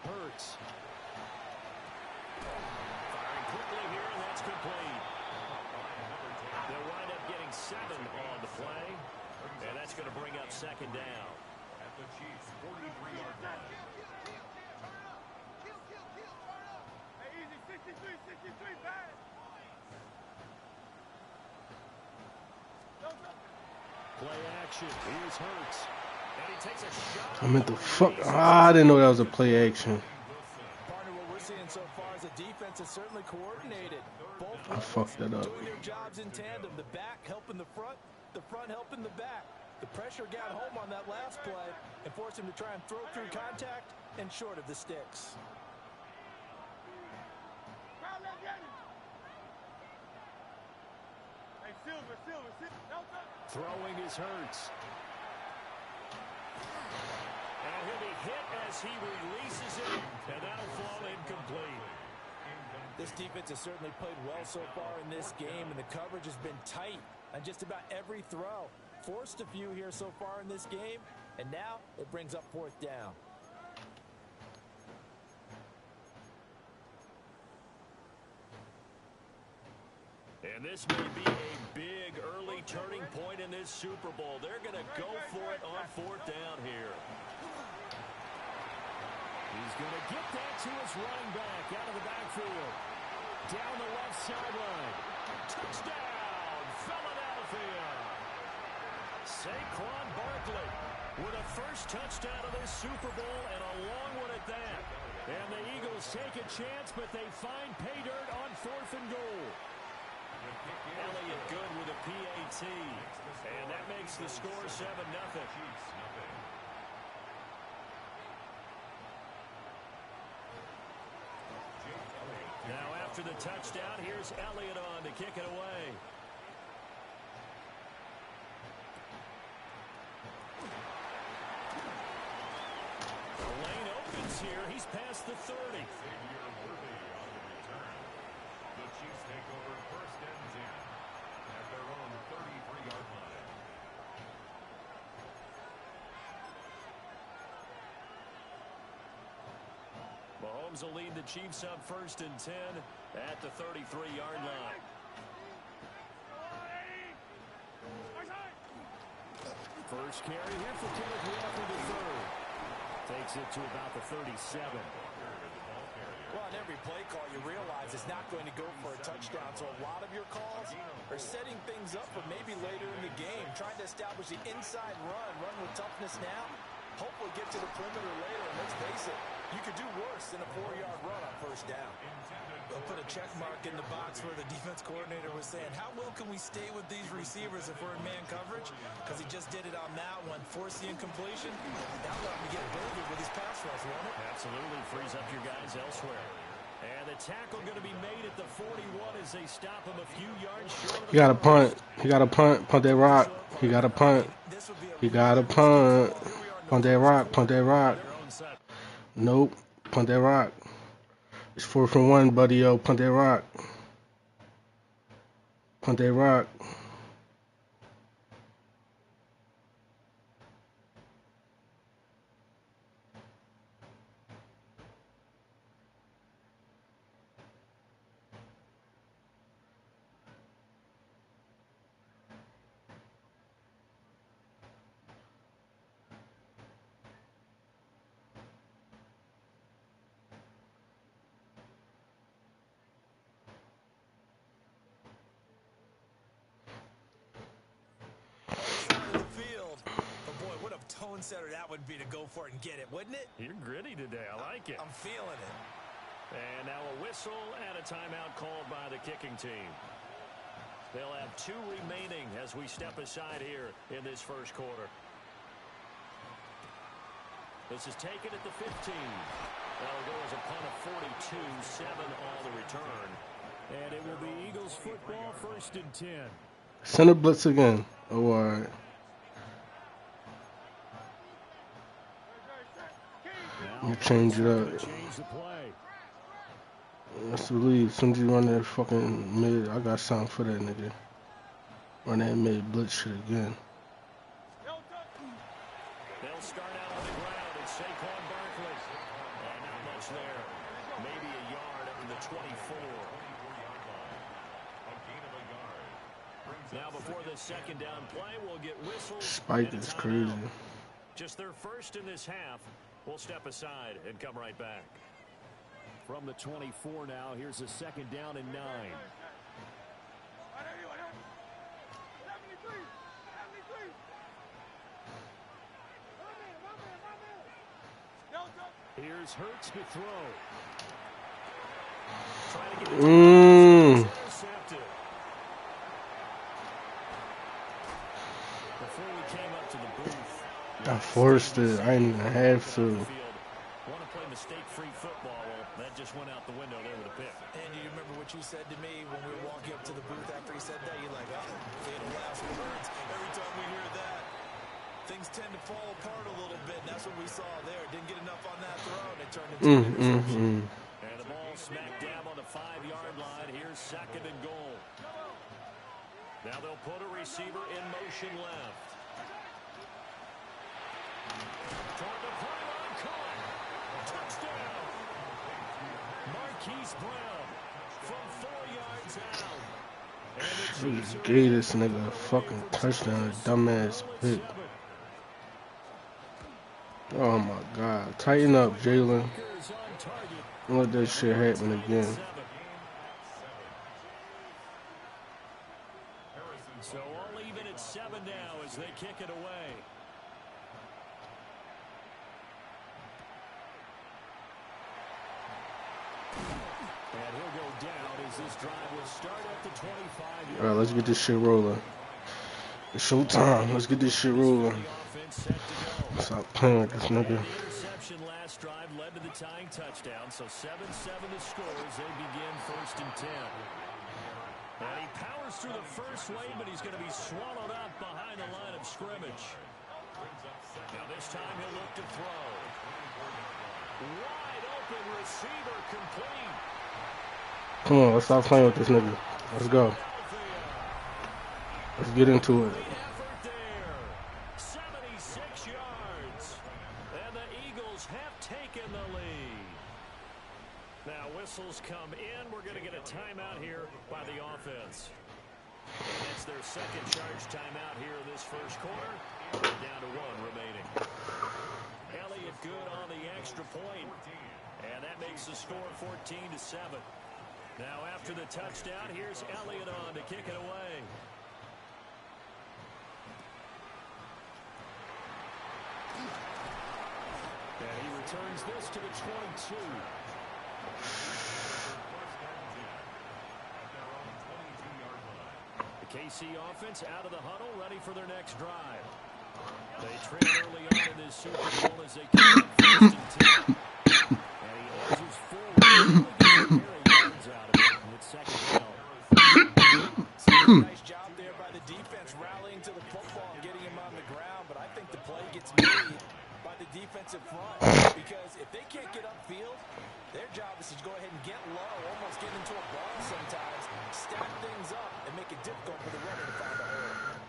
I: Hurts. Firing quickly here, and that's complete. They'll wind up getting 7 on the play, and that's going to bring up 2nd down.
E: At the Chiefs' 43-yard line.
C: Hey, easy, 63, pass.
I: Play action. Here's Hurts. And he takes a shot.
B: I meant to fuck. I didn't know that was a play action.
K: Partner, what we're seeing so far is the defense is certainly coordinated. Both
B: I fucked that up.
K: doing their jobs in tandem. The back helping the front helping the back. The pressure got home on that last play and forced him to try and throw through contact and short of the sticks.
I: Throwing his Hurts. And he'll be hit as he releases it, and that'll fall incomplete.
K: This defense has certainly played well so far in this game, and the coverage has been tight on just about every throw. Forced a few here so far in this game, and now it brings up 4th down.
I: And this may be a big early turning point in this Super Bowl. They're going to go for it on 4th down here. He's going to get that to his running back out of the backfield. Down the left sideline. Touchdown, Philadelphia. Saquon Barkley with a first touchdown of this Super Bowl, and a long one at that. And the Eagles take a chance, but they find pay dirt on 4th and goal. Elliott good with a PAT, and that makes the score 7-0. Now after the touchdown, here's Elliott on to kick it away. The lane opens here. He's past the 30.
E: The Chiefs take over 1st and 10 at their own 33-yard line.
I: Mahomes will lead the Chiefs up 1st and 10 at the 33-yard line. First carry here for Timothy after the 3rd. Takes it to about the 37.
K: Well, on every play call, you realize it's not going to go for a touchdown. So a lot of your calls are setting things up for maybe later in the game, trying to establish the inside run with toughness now, hopefully get to the perimeter later. And let's face it, you could do worse than a 4-yard run on first down. They'll put a check mark in the box where the defense coordinator was saying, how well can we stay with these receivers if we're in man coverage? Because he just did it on that one, forced the incompletion. That'll let him get burger with his pass rush, won't it?
I: Absolutely frees up your guys elsewhere. And the tackle going to be made at the 41 as they stop him a few yards short of the
B: You got to punt. You got to punt that rock. He got a punt. He got a punt. Punt that rock. Punt that rock. Nope. Punt that rock. It's 4th and 1, buddy. Yo, punt that rock. Punt that rock.
K: Setter that would be to go for it and get it, wouldn't it?
I: You're gritty today. I like it.
K: I'm feeling it.
I: And now a whistle and a timeout called by the kicking team. They'll have 2 remaining as we step aside here in this first quarter. This is taken at the 15. That'll go as a punt of 42, 7 on the return. And it will be Eagles football, 1st and 10.
B: Center blitz again. Oh, all right. You change it up. That's the lead. As soon as you run that fucking mid, I got something for that nigga. Run that mid blitz shit again.
I: They'll start out on the ground at Saquon Barkley. And not much there. Maybe a yard up to the 24. Now before the second down play, we'll get whistles.
B: Spike is crazy.
I: Just their first in this half. We'll step aside and come right back. From the 24 now, here's a 2nd down and 9. Here's Hurts to throw. Trying to get it intercepted. Before we came up to the booth,
B: I forced it. I didn't even have to.
I: Want to play mistake-free football? Well, that just went out the window there with a pick.
K: And you remember what you said to me when we were walking up to the booth after he said that? You're like, oh, fatal last words. Every time we hear that, things tend to fall apart a little bit. And that's what we saw there. Didn't get enough on that throw, and it turned into an interception.
I: And the ball smack dab on the 5-yard line. Here's 2nd and goal. Now they'll put a receiver in motion left. Toward the pylon, caught. Touchdown. Marquise Brown from 4 yards out.
B: Gave this nigga a fucking touchdown, a dumbass pick. Oh my God. Tighten up, Jalen. Don't let that shit happen again.
I: So all even at 7 now as they kick it away. And he'll go down as this drive will start at the 25.
B: All right, let's get this shit rolling. It's showtime. Let's get this shit rolling. Stop playing with this nigga.
I: The interception last drive led to the tying touchdown. So 7-7 the score as they begin 1st and 10. And he powers through the first wave, but he's going to be swallowed up behind the line of scrimmage. Now this time he'll look to throw. Wide open receiver complete.
B: Come on, let's stop playing with this nigga. Let's go. Let's get into it.
I: 76 yards. And the Eagles have taken the lead. Now whistles come in. We're going to get a timeout here by the offense. It's their 2nd charge timeout here in this first quarter. Down to 1 remaining. Elliott good on the extra point. And that makes the score 14-7. Now after the touchdown, here's Elliott on to kick it away. And he returns this to the 22. The KC offense out of the huddle, ready for their next drive. They trail early on in this Super Bowl as they come up 1st and 10. And he edges forward. Really gets a pair of yards out of it with 2nd down.
K: Nice job there by the defense rallying to the football ball and getting him on the ground, but I think the play gets made by the defensive front because if they can't get upfield, their job is to go ahead and get low, almost get into a ball sometimes, stack things up, and make it difficult for the runner to find a hole.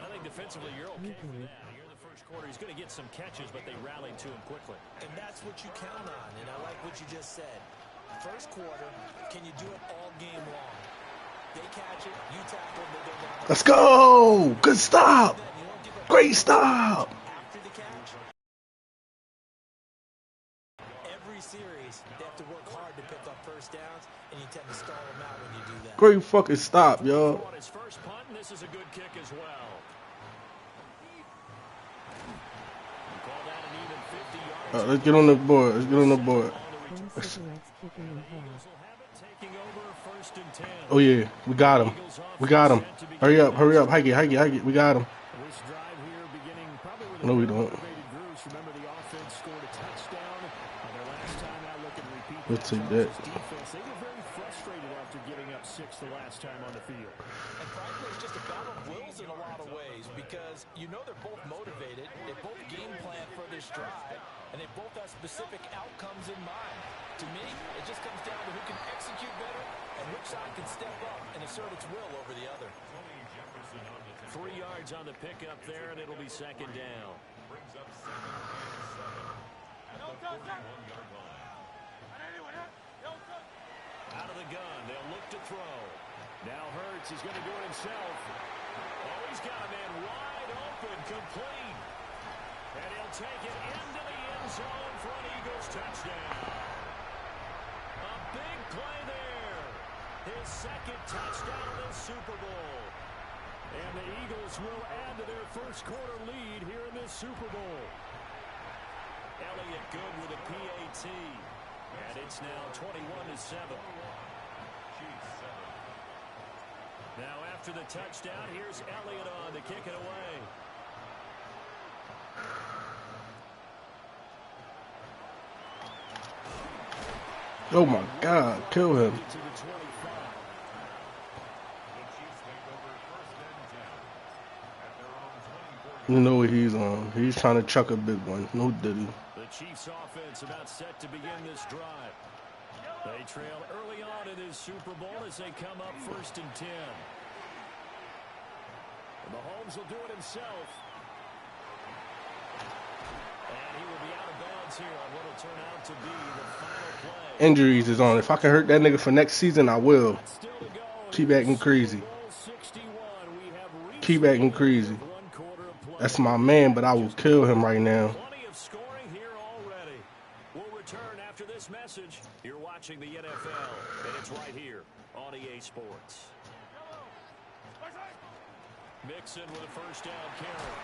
I: I think defensively you're okay for that. Here in the first quarter, he's going to get some catches, but they rallied to him quickly.
K: And that's what you count on, and I like what you just said. First quarter, can you do it all game long? They catch it, you tackle them, they go down.
B: Let's go! Good stop! Great stop!
K: After the catch, every series, they have to work hard to pick up first downs, and you tend to stall them out when you do that.
B: Great fucking stop, yo.
I: On his first punt, and this is a good kick as well. Call that an even 50 yards.
B: Let's get on the board. Let's get on the board. Oh yeah, we got him. We got him. Hurry up, hurry up. Hike it, hike it, hike it. We got him. No, we don't. We'll take that.
I: They were very frustrated after giving up 6 the last time on the field.
K: And frankly, it's just a battle of wills in a lot of ways because you know they're both motivated, they both game plan for this drive, and they both have specific outcomes in mind. To me, it just comes down to who can execute better and which side can step up and assert its will over the other.
I: 3 yards on the pickup there, and it'll be second down.
E: Brings up 7 at the 41-yard line.
I: Out of the gun, they'll look to throw. Now Hurts is going to do it himself. Oh, he's got a man wide open, complete. And he'll take it into the end zone for an Eagles touchdown. A big play there. His second touchdown of the Super Bowl. And the Eagles will add to their first quarter lead here in this Super Bowl. Elliott good with a PAT. And it's now 21-7. Now after the touchdown, here's Elliott on to kick it away.
B: Oh my God, kill him. You know what he's on. He's trying to chuck a big one. No diddy.
I: The Chiefs offense about set to begin this drive. They trail early on in this Super Bowl as they come up 1st and 10. And Mahomes will do it himself. And he will be out of bounds here on what will turn out to be the final play.
B: Injuries is on. If I can hurt that nigga for next season, I will. Keep acting crazy. Keep acting crazy. That's my man, but I will kill him right now.
I: Plenty of scoring here already. We'll return after this message. You're watching the NFL, and it's right here on EA Sports. Mixon with a first down carry.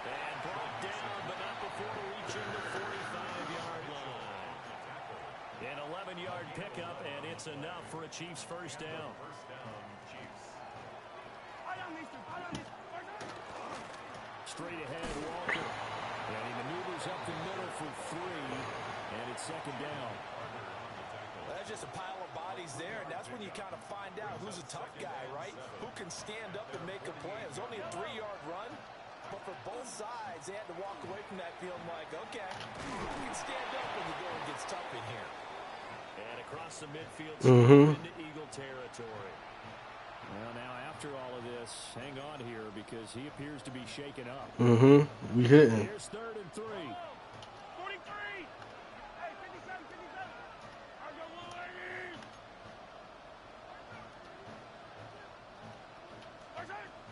I: And brought down, but not before reaching the 45-yard line. An 11-yard pickup, and it's enough for a Chiefs first down. Straight ahead, Walker. And he maneuvers up the middle for 3. And it's second down.
K: That's just a pile of bodies there, and that's when you kind of find out who's a tough guy, right? Who can stand up and make a play. It was only a 3-yard run, but for both sides, they had to walk away from that field like, okay, who can stand up when the going gets tough in here?
I: And across the midfield, into Eagle territory. Well, now after all of this, hang on here because he appears to be shaken up.
B: We hitting.
I: Here's 3rd and 3.
C: 43! Hey, 57, 57! I'll go Little Lady!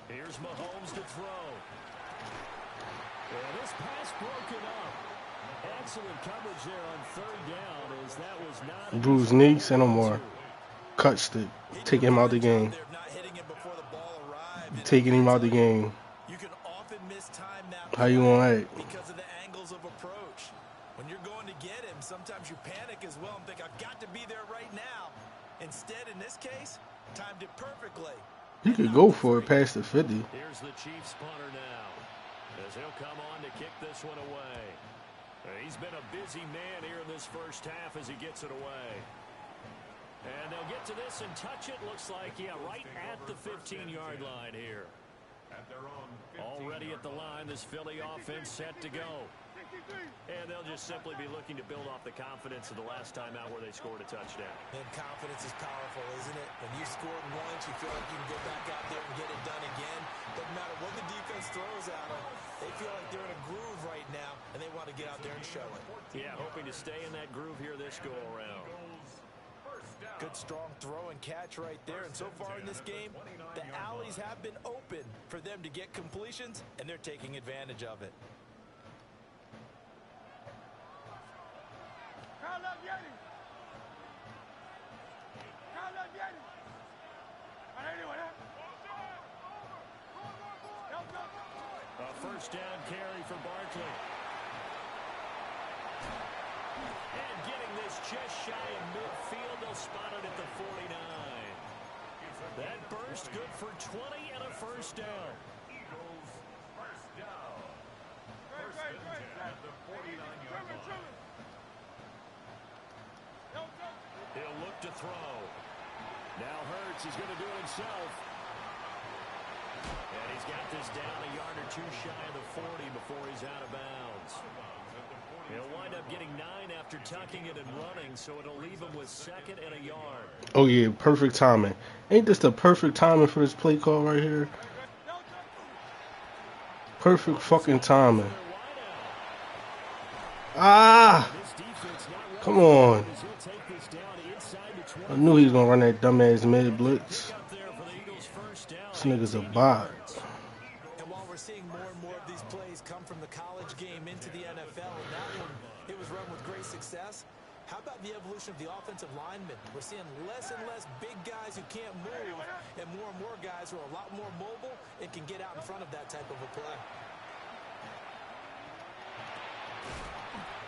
I: Here's Mahomes to throw. And this pass broken up. Excellent coverage there on 3rd down as that was not...
B: Bruce knee, send him more. Cut stick. Take him out the game. Taking him out the game.
K: You can often mistime that.
B: How you gonna act?
K: Because of the angles of approach. When you're going to get him, sometimes you panic as well and think, I've got to be there right now. Instead, in this case, timed it perfectly.
B: You could go for it past the 50.
I: Here's the Chiefs punter now as he'll come on to kick this one away. He's been a busy man here in this first half as he gets it away. And they'll get to this and touch it. Looks like, yeah, right at the 15-yard line here. Already at the line, this Philly offense set to go. And they'll just simply be looking to build off the confidence of the last time out where they scored a touchdown.
K: And confidence is powerful, isn't it? When you scored once, you feel like you can go back out there and get it done again. Doesn't matter what the defense throws at them. They feel like they're in a groove right now, and they want to get out there and show it.
I: Yeah, hoping to stay in that groove here this go-around.
K: Good, strong throw and catch right there. And so far in this game, the alleys have been open for them to get completions, and they're taking advantage of it.
I: A first down carry for Barkley. And getting this just shy of midfield, they'll spot it at the 49. That burst good for 20 and a first down.
E: Eagles first down. First and 10 at the 49-yard line.
I: He'll look to throw. Now Hurts is going to do it himself. And he's got this down a yard or two shy of the 40 before he's out of bounds. He'll wind up getting 9 after tucking it and running, so it'll leave him with second and a yard.
B: Oh, yeah, perfect timing. Ain't this the perfect timing for this play call right here? Perfect fucking timing. Ah! Come on. I knew he was going to run that dumbass mid blitz. This nigga's a bot.
K: And while we're seeing more and more of these plays come from the college game into the NFL, and that one, it was run with great success. How about the evolution of the offensive linemen? We're seeing less and less big guys who can't move, and more guys who are a lot more mobile and can get out in front of that type of a play.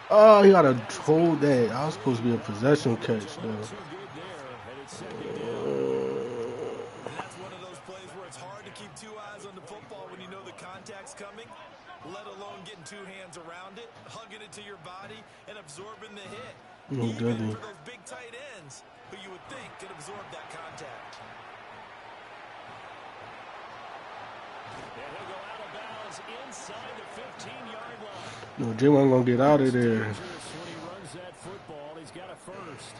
B: Oh, he got to hold that. I was supposed to be a possession catch, though.
K: That's one of those plays where it's hard to keep two eyes on the football when you know the contact's coming, let alone getting two hands around it, hugging it to your body, and absorbing the hit. Even for those big tight ends who you would think could absorb that contact.
I: And he'll go out of bounds inside the 15-yard line.
B: No, Jay wasn't going to get out of there.
I: When he runs that football, he's got a first.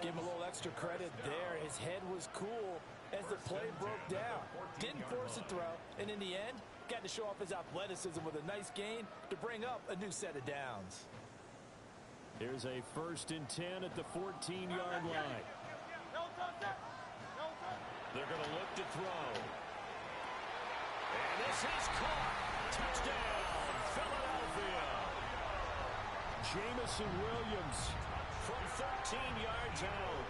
K: Give him a little extra credit there. His head was cool as the play broke down. Didn't force a throw, and in the end, got to show off his athleticism with a nice gain to bring up a new set of downs.
I: Here's a first and 10 at the 14-yard line. They're going to look to throw. And this is caught. Touchdown, Philadelphia. Jamison Williams from 13 yards out.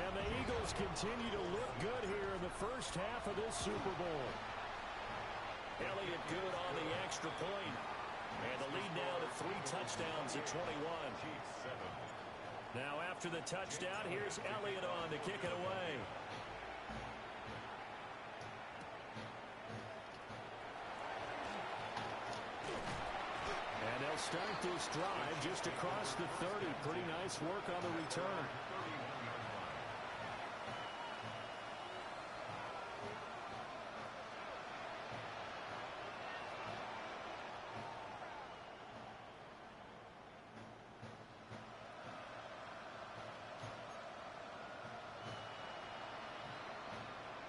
I: And the Eagles continue to look good here in the first half of this Super Bowl. Elliott good on the extra point. And the lead now to 3 touchdowns at 21. Now after the touchdown, here's Elliott on to kick it away. And they'll start this drive just across the 30. Pretty nice work on the return.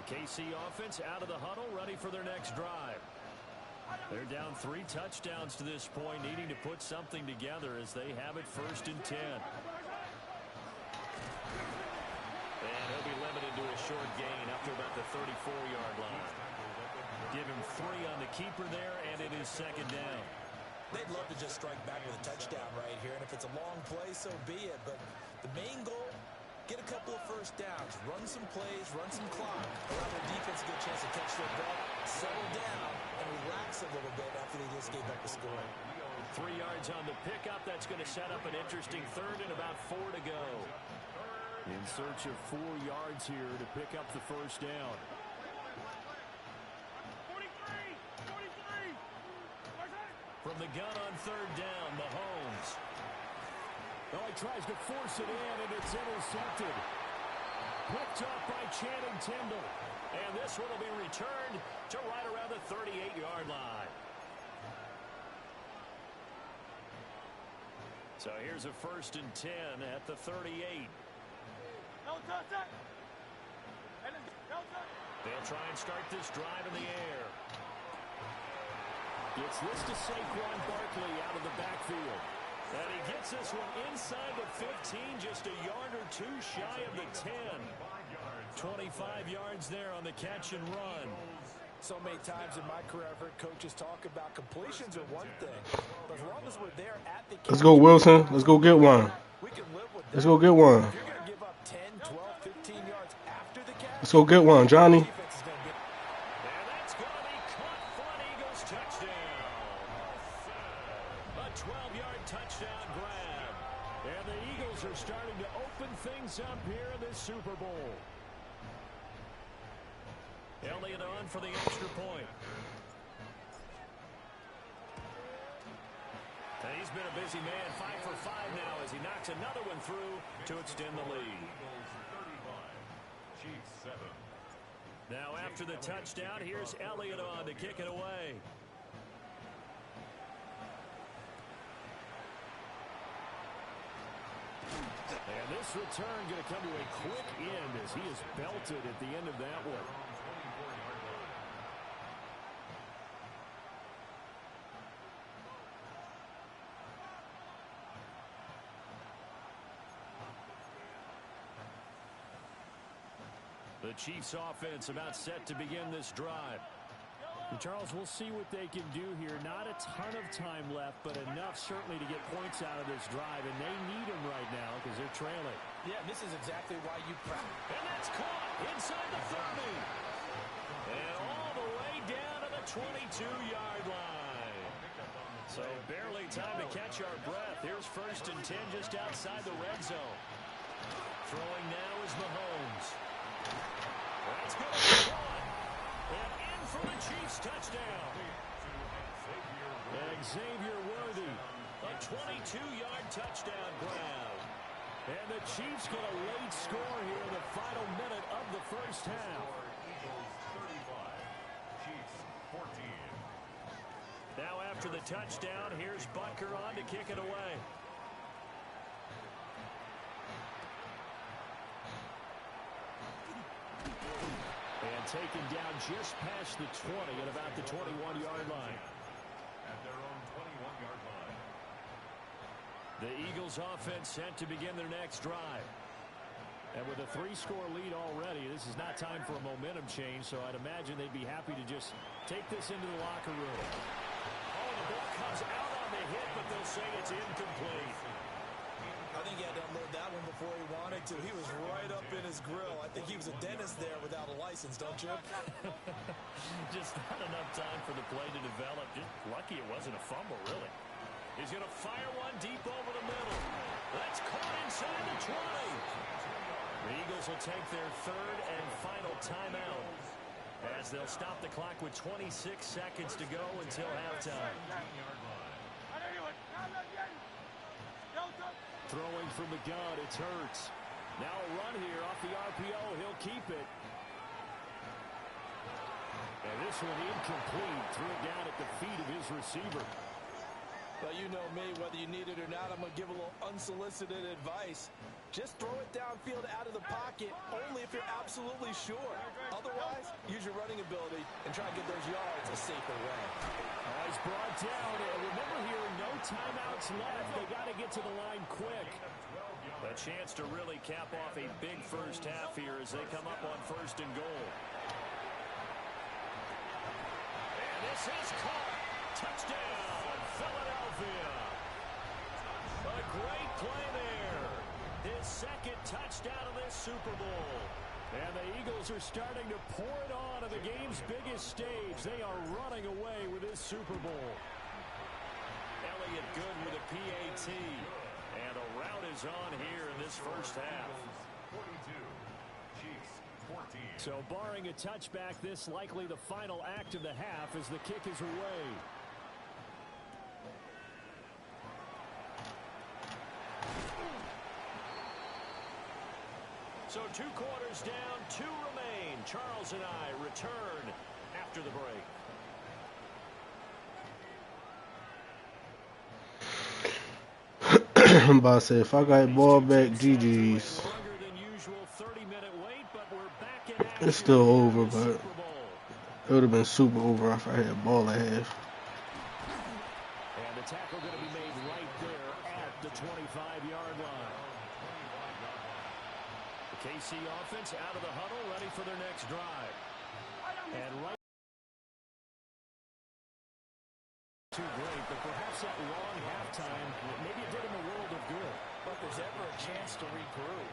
I: KC offense out of the huddle, ready for their next drive. They're down 3 touchdowns to this point, needing to put something together as they have it first and 10. And he'll be limited to a short gain up to about the 34-yard line. Give him 3 on the keeper there, and it is second down.
K: They'd love to just strike back with a touchdown right here, and if it's a long play, so be it. But the main goal, get a couple of first downs, run some plays, run some clock, allow their defense a good chance to catch their breath, settle down, and relax a little bit after they just gave up the score.
I: 3 yards on the pickup. That's going to set up an interesting third and about 4 to go. In search of 4 yards here to pick up the first down. From the gun on third down, Mahomes. Oh, he tries to force it in, and it's intercepted. picked up by Channing Tindall. And this one will be returned to right around the 38-yard line. So here's a 1st and 10 at the 38. They'll try and start this drive in the air. Gets this to Saquon Barkley out of the backfield. And he gets this one inside the 15, just a yard or two shy of the 10. 25 yards there on the catch and run.
K: So many times in my career, I've heard coaches talk about completions are one thing, but as long as we're there at the
B: Let's go, Wilson. Let's go get one.
K: we can live with that.
B: Let's go get one.
K: If you're going to give up 10, 12, 15 yards after the catch,
B: Let's go get one, Johnny.
K: defense is going to get.
I: And that's going to be caught for an Eagles touchdown. A 12-yard touchdown grab. And the Eagles are starting to open things up here in this Super Bowl. Elliott on for the extra point. And he's been a busy man, 5 for 5 now as he knocks another one through to extend the lead.
E: Chiefs 7.
I: Now after the touchdown, here's Elliott on to kick it away. And this return going to come to a quick end as he is belted at the end of that one. The Chiefs offense about set to begin this drive. And Charles, we'll see what they can do here. Not a ton of time left, but enough certainly to get points out of this drive, and they need them right now because they're trailing.
D: Yeah, this is exactly why you practice.
I: And that's caught inside the 30. And all the way down to the 22-yard line. So barely time to catch our breath. Here's 1st and 10 just outside the red zone. Throwing now is Mahomes. That's going to be caught. And in for the Chiefs touchdown. Xavier Worthy, a 22-yard touchdown grab. And the Chiefs get a late score here in the final minute of the first half.
E: Eagles 35. Chiefs 14.
I: Now after the touchdown, here's Bunker on to kick it away. And taken down just past the 20 at about the 21-yard line.
E: At their own 21-yard line.
I: The Eagles offense set to begin their next drive. And with a 3-score lead already, this is not time for a momentum change, so I'd imagine they'd be happy to just take this into the locker room. Oh, the ball comes out on the hit, but they'll say it's incomplete.
K: I think he had to unload that one before he wanted to. He was right up in his grill. I think he was a dentist there without a license, don't you?
I: Just not enough time for the play to develop. Just lucky it wasn't a fumble, really. He's going to fire one deep over the middle. That's caught inside the 20. The Eagles will take their 3rd and final timeout as they'll stop the clock with 26 seconds to go until halftime. Throwing from the gun, it's Hurts. Now a run here off the RPO. He'll keep it. And this one incomplete. Threw it down at the feet of his receiver.
K: Well, you know me, whether you need it or not, I'm going to give a little unsolicited advice. Just throw it downfield out of the pocket, only if you're absolutely sure. Otherwise, use your running ability and try to get those yards a safer way.
I: He's brought down. And remember here, no timeouts left. They got to get to the line quick. A chance to really cap off a big first half here as they come up on 1st and goal. And this is caught. Touchdown, Philadelphia. A great play there. His 2nd touchdown of this Super Bowl. And the Eagles are starting to pour it on the game's biggest stage. They are running away with this Super Bowl. Elliott good with a PAT. And a rout is on here in this first half.
E: 42. Chiefs 14.
I: So barring a touchback, this likely the final act of the half as the kick is away. So 2 quarters down, 2 remain. Charles and I return after the break.
B: I'm about to say, if I got ball back, GG's. It's still over, but it would have been super over if I had ball at half.
I: And the tackle going to be made right there at the 25-yard line. The KC offense out of the huddle, ready for their next drive. And right too great, but perhaps that long halftime, maybe it did him a world of good.
D: But there's ever a chance to regroup.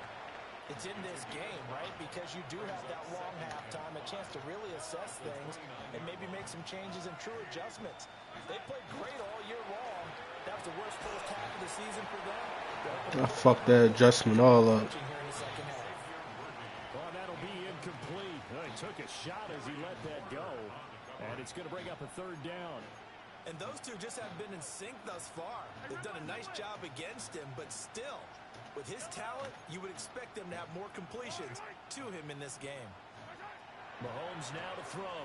D: It's in this game, right? Because you do have that long halftime, a chance to really assess things and maybe make some changes and true adjustments. They played great all year long. That was the worst first half of the season for them.
B: I fucked that adjustment all up.
I: Well, that'll be incomplete. He took a shot as he let that go. And it's going to bring up a 3rd down.
K: And those two just haven't been in sync thus far. They've done a nice job against him, but still, with his talent, you would expect them to have more completions to him in this game.
I: Mahomes now to throw.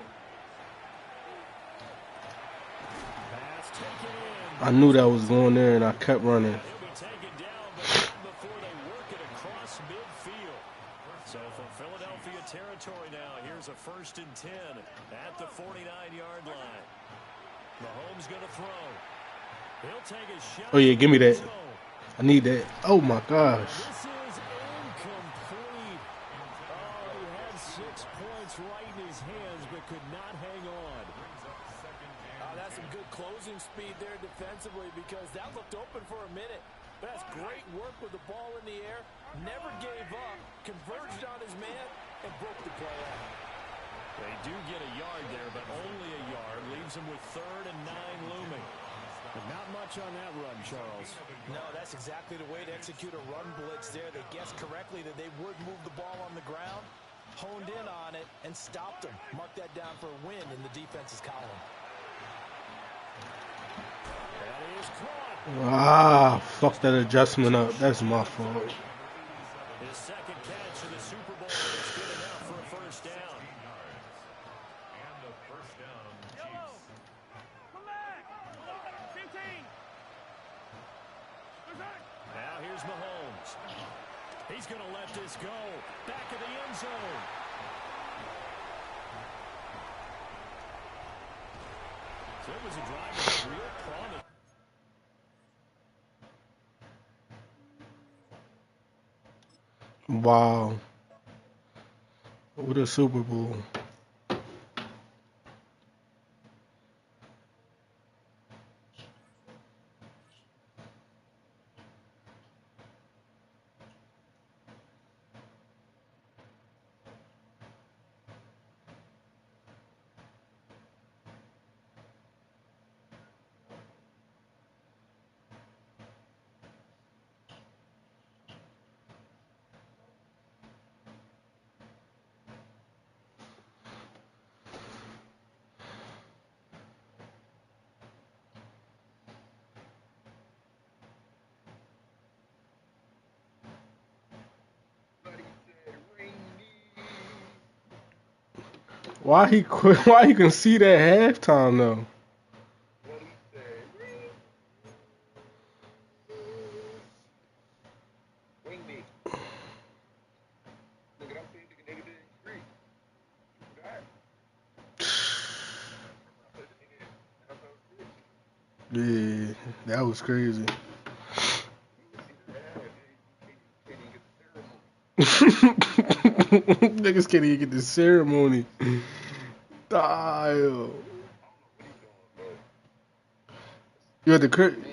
I: Pass taken in.
B: I knew that was going there, and I kept running.
I: He'll be taken down, but not before they work it across midfield. So from Philadelphia territory now, here's a 1st and 10 at the 49-yard line. Mahomes going to throw. He'll take a shot.
B: Oh, yeah, give me that. I need that. Oh, my gosh.
I: This is incomplete. Oh, he had 6 points right in his hands, but could not hang on.
D: That's some good closing speed there defensively because that looked open for a minute. But that's great work with the ball in the air. Never gave up, converged on his man, and broke the play out.
I: They do get a yard there, but only a yard. Leaves them with 3rd and 9 looming. But not much on that run, Charles.
D: No, that's exactly the way to execute a run blitz there. They guessed correctly that they would move the ball on the ground, honed in on it, and stopped them. Mark that down for a win in the defense's column.
I: That is caught.
B: Ah, fuck that adjustment up. That's my fault.
I: His 2nd catch for the Super Bowl is good enough for a 1st down.
E: And the 1st down, Chiefs.
I: Now here's Mahomes. He's going to let this go. Back of the end zone. So it was a drive with real promise.
B: Wow. What a Super Bowl. Why he quit? Why you can see that halftime though? Yeah, that was crazy. Niggas can't even get the ceremony. Dial. You at the crib?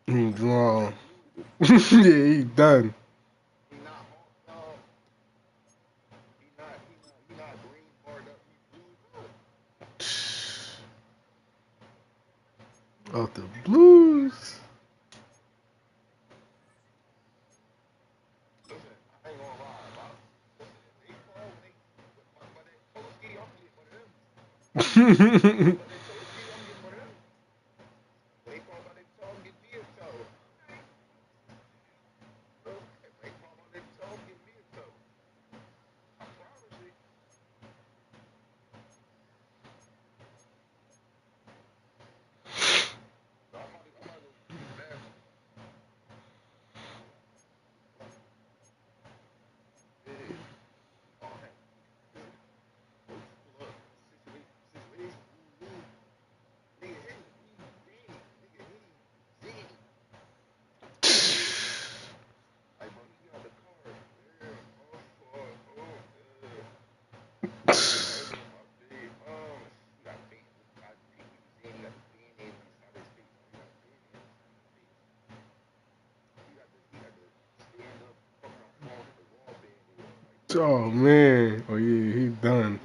B: He's wrong. Yeah, he done. Off the Blues. Oh man. Oh yeah, he's done.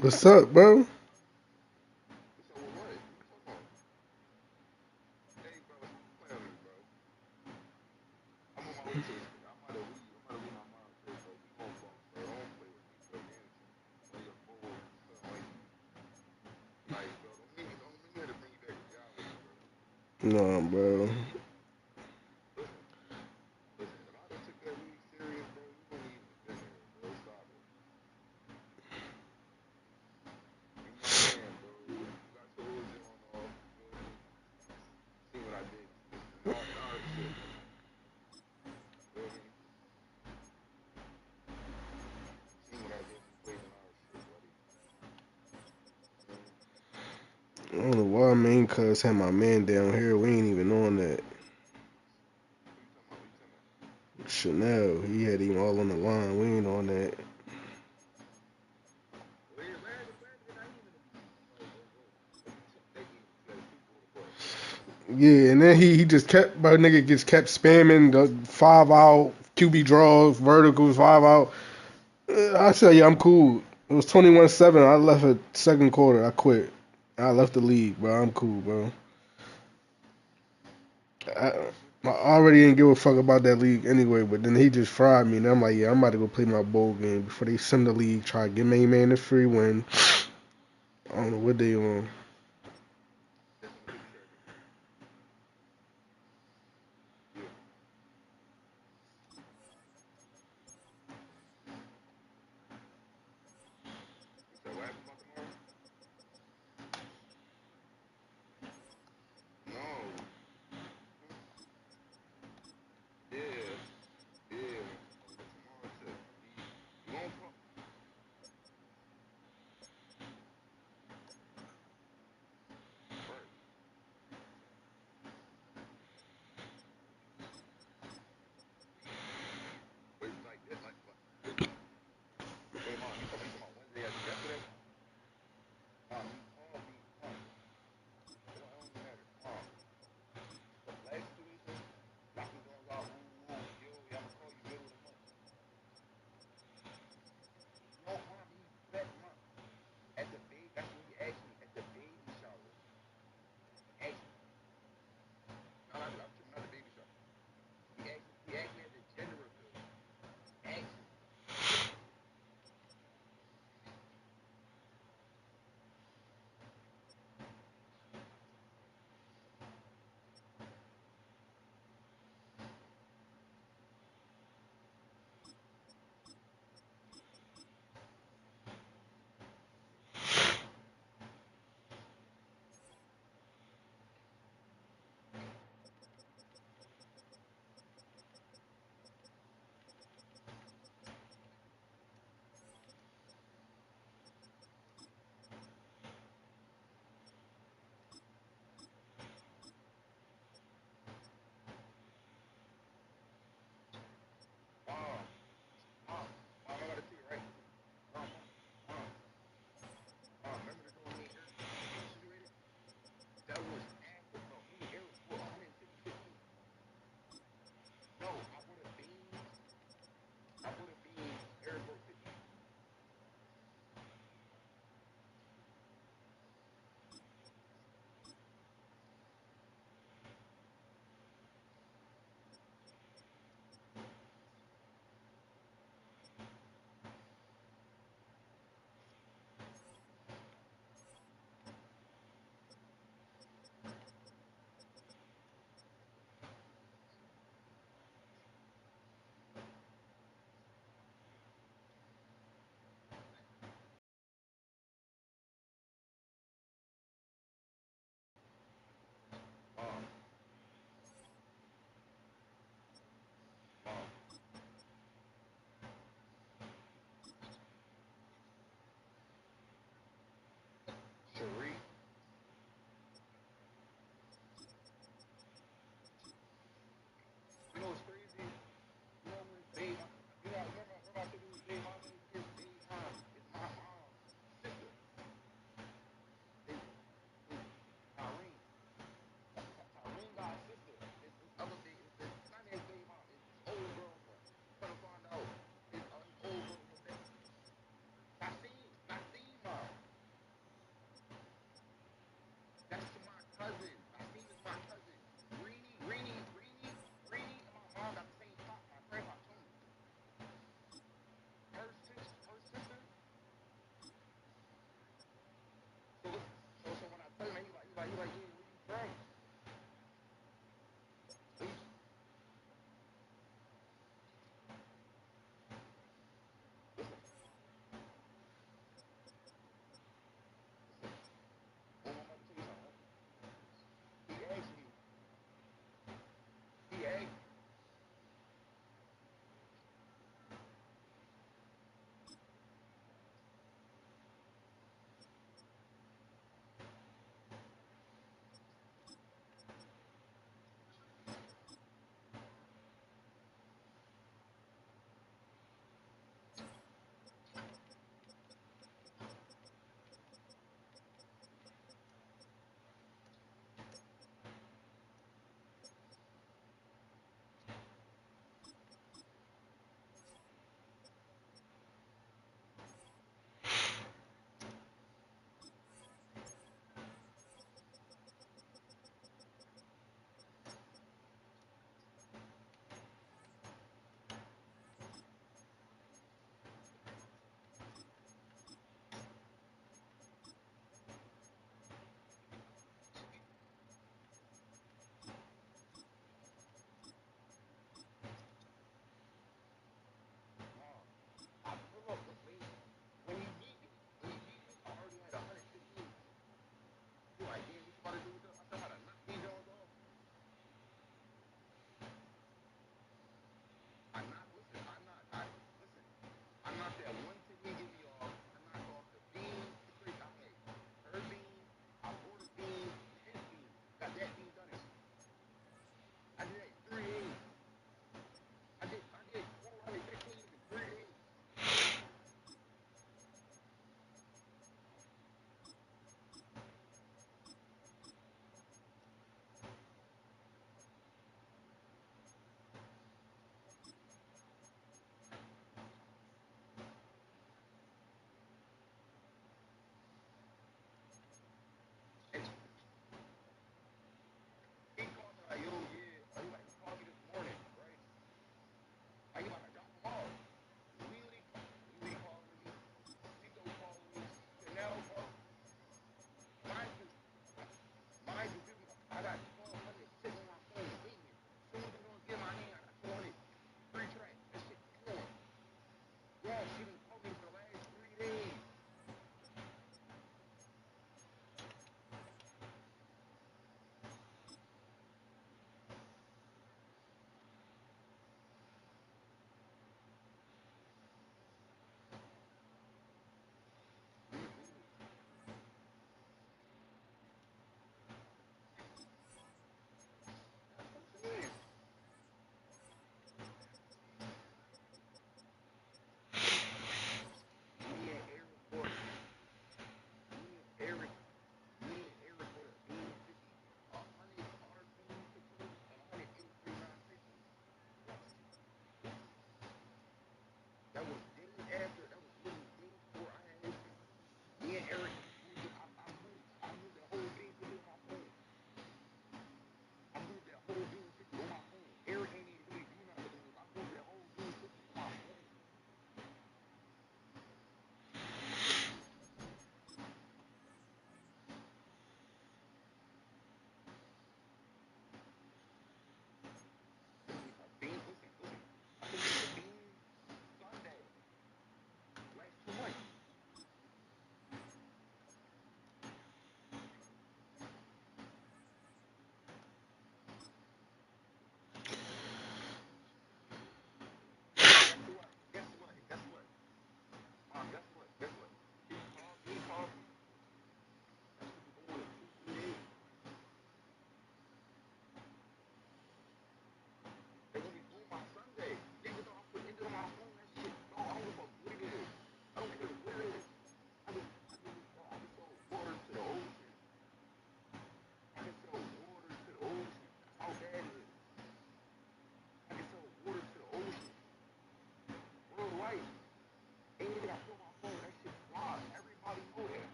B: What's up, bro? No, bro. I don't know why main cuz had my man down here. We ain't even on that. Chanel, he had him all on the line. We ain't on that. Yeah, and then he just kept, my nigga just kept spamming the 5 out QB draws, verticals, 5 out. I said, yeah, I'm cool. It was 21-7. I left at second quarter. I quit. I left the league, bro. I'm cool, bro. I already didn't give a fuck about that league anyway, but then he just fried me, and I'm like, yeah, I'm about to go play my bowl game before they send the league, try to get main man the free win. I don't know what they on.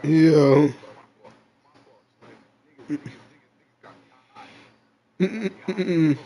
B: Yeah. Mm-mm-mm.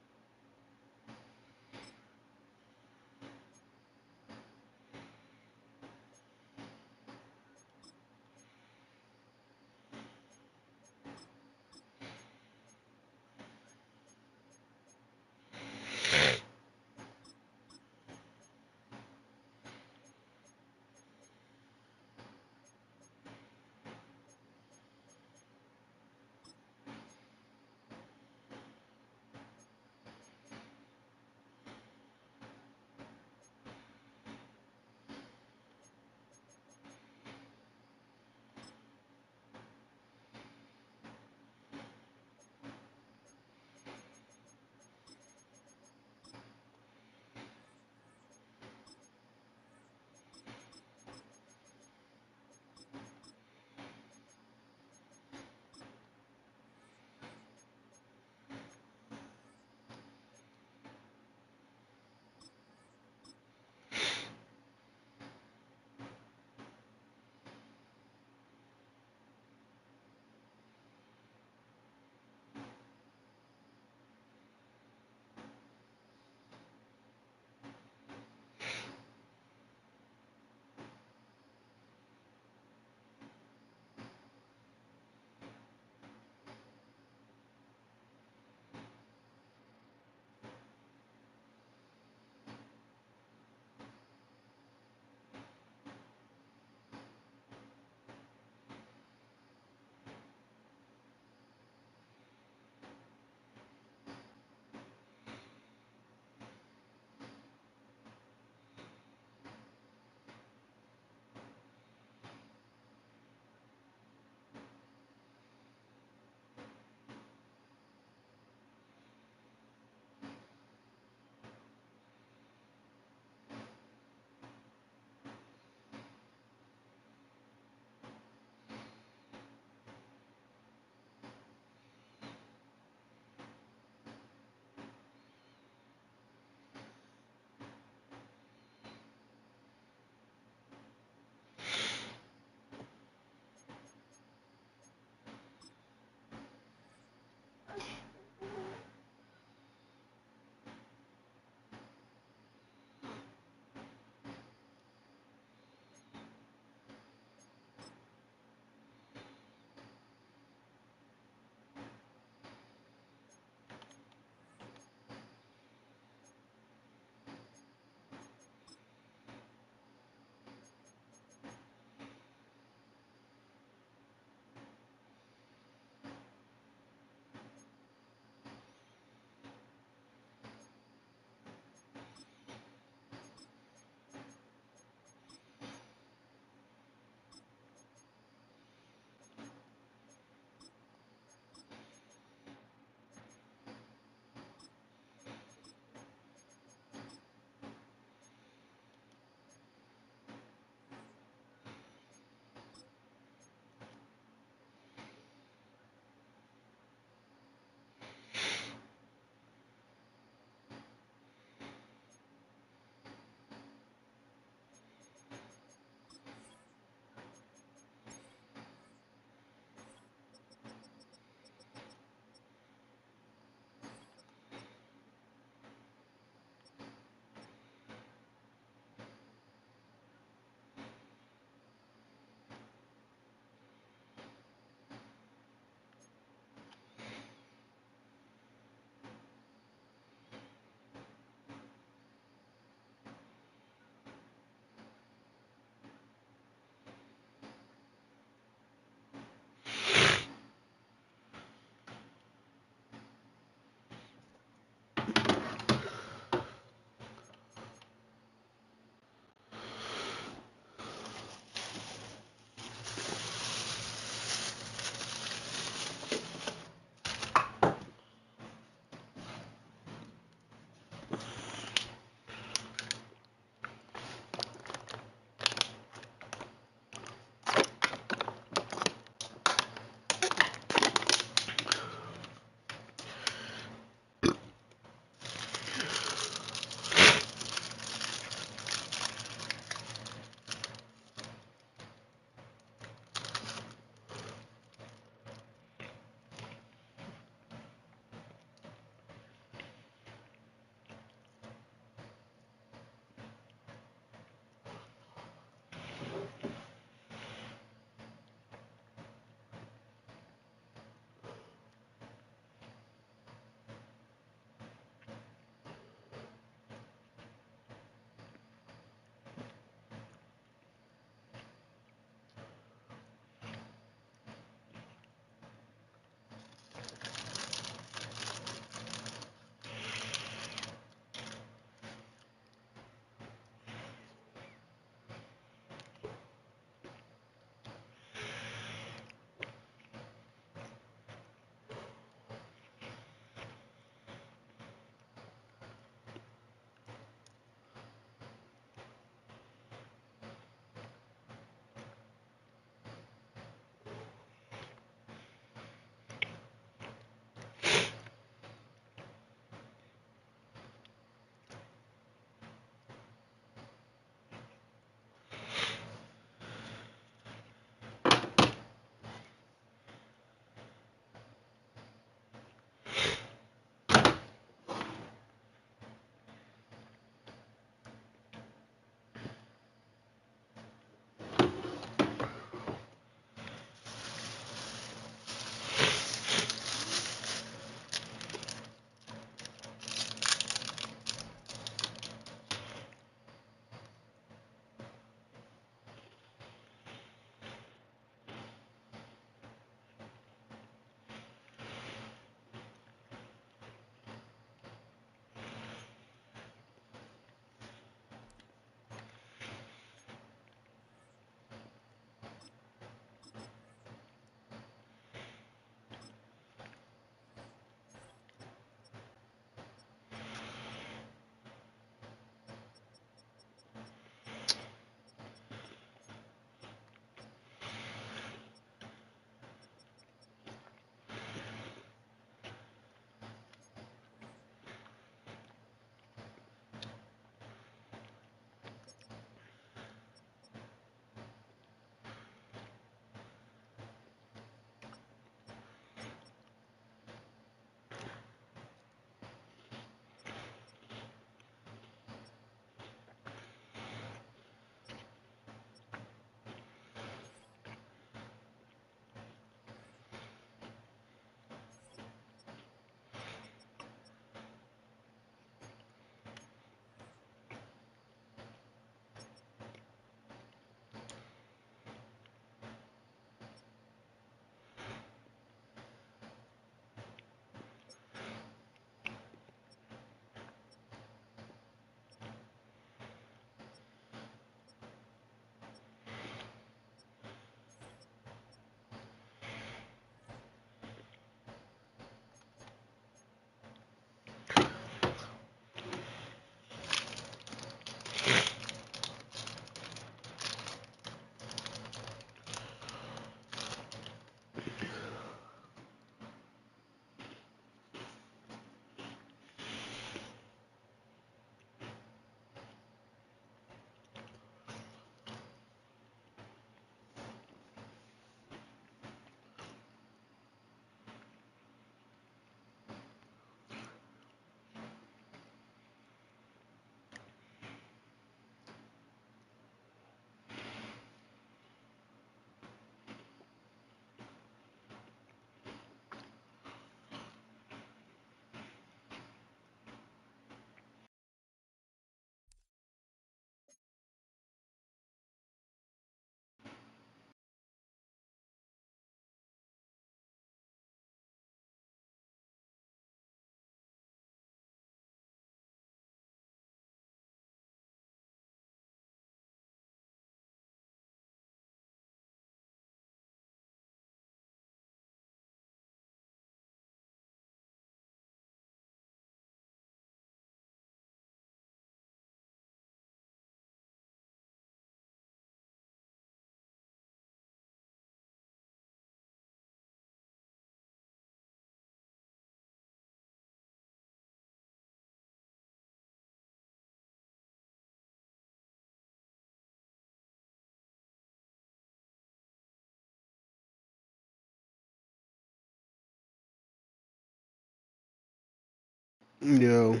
B: Yo.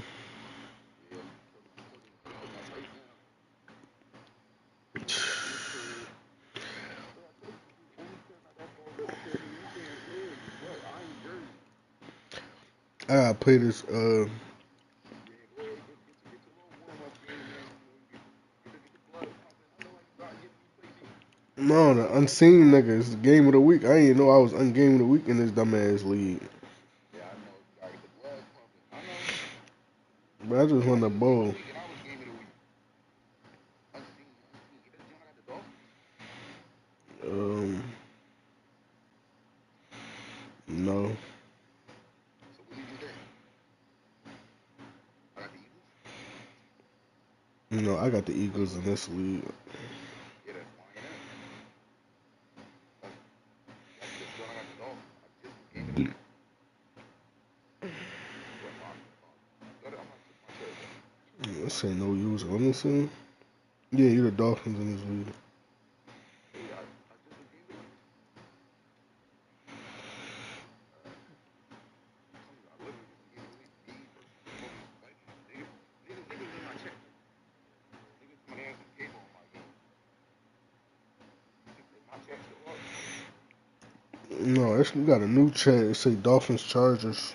B: I gotta play this. No, the unseen nigga is the game of the week. I didn't know I was ungame of the week in this dumbass league. But I just won the bowl. Um, no. No, I got the Eagles in this league. This ain't no use. Let me see. Yeah, you the Dolphins in this league. No, it's, we got a new chat. It say Dolphins Chargers.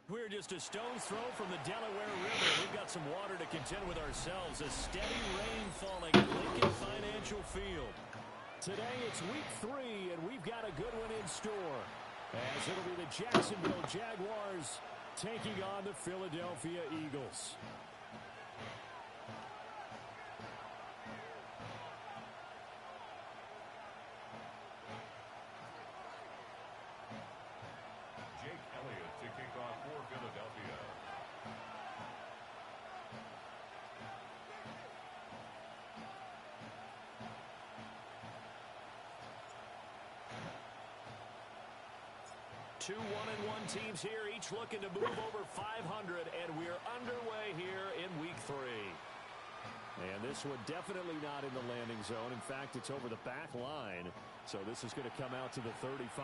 I: We're just a stone's throw from the Delaware River. We've got some water to contend with ourselves. A steady rain falling at Lincoln Financial Field. Today it's week 3, and we've got a good one in store, as it'll be the Jacksonville Jaguars taking on the Philadelphia Eagles. two 1-1 teams here, each looking to move over 500, and we're underway here in week 3. And this one definitely not in the landing zone. In fact, it's over the back line. So this is going to come out to the 35.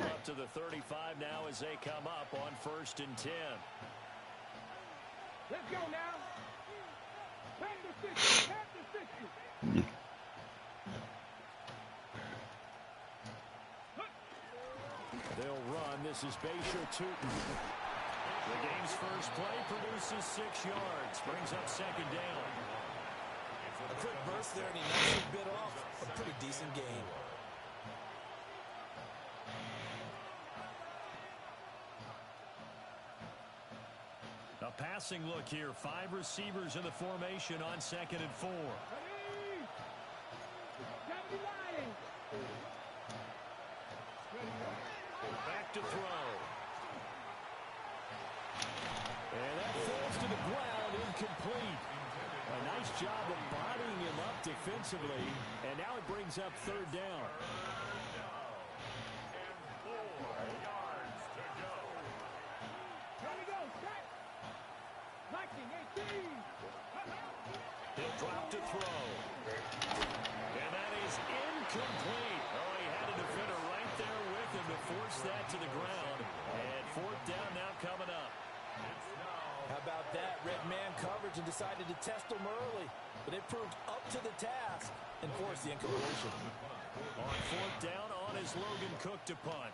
I: Up to the 35 now as they come up on 1st and 10.
C: Let's go now. Back to 60. Back to 60.
I: They'll run. This is Basher Tootin. The game's first play produces 6 yards. Brings up 2nd down.
K: A quick burst there, and he nicely bit off a pretty decent gain.
I: A passing look here. 5 receivers in the formation on 2nd and 4. Back to throw. And that falls to the ground, incomplete. A nice job of bodying him up defensively. And now it brings up 3rd down. He'll drop to throw. And that is incomplete. Oh, he had a defender right there with him to force that to the ground. And 4th down now coming up.
K: How about that? Red man coverage and decided to test him early. But it proved up to the task and forced the incompletion.
I: On 4th down, on is Logan Cook to punt.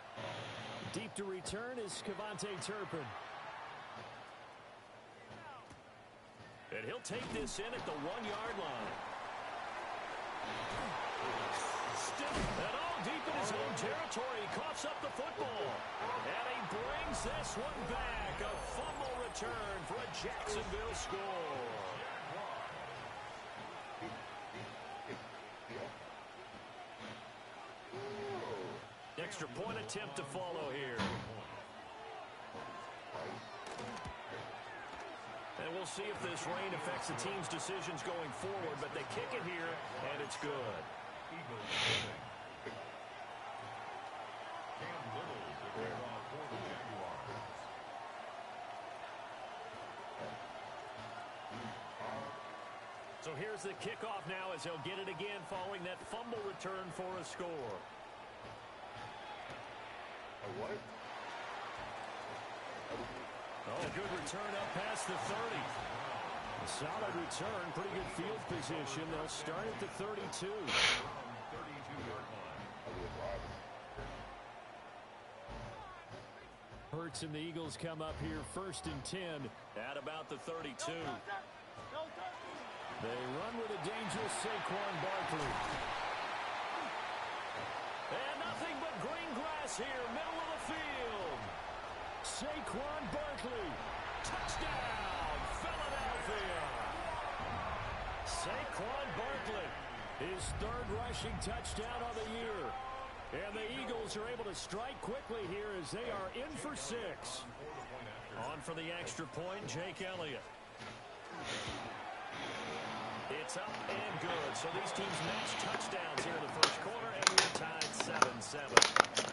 I: Deep to return is Cavante Turpin. And he'll take this in at the 1-yard line. Still, and all deep in his own territory, he coughs up the football. And he brings this one back. A fumble return for a Jacksonville score. Extra point attempt to follow here. And we'll see if this rain affects the team's decisions going forward, but they kick it here, and it's good. So here's the kickoff now as he'll get it again following that fumble return for a score.
A: What?
I: Oh, good return up past the 30. A solid return, pretty good field position. They'll start at the 32. Hurts and the Eagles come up here 1st and 10 at about the 32. They run with a dangerous Saquon Barkley. And nothing but green grass here, middle of the field. Saquon Barkley, touchdown, Philadelphia. Saquon Barkley, his 3rd rushing touchdown of the year. And the Eagles are able to strike quickly here as they are in for 6. On for the extra point, Jake Elliott. It's up and good. So these teams match touchdowns here in the 1st quarter, and we're tied 7-7.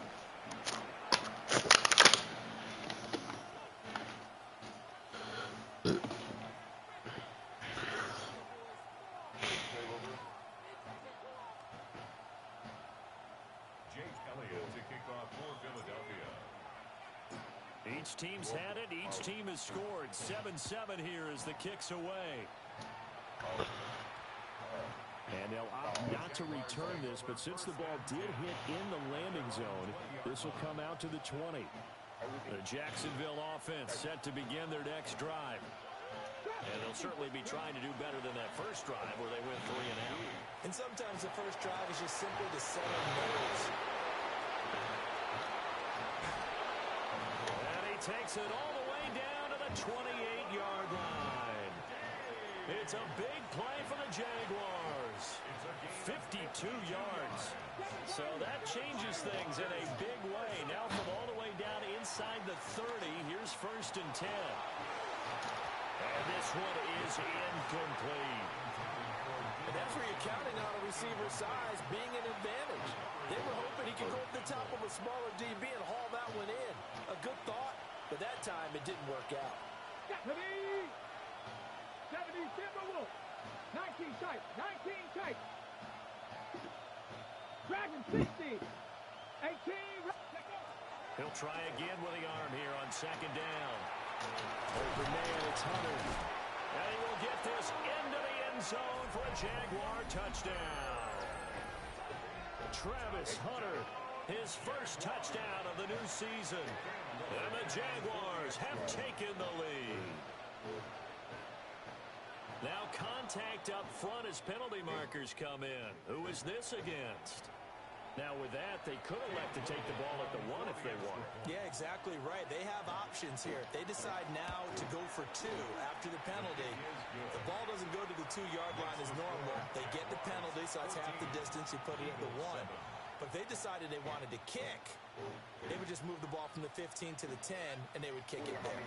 I: Each team's had it. Each team has scored. 7-7 here as the kick's away. And they'll opt not to return this, but since the ball did hit in the landing zone, this will come out to the 20. The Jacksonville offense set to begin their next drive. And they'll certainly be trying to do better than that first drive where they went 3 and out.
K: And sometimes the first drive is just simply to settle nerves.
I: And he takes it all the way down to the 28-yard line. It's a big play for the Jaguars. 52 yards. So that changes things in a big way. Now from all the way down inside the 30, here's 1st and 10. And this one is incomplete.
K: And that's where you're counting on a receiver's size being an advantage. They were hoping he could go over the top of a smaller DB and haul that one in. A good thought, but that time it didn't work out.
C: 70 Timberwolves. 19 tight. 19 tight. Dragon 60. 18.
I: He'll try again with the arm here on 2nd down. Open man, it's Hunter. And he will get this into the end zone for a Jaguar touchdown. Travis Hunter, his first touchdown of the new season. And the Jaguars have taken the lead. Now contact up front as penalty markers come in. Who is this against? Now with that, they could elect to take the ball at the 1 if they want.
K: Yeah, exactly right. They have options here. If they decide now to go for 2 after the penalty, the ball doesn't go to the 2-yard line as normal. They get the penalty, so that's half the distance. You put it at the 1. But if they decided they wanted to kick, they would just move the ball from the 15 to the 10, and they would kick it there.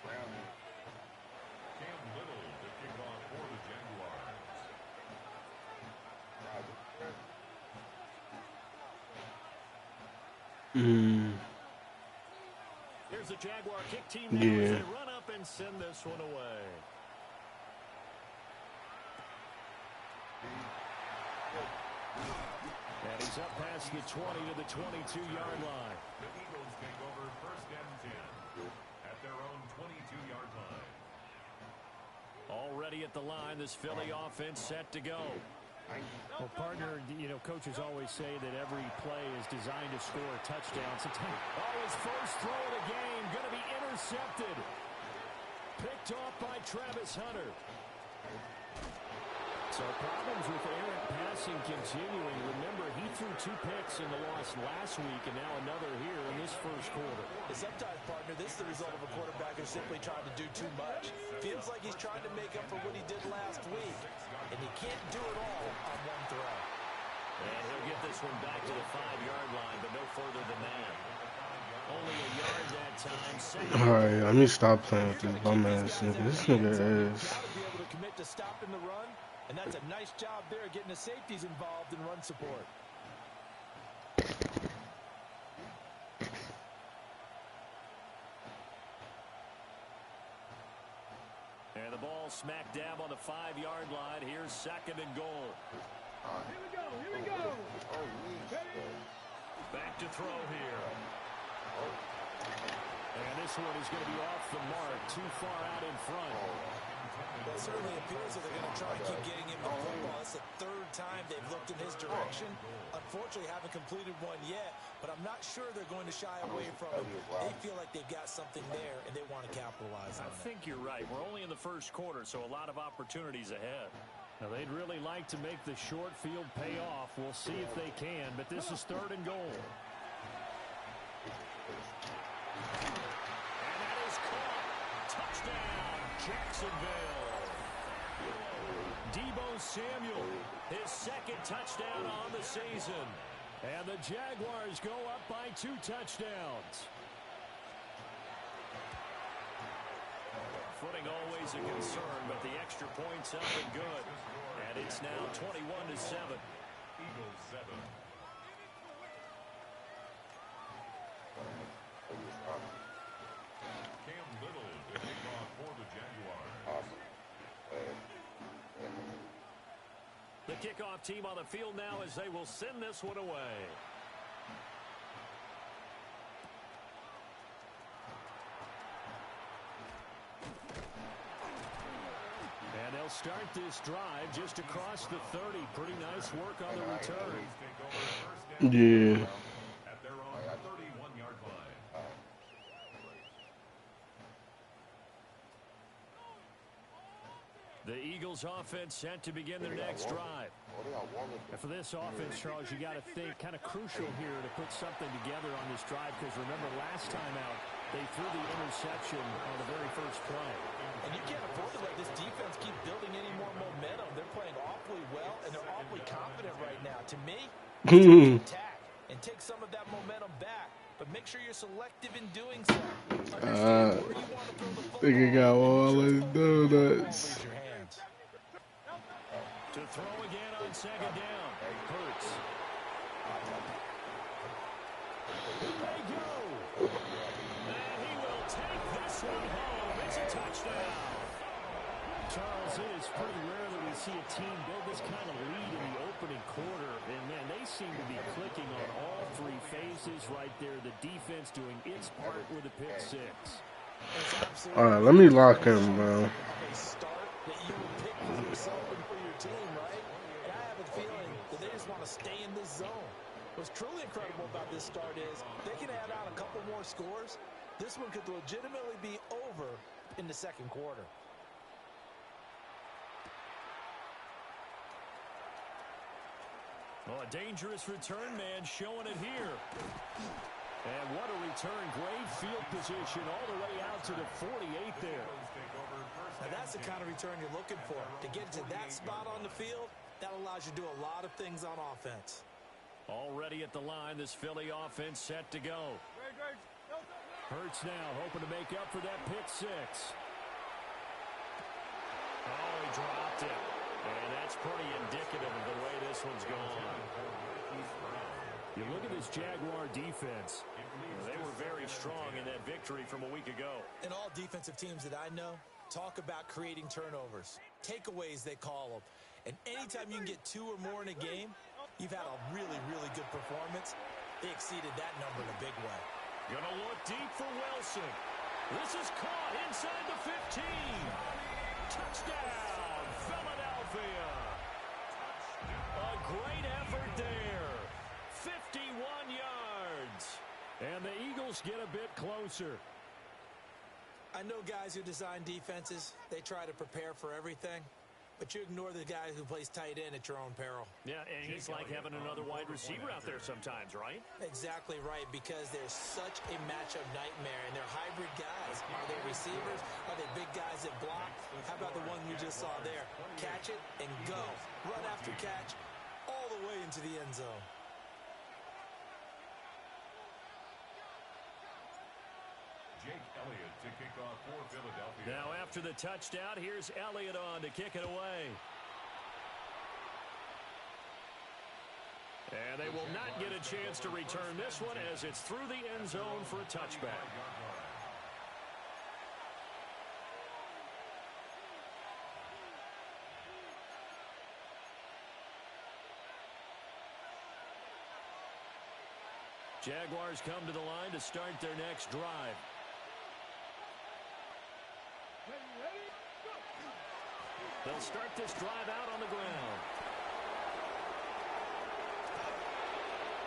E: Cam Little to kick off for the Jaguars.
I: Here's the Jaguar kick team now as they run up and send this one away. And he's up past the 20 to the 22-yard line.
E: The Eagles take over 1st and 10 at their own 22-yard line.
I: Already at the line, this Philly offense set to go.
J: Well, partner, you know, coaches always say that every play is designed to score a touchdown.
I: His first throw of the game going to be intercepted. Picked off by Travis Hunter.
J: So problems with errant passing continuing. Remember, he threw 2 picks in the loss last week, and now another here in this first quarter.
K: Sometimes, partner, this is the result of a quarterback who's simply trying to do too much. Feels like he's trying to make up for what he did last week, and he can't do it all on one throw.
I: And he'll get this one back to the 5-yard line, but no further than that. Only a yard that time.
B: Alright, let me stop playing with this bum ass nigga. This nigga is.
K: Got to be able to commit to stopping the run, and that's a nice job there getting the safeties involved in run support.
I: And the ball smack dab on the 5-yard line. Here's 2nd and goal.
C: Here we go. Here we go.
I: Back to throw here. And this one is going to be off the mark, too far out in front.
K: Well, it certainly appears that they're going to try and keep getting him the football. It's the 3rd time they've looked in his direction. Unfortunately, haven't completed one yet, but I'm not sure they're going to shy away from it. They feel like they've got something there, and they want to capitalize on it.
I: I think you're right. We're only in the first quarter, so a lot of opportunities ahead.
J: Now, they'd really like to make the short field pay off. We'll see if they can, but this is 3rd and goal.
I: And that is caught. Touchdown, Jacksonville. Deebo Samuel, his 2nd touchdown on the season. And the Jaguars go up by 2 touchdowns. Footing always a concern, but the extra point's up and good. And it's now 21-7.
E: Eagles 7. Cam Little to kick off for the Jaguars.
I: The kickoff team on the field now as they will send this one away. And they'll start this drive just across the 30. Pretty nice work on the return.
B: Yeah.
E: At their own 31-yard line.
I: The Eagles offense set to begin their next drive.
J: And for this offense, Charles, you got to think kind of crucial here to put something together on this drive, because remember last time out, they threw the interception on the very first play.
K: And you can't afford to let this defense keep building any more momentum. They're playing awfully well, and they're awfully confident right now. To me, it's time to attack and take some of that momentum back. But make sure you're selective in doing so. Understand where you want to throw the football.
B: Think he got all his donuts.
I: To throw again on second down. Hurts. They go. And he will take this one home. It's a touchdown. Charles, it is pretty rare that we see a team build this kind of lead in the opening quarter. And, man, they seem to be clicking on all three phases right there. The defense doing its part with a pick six.
B: All right, let me lock him, bro.
K: Stay in this zone. What's truly incredible about this start is they can add on a couple more scores. This one could legitimately be over in the second quarter.
I: Well, a dangerous return man showing it here. And what a return. Great field position all the way out to the 48 there.
K: Now that's the kind of return you're looking for. To get to that spot on the field, that allows you to do a lot of things on offense.
I: Already at the line, this Philly offense set to go. Hurts now, hoping to make up for that pick six. Oh, he dropped it. And that's pretty indicative of the way this one's gone. You look at this Jaguar defense. They were very strong in that victory from a week ago.
K: And all defensive teams that I know talk about creating turnovers. Takeaways, they call them. And anytime you can get 2 or more in a game, you've had a really, really good performance. They exceeded that number in a big way.
I: Gonna look deep for Wilson. This is caught inside the 15. Touchdown, Philadelphia. A great effort there. 51 yards. And the Eagles get a bit closer.
K: I know guys who design defenses, they try to prepare for everything. But you ignore the guy who plays tight end at your own peril.
I: Yeah, and he's like having another wide receiver out there sometimes, right?
K: Exactly right, because there's such a matchup nightmare, and they're hybrid guys. Are they receivers? Are they big guys that block? How about the one we just saw there? Catch it and go. Run after catch all the way into the end zone.
E: Elliott to kick off for Philadelphia.
I: Now after the touchdown, here's Elliott on to kick it away. And they will not get a chance to return this one as it's through the end zone for a touchback. Jaguars come to the line to start their next drive. They'll start this drive out on the ground.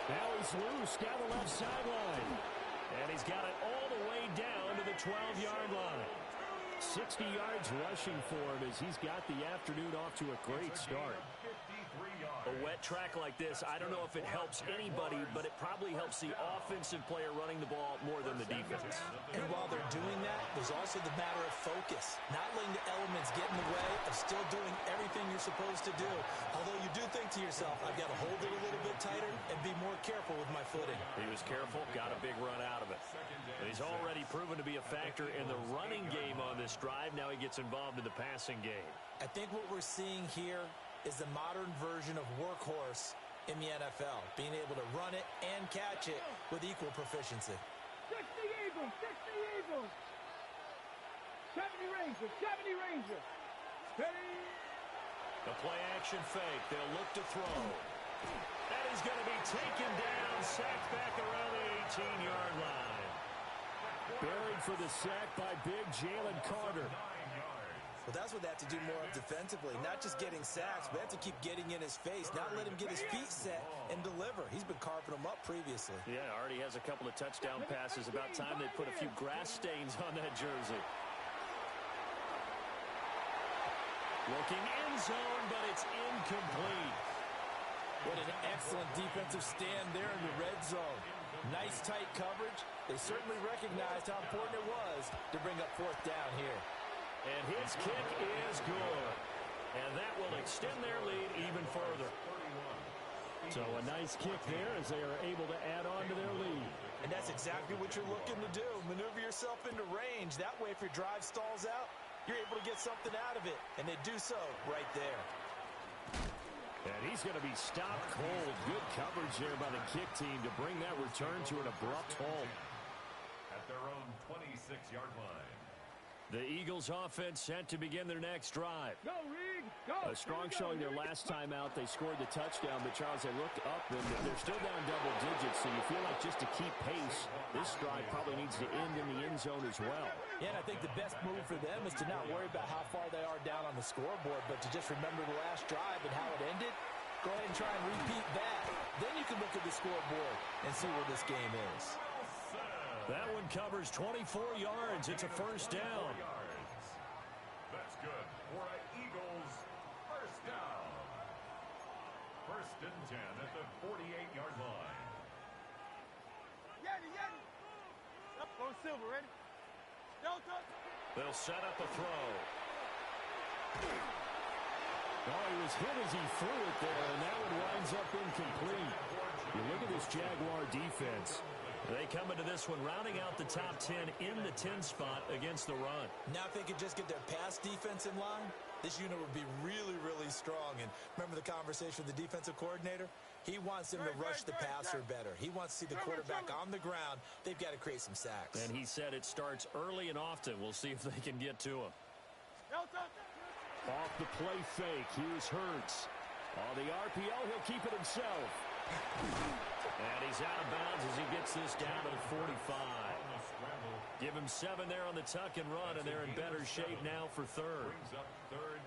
I: Now he's loose down the left sideline. And he's got it all the way down to the 12-yard line. 60 yards rushing for him as he's got the afternoon off to a great start. A wet track like this, I don't know if it helps anybody, but it probably helps the offensive player running the ball more than the defense.
K: And while they're doing that, there's also the matter of focus. Not letting the elements get in the way of still doing everything you're supposed to do. Although you do think to yourself, I've got to hold it a little bit tighter and be more careful with my footing.
I: He was careful, got a big run out of it. And he's already proven to be a factor in the running game on this drive. Now he gets involved in the passing game.
K: I think what we're seeing here is the modern version of workhorse in the NFL, being able to run it and catch it with equal proficiency.
M: 60 Eagles, 60 Eagles. 70 Rangers, 70 Rangers. Ready?
I: The play action fake. They'll look to throw. And he's going to be taken down, sacked back around the 18-yard line. Buried for the sack by big Jalen Carter.
K: Well, that's what they have to do more of defensively. Not just getting sacks, but they have to keep getting in his face. Not let him get his feet set and deliver. He's been carving them up previously.
I: Yeah, already has a couple of touchdown passes. About time they put a few grass stains on that jersey. Looking end zone, but it's incomplete.
K: What an excellent defensive stand there in the red zone. Nice tight coverage. They certainly recognized how important it was to bring up fourth down here.
I: And And his kick is good. And that will extend their lead even further.
J: So a nice kick there as they are able to add on to their lead.
K: And that's exactly what you're looking to do. Maneuver yourself into range. That way, if your drive stalls out, you're able to get something out of it. And they do so right there.
J: And he's going to be stopped cold. Good coverage there by the kick team to bring that return to an abrupt halt.
E: At their own 26-yard line.
I: The Eagles offense set to begin their next drive.
M: Go, Reed. Go.
J: A strong showing their last time out. They scored the touchdown, but Charles, they looked up and they're still down double digits, so you feel like just to keep pace, this drive probably needs to end in the end zone as well.
K: Yeah, and I think the best move for them is to not worry about how far they are down on the scoreboard, but to just remember the last drive and how it ended. Go ahead and try and repeat that. Then you can look at the scoreboard and see where this game is.
I: That one covers 24 yards. It's a first down.
E: That's good for an Eagles first down. First and 10 at the 48-yard line.
M: Yeti. Go Silver, ready? Delta.
I: They'll set up a throw.
J: Oh, he was hit as he threw it there, and that one winds up incomplete. You look at this Jaguar defense.
I: They come into this one rounding out the top 10 in the 10 spot against the run.
K: Now if they could just get their pass defense in line, this unit would be really, really strong. And remember the conversation with the defensive coordinator? He wants them to rush the passer better. He wants to see the quarterback on the ground. They've got to create some sacks.
I: And he said it starts early and often. We'll see if they can get to him.
J: Off the play fake, here's Hurts. On the RPO, he'll keep it himself.
I: And he's out of bounds as he gets this down to the 45. Give him 7 there on the tuck and run, and they're in better shape now for third.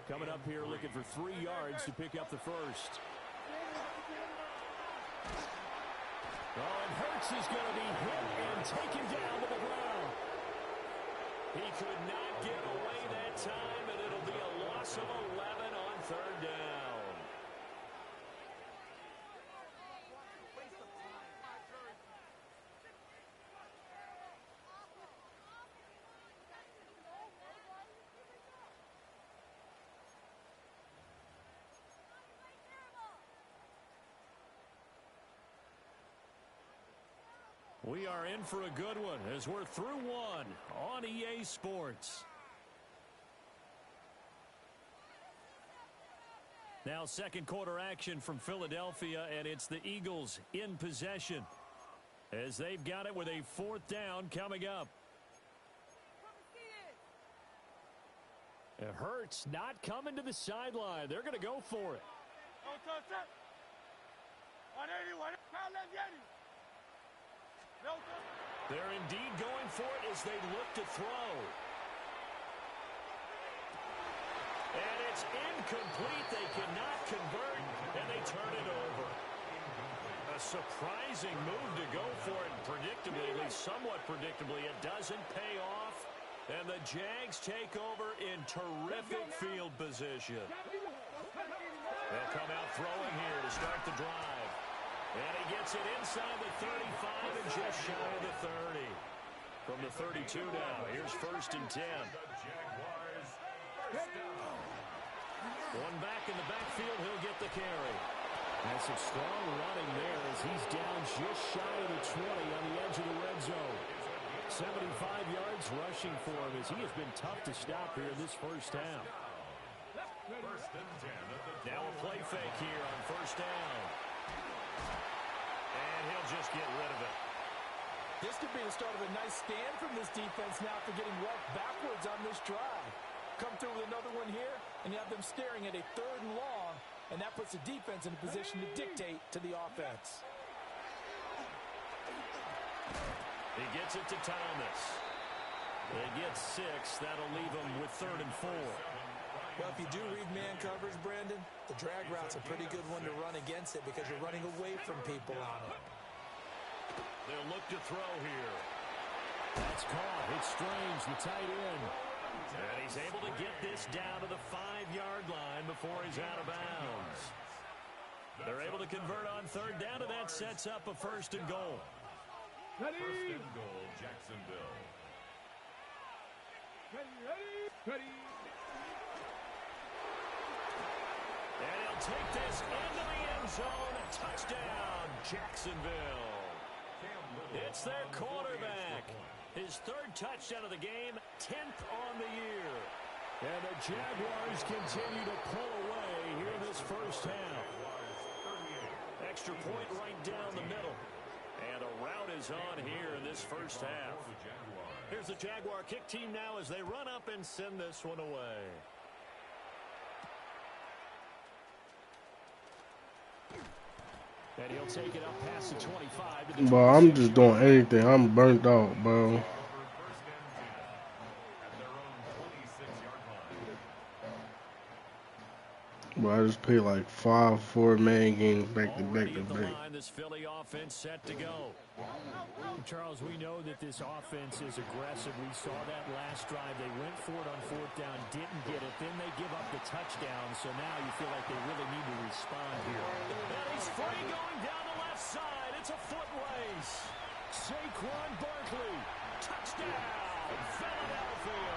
J: Coming up here looking for 3 yards to pick up the first. Oh, and Hurts is going to be hit and taken down to the ground.
I: He could not get away that time, and it'll be a loss of 11 on third down. We are in for a good one as we're through one on EA Sports. Now second quarter action from Philadelphia, and it's the Eagles in possession as they've got it with a 4th down coming up. It hurts not coming to the sideline. They're going to go for it.
M: 180, pound left Yeti.
I: They're indeed going for it as they look to throw. And it's incomplete. They cannot convert, and they turn it over. A surprising move to go for it, predictably, at least somewhat predictably. It doesn't pay off, and the Jags take over in terrific field position. They'll come out throwing here to start the drive. And he gets it inside the 35 and just shy of the 30. From the 32 now, here's first and 10. One back in the backfield, he'll get the carry.
J: That's some strong running there as he's down just shy of the 20 on the edge of the red zone. 75 yards rushing for him as he has been tough to stop here in this first half.
E: First and 10.
I: Now a play fake here on first down. And he'll just get rid of it.
K: This could be the start of a nice stand from this defense now for getting walked backwards on this drive. Come through with another one here, and you have them staring at a 3rd and long, and that puts the defense in a position to dictate to the offense.
I: He gets it to Thomas. They get 6. That'll leave him with 3rd and 4.
K: Well, if you do read man coverage, Brandon, the drag route's a pretty good one to run against it because you're running away from people on it.
I: They'll look to throw here.
J: That's caught. It's Strange, the tight end.
I: And he's able to get this down to the 5-yard line before he's out of bounds. They're able to convert on 3rd down, and that sets up a 1st and goal.
E: First and goal, Jacksonville.
M: Ready.
I: And he'll take this into the end zone. Touchdown, Jacksonville. It's their quarterback. His third touchdown of the game, 10th on the year. And the Jaguars continue to pull away here in this first half. Extra point right down the middle. And a rout is on here in this first half. Here's the Jaguar kick team now as they run up and send this one away. And he'll take it up past the 25. To the
B: Bro, I'm just doing anything. I'm burnt out, bro. Bro, I just played like 4 man games back to back to back.
I: This Philly offense set to go.
J: Charles, we know that this offense is aggressive. We saw that last drive. They went for it on 4th down, didn't get it. Then they give up the touchdown. So now you feel like they really need to respond here.
I: And he's free going down the left side. It's a foot race. Saquon Barkley. Touchdown, Philadelphia.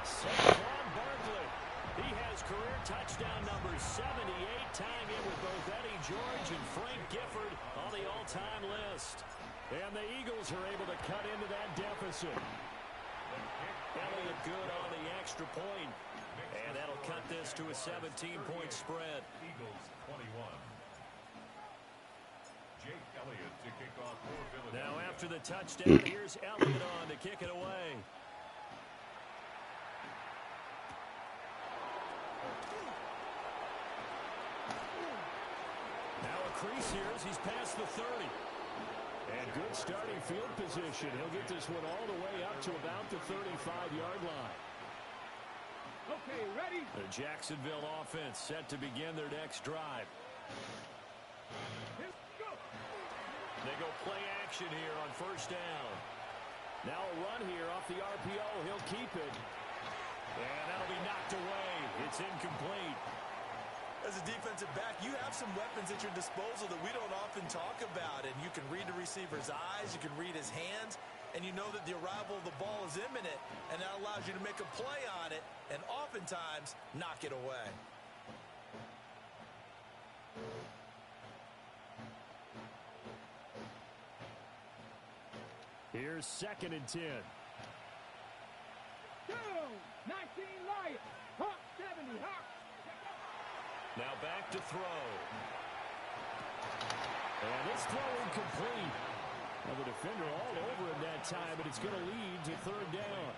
I: Saquon Barkley. He has career touchdown number 78, tying in with both Eddie George and Frank Gifford on the all-time list. And the Eagles are able to cut into that deficit. Elliott good on the extra point. And that'll cut this to a 17-point spread.
E: Eagles 21. Jake Elliott to kick off for Philadelphia.
I: Now after the touchdown, here's Elliott on to kick it away. Now a crease here as he's past the 30.
J: And good starting field position. He'll get this one all the way up to about the 35-yard line.
M: Okay, ready?
I: The Jacksonville offense set to begin their next drive. They go play action here on 1st down. Now a run here off the RPO. He'll keep it. And that'll be knocked away. It's incomplete.
K: As a defensive back, you have some weapons at your disposal that we don't often talk about. And you can read the receiver's eyes, you can read his hands, and you know that the arrival of the ball is imminent, and that allows you to make a play on it and oftentimes knock it away.
J: Here's 2nd and 10.
M: 2, 19 Lions. Hawk 70, Hawk.
I: Now back to throw. And this throw incomplete. Now the defender all over him that time, but it's going to lead to 3rd down.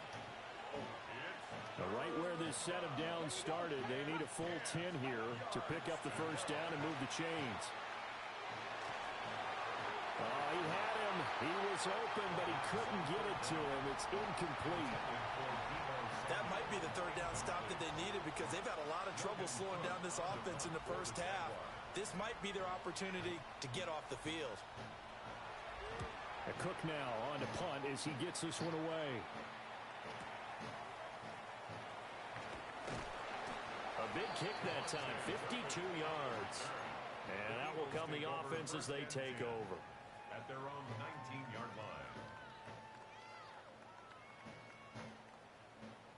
I: Now right where this set of downs started, they need a full 10 here to pick up the 1st down and move the chains. He had him. He was open, but he couldn't get it to him. It's incomplete.
K: That might be the 3rd down stop that they needed because they've had a lot of trouble slowing down this offense in the first half. This might be their opportunity to get off the field.
J: Cook now on to punt as he gets this one away.
I: A big kick that time, 52 yards. And out will come the offense as they take over.
E: At their own 19-yard line.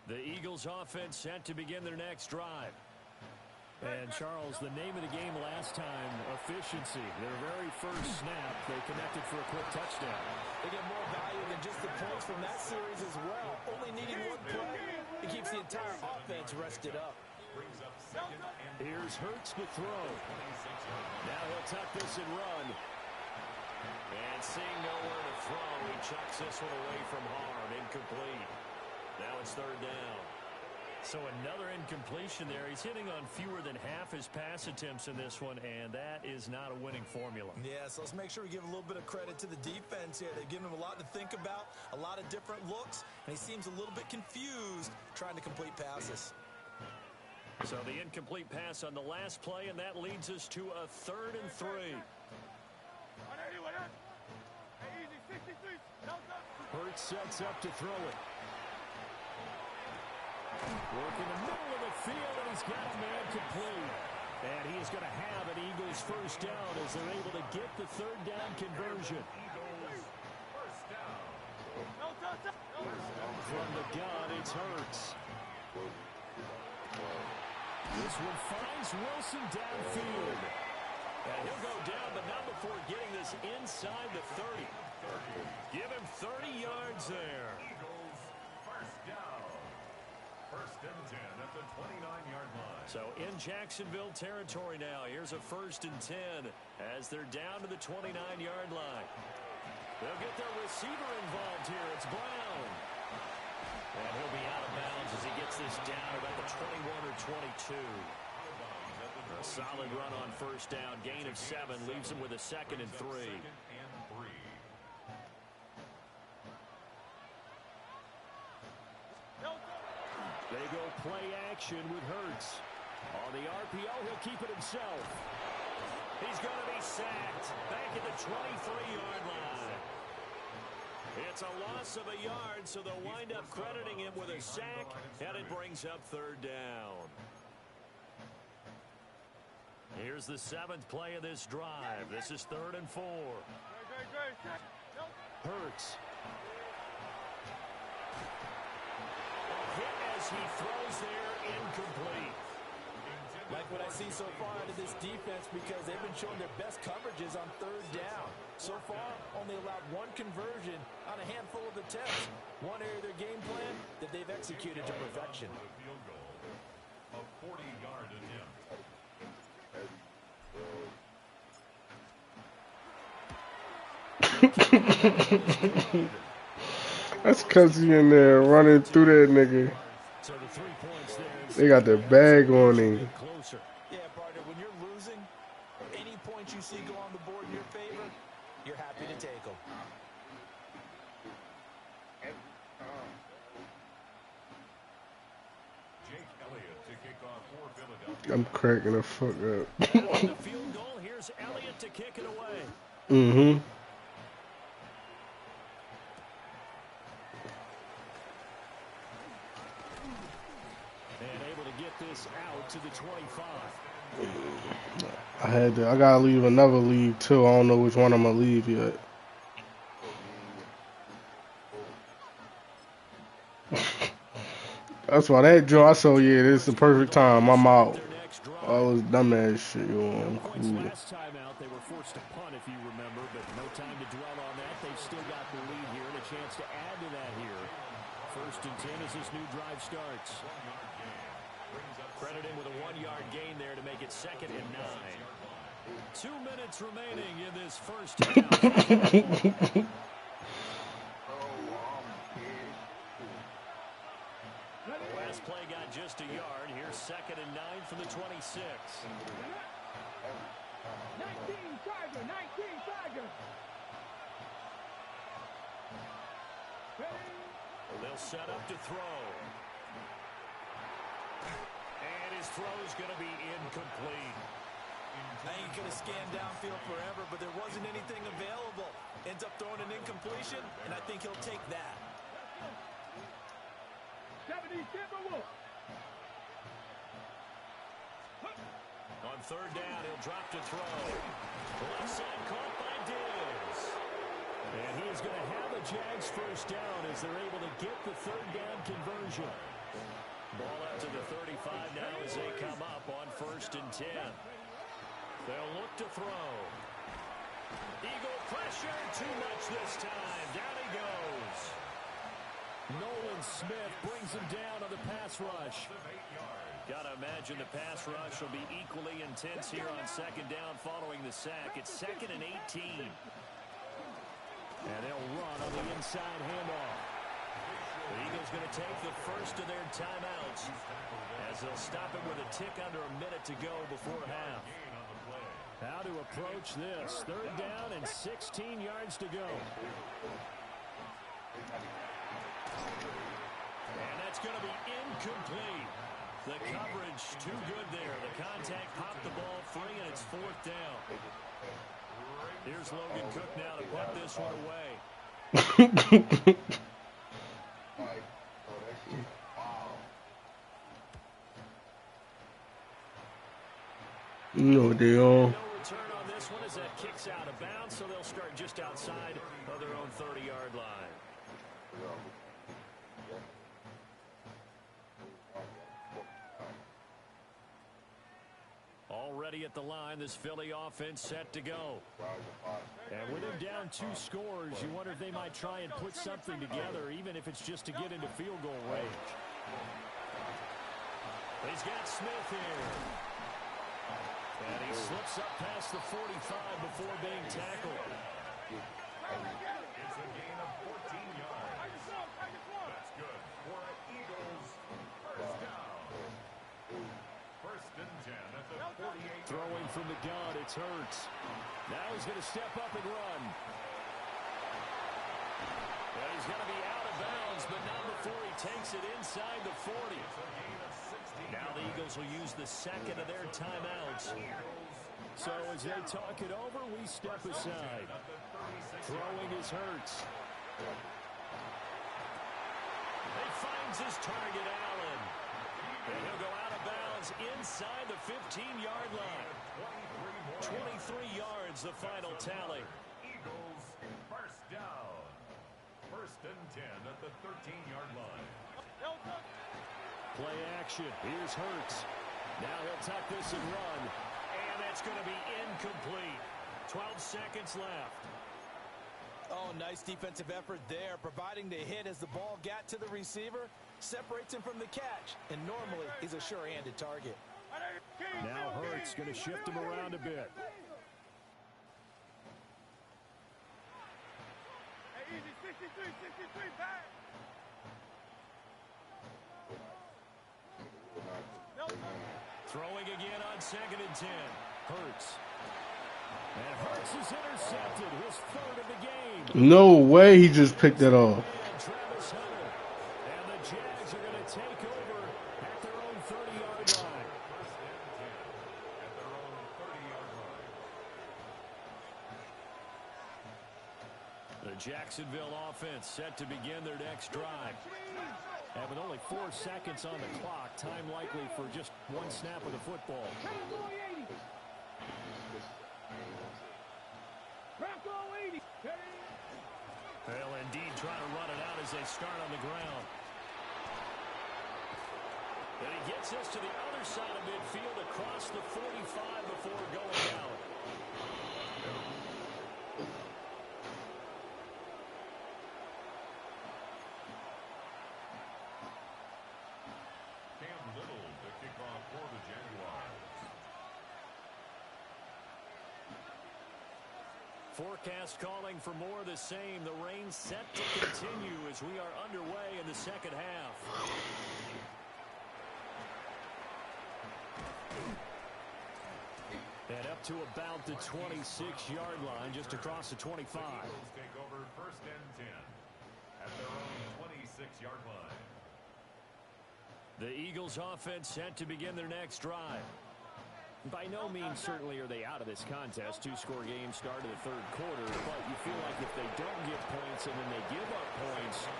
I: The Eagles offense set to begin their next drive.
J: And Charles, the name of the game last time, efficiency. Their very first snap, they connected for a quick touchdown.
K: They get more value than just the points from that series as well. Only needing one play, it keeps the entire offense rested up.
J: Here's Hurts to throw.
I: Now he'll tuck this and run. And seeing nowhere to throw, he chucks this one away from harm. Incomplete. Now it's 3rd down. So another incompletion there. He's hitting on fewer than half his pass attempts in this one, and that is not a winning formula.
K: Yeah, so let's make sure we give a little bit of credit to the defense here. They've given him a lot to think about, a lot of different looks, and he seems a little bit confused trying to complete passes.
I: So the incomplete pass on the last play, and that leads us to a 3rd and 3.
J: Hurts sets up to throw it. Work in the middle of the field, and he's got a man complete. And he is going to have an Eagles 1st down as they're able to get the 3rd down conversion. From the gun, it's Hurts.
I: This one finds Wilson downfield. And he'll go down, but not before getting this inside the 30. Give him 30 yards there.
E: Eagles, first down. First and 10 at the 29-yard line.
I: So in Jacksonville territory now. Here's a 1st and 10 as they're down to the 29-yard line. They'll get their receiver involved here. It's Brown. And he'll be out of bounds as he gets this down about the 21 or 22. A solid run on 1st down. Gain of 7 leaves him with a 2nd and 3. They go play action with Hurts. On the RPO, he'll keep it himself. He's going to be sacked back at the 23-yard line. It's a loss of a yard, so they'll wind up crediting him with a sack, and it brings up 3rd down. Here's the 7th play of this drive. This is 3rd and 4. Hurts. A hit as he throws there, incomplete.
K: Like what I see so far out of this defense because they've been showing their best coverages on 3rd down. So far, only allowed 1 conversion on a handful of attempts. One area of their game plan that they've executed to perfection.
E: Field goal, a 40-yard attempt.
B: That's cause he in there running through that nigga.
I: So the 3 points there.
B: They got their bag on him.
K: Yeah, partner, when you're losing, any points you see go on the board in your favor, you're happy to take them.
E: Jake Elliott to kick off for Philadelphia.
B: I'm cracking the fuck up.
I: On the field goal, here's Elliott to kick it away.
B: Mm-hmm.
I: And able to get this out to the 25.
B: I gotta leave another league too. I don't know which one I'm gonna leave yet. That's why that draw. I saw, yeah, this is the perfect time. I'm out. All this dumbass shit, yo. I'm cool.
I: Last time out, they were forced to punt, if you remember, but no time to dwell on that. They've still got the lead here and a chance to add to that here. 1st and 10 as this new drive starts. Credit him with a 1-yard gain there to make it 2nd and 9. 2 minutes remaining in this 1st half. Last play got just a yard. Here's 2nd and 9 from the 26.
M: 19 Tiger, 19 Tiger.
I: They'll set up to throw. And his throw's going to be incomplete.
K: I ain't going to scan downfield forever, but there wasn't anything available. Ends up throwing an incompletion, and I think he'll take that.
M: 70 Timberwolves.
I: On 3rd down, he'll drop to throw. Left side caught by Diggs. And he is going to have a Jags 1st down as they're able to get the 3rd down conversion. Ball out to the 35 now as they come up on 1st and 10. They'll look to throw. Eagle pressure, too much this time. Down he goes. Nolan Smith brings him down on the pass rush. Gotta imagine the pass rush will be equally intense here on 2nd down following the sack. It's 2nd and 18. And they'll run on the inside handoff. The Eagles going to take the first of their timeouts as they'll stop it with a tick under a minute to go before half. How to approach this. 3rd down and 16 yards to go. And that's going to be incomplete. The coverage too good there. The contact popped the ball free, and it's 4th down. Here's Logan Cook now to put this one away.
B: No deal.
I: No return on this one as that kicks out of bounds, so they'll start just outside of their own 30-yard line. at the line. This Philly offense set to go. And with him down 2 scores, you wonder if they might try and put something together, even if it's just to get into field goal range. He's got Smith here. And he slips up past the 45 before being tackled.
E: It's a gain of 14 yards. That's good for an Eagles first down. First and 10 at the 48.
I: Throwing from the gun, it's Hurts. Now he's going to step up and run. And he's going to be out of bounds, but not before he takes it inside the 40. Now the Eagles will use the second of their timeouts. So as they talk it over, we step aside. Throwing is Hurts. He finds his target, Allen. And he'll go out of bounds inside the 15-yard line. 23 yards, the final tally.
E: Eagles first down. First and 10 at the 13-yard line.
I: Play action. Here's Hurts. Now he'll tuck this and run. And that's going to be incomplete. 12 seconds left.
K: Oh, nice defensive effort there, providing the hit as the ball got to the receiver, separates him from the catch, and normally he's a sure-handed target.
I: Now Hurts going to shift him around a bit.
M: Easy, 63, back.
I: Throwing again on 2nd and 10. Hurts. And Hurts is intercepted. His 3rd of the game.
B: No way he just picked it off.
I: Travis Hunter. And the Jags are going to take over at their own 30-yard line. The Jacksonville offense set to begin their next drive. And with only 4 seconds on the clock, time likely for just 1 snap of the football. They'll indeed try to run it out as they start on the ground. And he gets us to the other side of midfield across the 45 before going out. Forecast calling for more of the same. The rain set to continue as we are underway in the second half. And up to about the 26-yard line, just across the 25.
E: Take over first and 10 at their own 26-yard line.
I: The Eagles offense set to begin their next drive. By no means certainly are they out of this contest. 2-score game start of the 3rd quarter, but you feel like if they don't get points and then they give up points,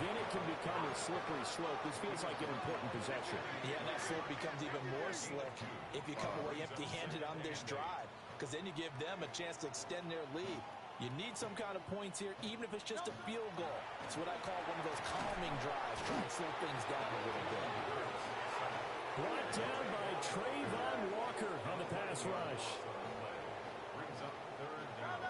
I: then it can become a slippery slope. This feels like an important possession.
K: Yeah, that slope becomes even more slick if you come away empty-handed on this drive, because then you give them a chance to extend their lead. You need some kind of points here, even if it's just a field goal. It's what I call one of those calming drives, trying to slow things down a little bit.
I: Brought down by Trayvon Walker on the pass rush.
E: Brings up 3rd down.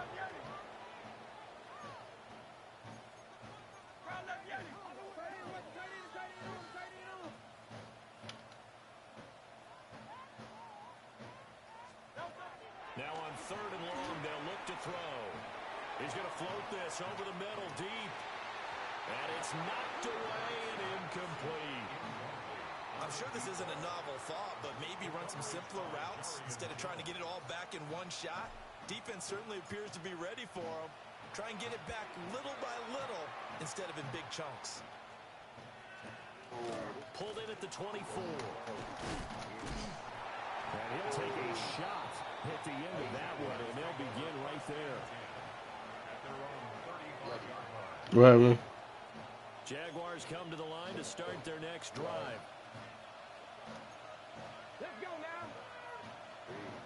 I: Now on 3rd and long, they'll look to throw. He's going to float this over the middle deep. And it's knocked away and incomplete.
K: I'm sure this isn't a novel thought, but maybe run some simpler routes instead of trying to get it all back in one shot. Defense certainly appears to be ready for him. Try and get it back little by little instead of in big chunks.
I: Pulled in at the 24. And he'll take a shot at the end of that one, and they'll begin right there.
B: Right, man.
I: Jaguars come to the line to start their next drive.
M: Let's go now.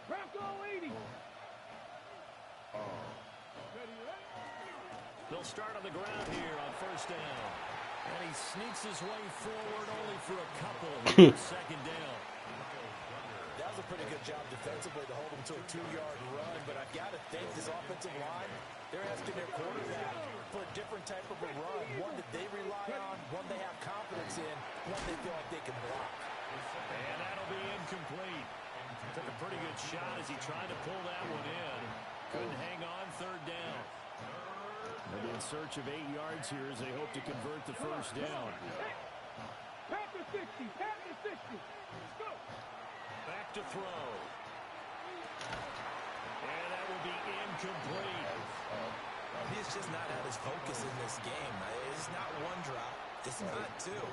M: Bronco 80.
I: They'll start on the ground here on 1st down. And he sneaks his way forward only for a couple here. 2nd down.
K: That was a pretty good job defensively to hold different type of a run, one that they rely on, one they have confidence in, one they feel like they can block.
I: And that'll be incomplete. Took a pretty good shot as he tried to pull that one in. Couldn't hang on, third down. They'll be in search of 8 yards here as they hope to convert the first down.
M: Back to 60. Back to 60. Let's go.
I: Back to throw. And that will be incomplete.
K: He's just not at his focus in this game. It's not one drop. It's not two.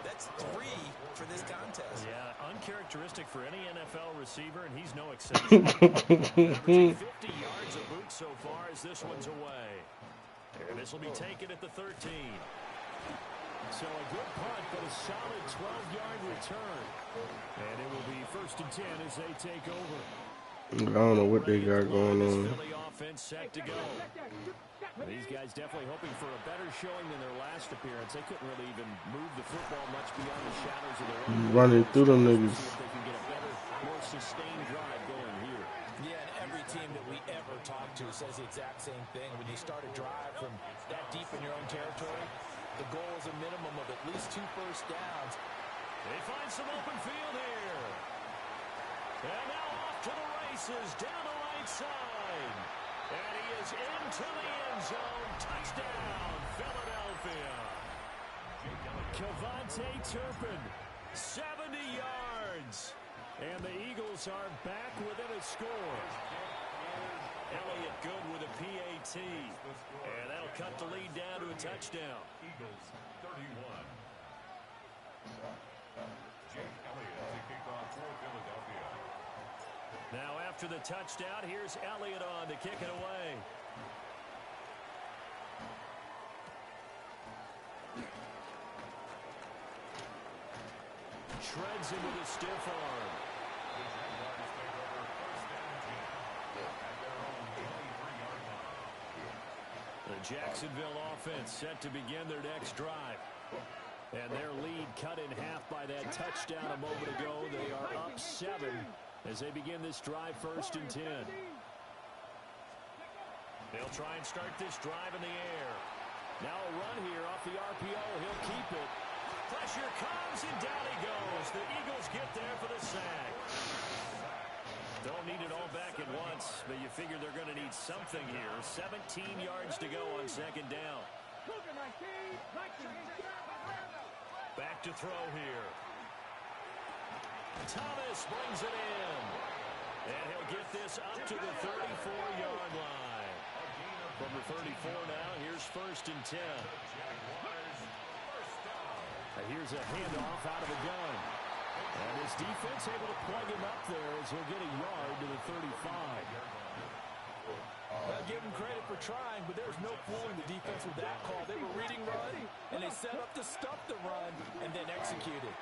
K: That's 3 for this contest.
I: Yeah, uncharacteristic for any NFL receiver, and he's no exception. Averaging 50 yards a boot so far as this one's away. And this will be taken at the 13. So a good punt, but a solid 12-yard return. And it will be 1st and 10 as they take over.
B: I don't know what they got going on.
I: Philly offense set to go. These guys definitely hoping for a better showing than their last appearance. They couldn't really even move the football much beyond the shadows of their own.
B: Running through them niggas.
I: See if they can get a better, more sustained drive going here.
K: Yeah, and every team that we ever talk to says the exact same thing. When you start a drive from that deep in your own territory, the goal is a minimum of at least 2 first downs.
I: They find some open field here. And now off to the races down the right side. And he is into the end zone. Touchdown, Philadelphia. Kevontae Turpin, 70 yards. And the Eagles are back within a score. Elliott good with a PAT. And that'll cut the lead down to a touchdown.
E: Eagles 31. Jake Elliott to kick off for Philadelphia.
I: Now after the touchdown, here's Elliott on to kick it away. Shreds him with a stiff arm. The Jacksonville offense set to begin their next drive. And their lead cut in half by that touchdown a moment ago. They are up 7 as they begin this drive 1st and 10. They'll try and start this drive in the air. Now a run here off the RPO. He'll keep it. Pressure comes and down he goes. The Eagles get there for the sack. Don't need it all back at once, but you figure they're going to need something here. 17 yards to go on 2nd down. Back to throw here. Thomas brings it in. And he'll get this up to the 34-yard line. From the 34 now, here's 1st and 10. And here's a handoff out of the gun. And his defense able to plug him up there as he'll get a yard to the 35.
K: I'll give him credit for trying, but there's no fooling the defense with that call. They were reading run, and they set up to stop the run, and then executed.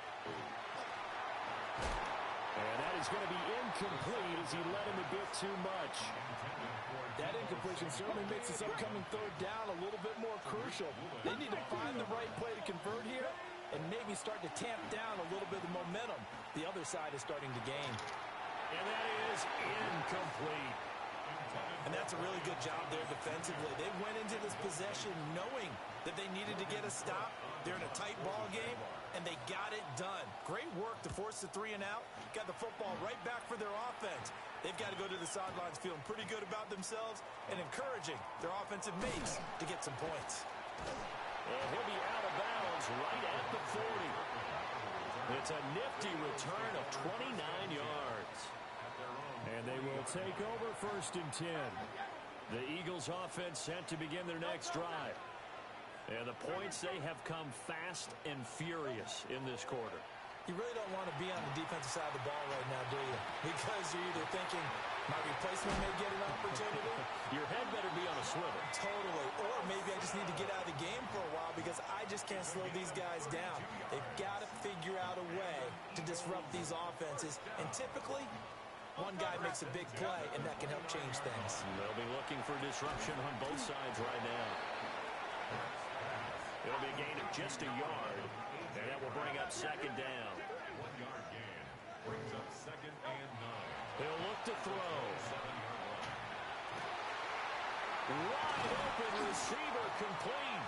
I: And that is going to be incomplete as he led him a bit too much.
K: That incompletion certainly makes this upcoming 3rd down a little bit more crucial. They need to find the right play to convert here and maybe start to tamp down a little bit of momentum. The other side is starting to gain.
I: And that is incomplete.
K: And that's a really good job there defensively. They went into this possession knowing that they needed to get a stop. They're in a tight ball game, and they got it done. Great work to force the 3 and out. Got the football right back for their offense. They've got to go to the sidelines feeling pretty good about themselves and encouraging their offensive mates to get some points.
I: And he'll be out of bounds right at the 40. It's a nifty return of 29 yards. And they will take over 1st and 10. The Eagles offense set to begin their next drive. And the points, they have come fast and furious in this quarter.
K: You really don't want to be on the defensive side of the ball right now, do you? Because you're either thinking, my replacement may get an opportunity.
I: Your head better be on a swivel.
K: Totally. Or maybe I just need to get out of the game for a while because I just can't slow these guys down. They've got to figure out a way to disrupt these offenses. And typically, one guy makes a big play, and that can help change things.
I: They'll be looking for disruption on both sides right now. It'll be a gain of just a yard, and that will bring up 2nd down.
E: 1-yard gain brings up 2nd and 9.
I: They'll look to throw. Wide open open receiver complete.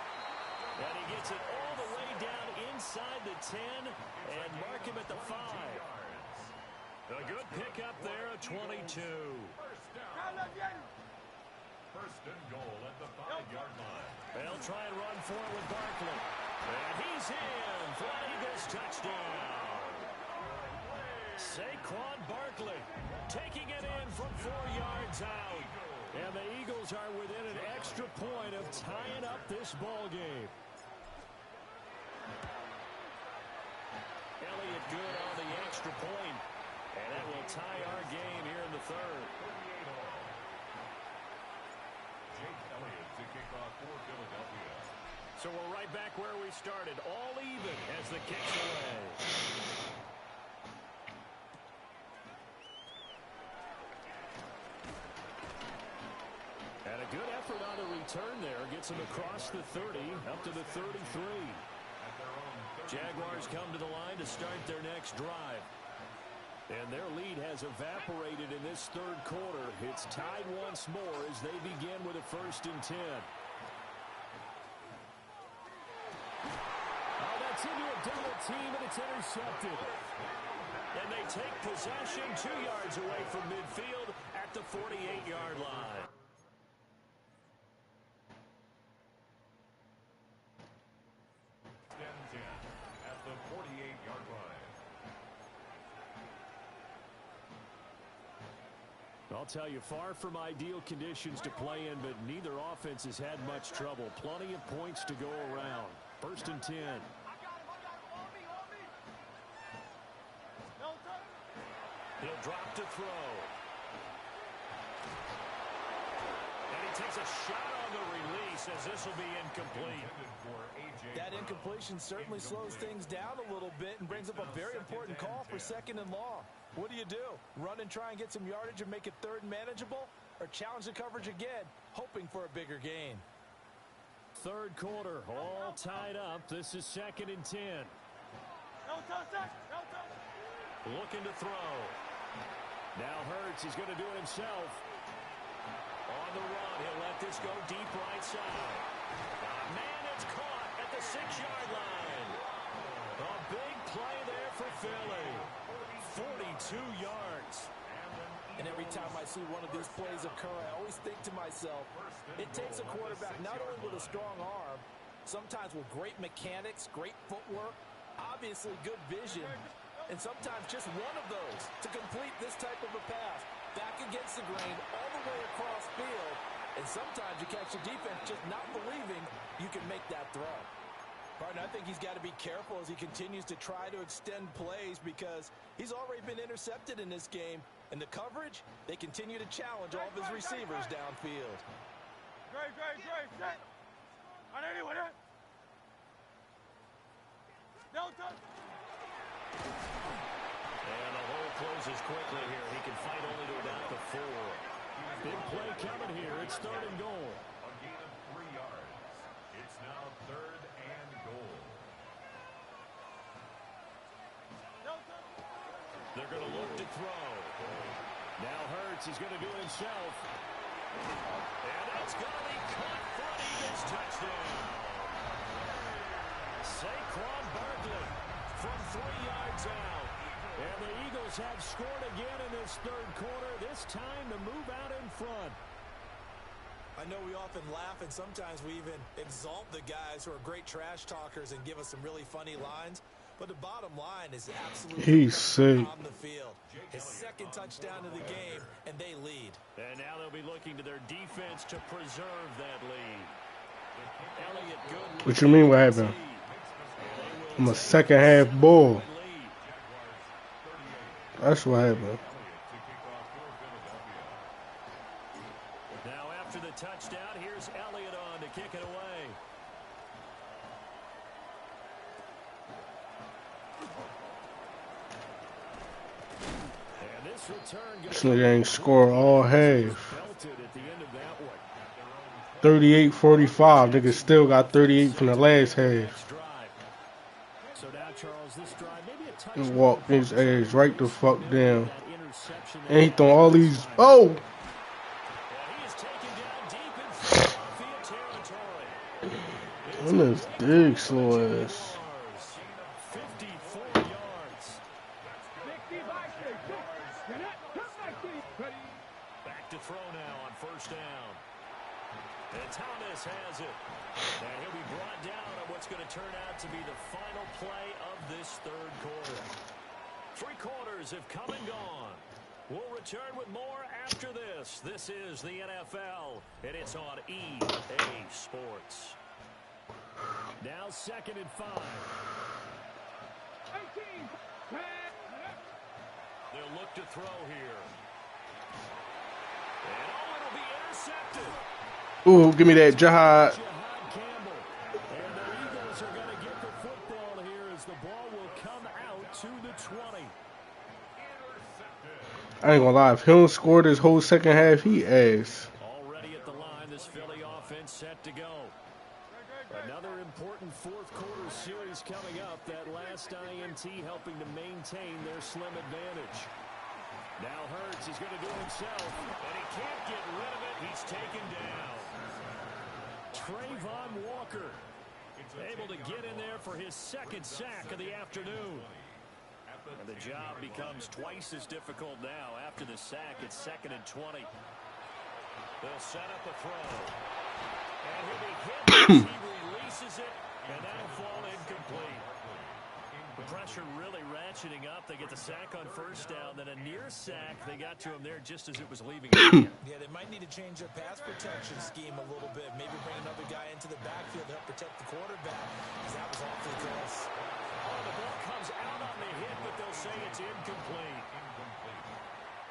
I: And he gets it all the way down inside the 10 and mark him at the 5. A good pickup there, a 22.
E: First and goal at the 5-yard line.
I: They'll try and run for it with Barkley. And he's in for an Eagles touchdown. Saquon Barkley taking it in from 4 yards out. And the Eagles are within an extra point of tying up this ball game. Elliott good on the extra point. And that will tie our game here in the third.
E: Jake Elliott to kick off for Philadelphia.
I: So we're right back where we started, all even as the kick's away. And a good effort on the return there. Gets him across the 30, up to the 33. Jaguars come to the line to start their next drive. And their lead has evaporated in this third quarter. It's tied once more as they begin with a 1st and 10. Oh, that's into a double team, and it's intercepted. And they take possession 2 yards away from midfield at the 48-yard line.
E: At the 48-yard line.
I: I'll tell you, far from ideal conditions to play in, but neither offense has had much trouble. Plenty of points to go around. 1st and 10. He'll drop to throw. And he takes a shot on the release as this will be incomplete.
K: That incompletion certainly slows things down a little bit and brings up a very important call for 2nd and long. What do? Run and try and get some yardage and make it 3rd and manageable? Or challenge the coverage again, hoping for a bigger gain?
I: Third quarter, all tied up. This is 2nd and 10. Looking to throw. Now Hurts is going to do it himself. On the run, he'll let this go deep right side. Man, it's caught at the 6-yard line. A big play there for Philly. 42 yards.
K: And every time I see one of these plays occur, I always think to myself, it takes a quarterback not only with a strong arm, sometimes with great mechanics, great footwork, obviously good vision, and sometimes just one of those to complete this type of a pass. Back against the grain, all the way across field, and sometimes you catch the defense just not believing you can make that throw. Partner, I think he's got to be careful as he continues to try to extend plays because he's already been intercepted in this game. And the coverage, they continue to challenge all of his receivers downfield.
M: Great, set. On anyone, Delta.
I: And the hole closes quickly here. He can fight only to about the 4. Big play coming here. It's 3rd and goal.
E: A gain of 3 yards. It's now 3rd and goal.
I: They're going to look to throw. Now Hurts is going to do it himself. And that's going to be caught for an Eagles touchdown. Saquon Barkley from 3 yards out. And the Eagles have scored again in this third quarter, this time to move out in front.
K: I know we often laugh and sometimes we even exalt the guys who are great trash talkers and give us some really funny lines. But the bottom line is absolutely
B: he's sick
K: on the field. His 2nd touchdown of the game, and they lead.
I: And now they'll be looking to their defense to preserve that lead. Elliott good.
B: What you mean what happened? I'm a second half bull. That's what happened.
I: Now after the touchdown, here's Elliott on to kick it away.
B: This nigga ain't score all half. 38-45. Nigga still got 38 from the last half. He walked his ass right the fuck down. And he throwing all these. Oh! And this dig slow ass.
I: 54 yards. Back to throw now on first down. And Thomas has it. And he'll be brought down on what's going to turn out to be the final play of this third quarter. 3 quarters have come and gone. We'll return with more after this. This is the NFL, and it's on EA Sports. Now 2nd and 5. They'll look to throw here. And it'll be intercepted.
B: Ooh, give me that Jihad.
I: Campbell. And the Eagles are going to get the football here as the ball will come out to the 20.
B: I ain't gonna lie, if he don't score this whole second half, he ass.
I: Already at the line, this Philly offense set to go. Another important fourth quarter series coming up. That last INT helping to maintain their slim advantage. Now Hurts is going to do it himself, and he can't get rid of it. He's taken down. Trayvon Walker able to get in there for his 2nd sack of the afternoon. And the job becomes twice as difficult now. After the sack, it's 2nd and 20. They'll set up a throw. And he'll be hit as he releases it, and that'll fall incomplete. The pressure really ratcheting up. They get the sack on first down, then a near sack. They got to him there just as it was leaving.
K: Yeah, they might need to change their pass protection scheme a little bit. Maybe bring another guy into the backfield to help protect the quarterback, because that was awfully close.
I: Oh, the ball comes out on the hit, but they'll say it's incomplete.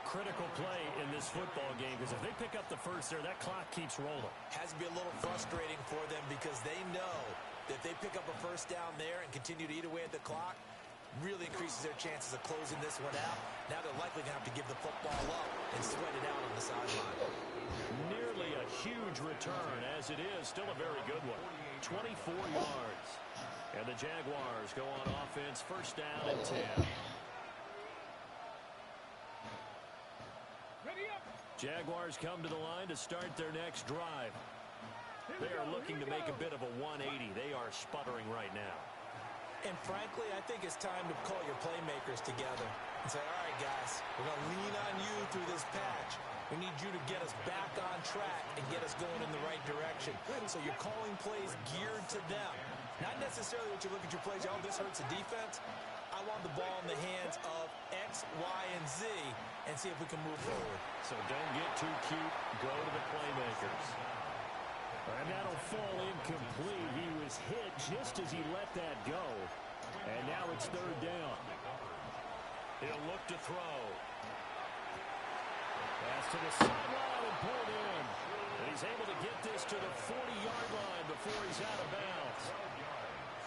I: Critical play in this football game, because if they pick up the first there, that clock keeps rolling.
K: Has to be a little frustrating for them because they know that if they pick up a first down there and continue to eat away at the clock, really increases their chances of closing this one out. Now they're likely going to have to give the football up and sweat it out on the sideline.
I: Nearly a huge return, as it is. Still a very good one. 24 yards. And the Jaguars go on offense, first down and 10. Jaguars come to the line to start their next drive. They are looking to make a bit of a 180. They are sputtering right now.
K: And frankly, I think it's time to call your playmakers together and say, all right, guys, we're going to lean on you through this patch. We need you to get us back on track and get us going in the right direction. So you're calling plays geared to them. Not necessarily what you look at your plays, oh, this hurts the defense. I want the ball in the hands of X, Y, and Z and see if we can move forward.
I: So don't get too cute. Go to the playmakers. And that'll fall incomplete. He was hit just as he let that go. And now it's 3rd down. He'll look to throw. Pass to the sideline and pulled in. And he's able to get this to the 40-yard line before he's out of bounds.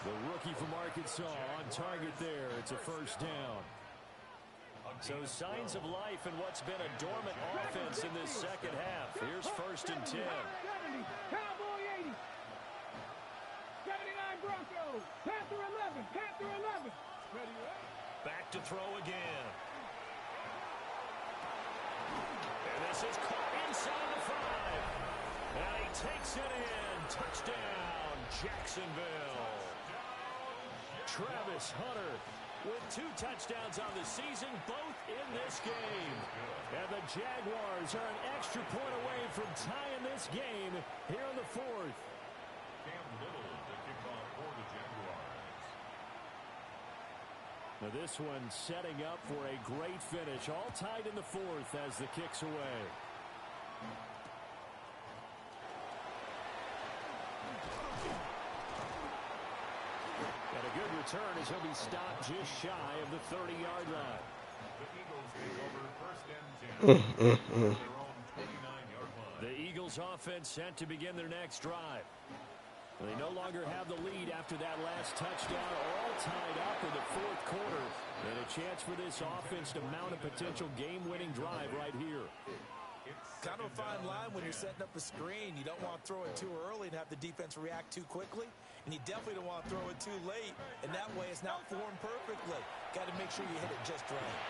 I: The rookie from Arkansas on target there. It's a first down. So signs of life in what's been a dormant offense in this second half. Here's 1st and 10.
M: 70, Cowboy 80. 79 Broncos. Panther 11. Panther 11.
I: Back to throw again. And this is caught inside the 5. And he takes it in. Touchdown, Jacksonville. Travis Hunter with 2 touchdowns on the season, both in this game. And the Jaguars are an extra point away from tying this game here in the 4th. Now this one setting up for a great finish. All tied in the 4th as the kick's away. And a good return as he'll be stopped just shy of the 30-yard line.
E: The Eagles take over 1st and 10. Their own 29-yard line.
I: The Eagles offense set to begin their next drive. They no longer have the lead after that last touchdown, all tied up in the 4th quarter. And a chance for this offense to mount a potential game-winning drive right here.
K: Kind of a fine line when you're setting up a screen. You don't want to throw it too early and have the defense react too quickly. And you definitely don't want to throw it too late. And that way it's not formed perfectly. Got to make sure you hit it just right.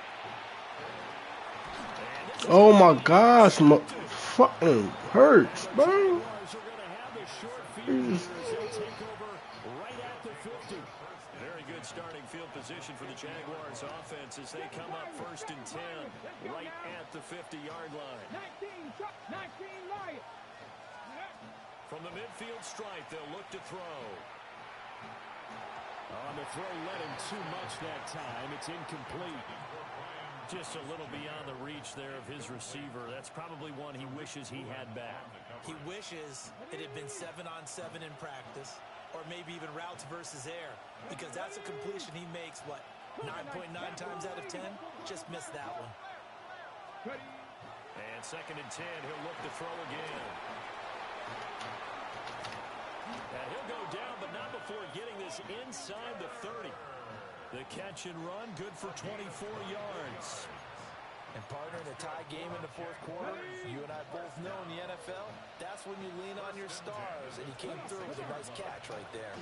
B: Oh my gosh, fucking hurts, bro.
I: starting field position for the Jaguars offense as they come up 1st and 10 right at the 50-yard line.
M: 19 Lions.
I: From the midfield stripe, they'll look to throw. On the throw, led him too much that time. It's incomplete. Just a little beyond the reach there of his receiver. That's probably one he wishes he had back.
K: He wishes it had been 7-on-7 in practice, or maybe even routes versus air, because that's a completion he makes, what, 9.9 times out of 10? Just missed that one.
I: And 2nd and 10, he'll look to throw again. And he'll go down, but not before getting this inside the 30. The catch and run, good for 24 yards.
K: And partner, in a tie game in the 4th quarter, you and I both know in the NFL, that's when you lean on your stars, and he came through with a nice catch right there.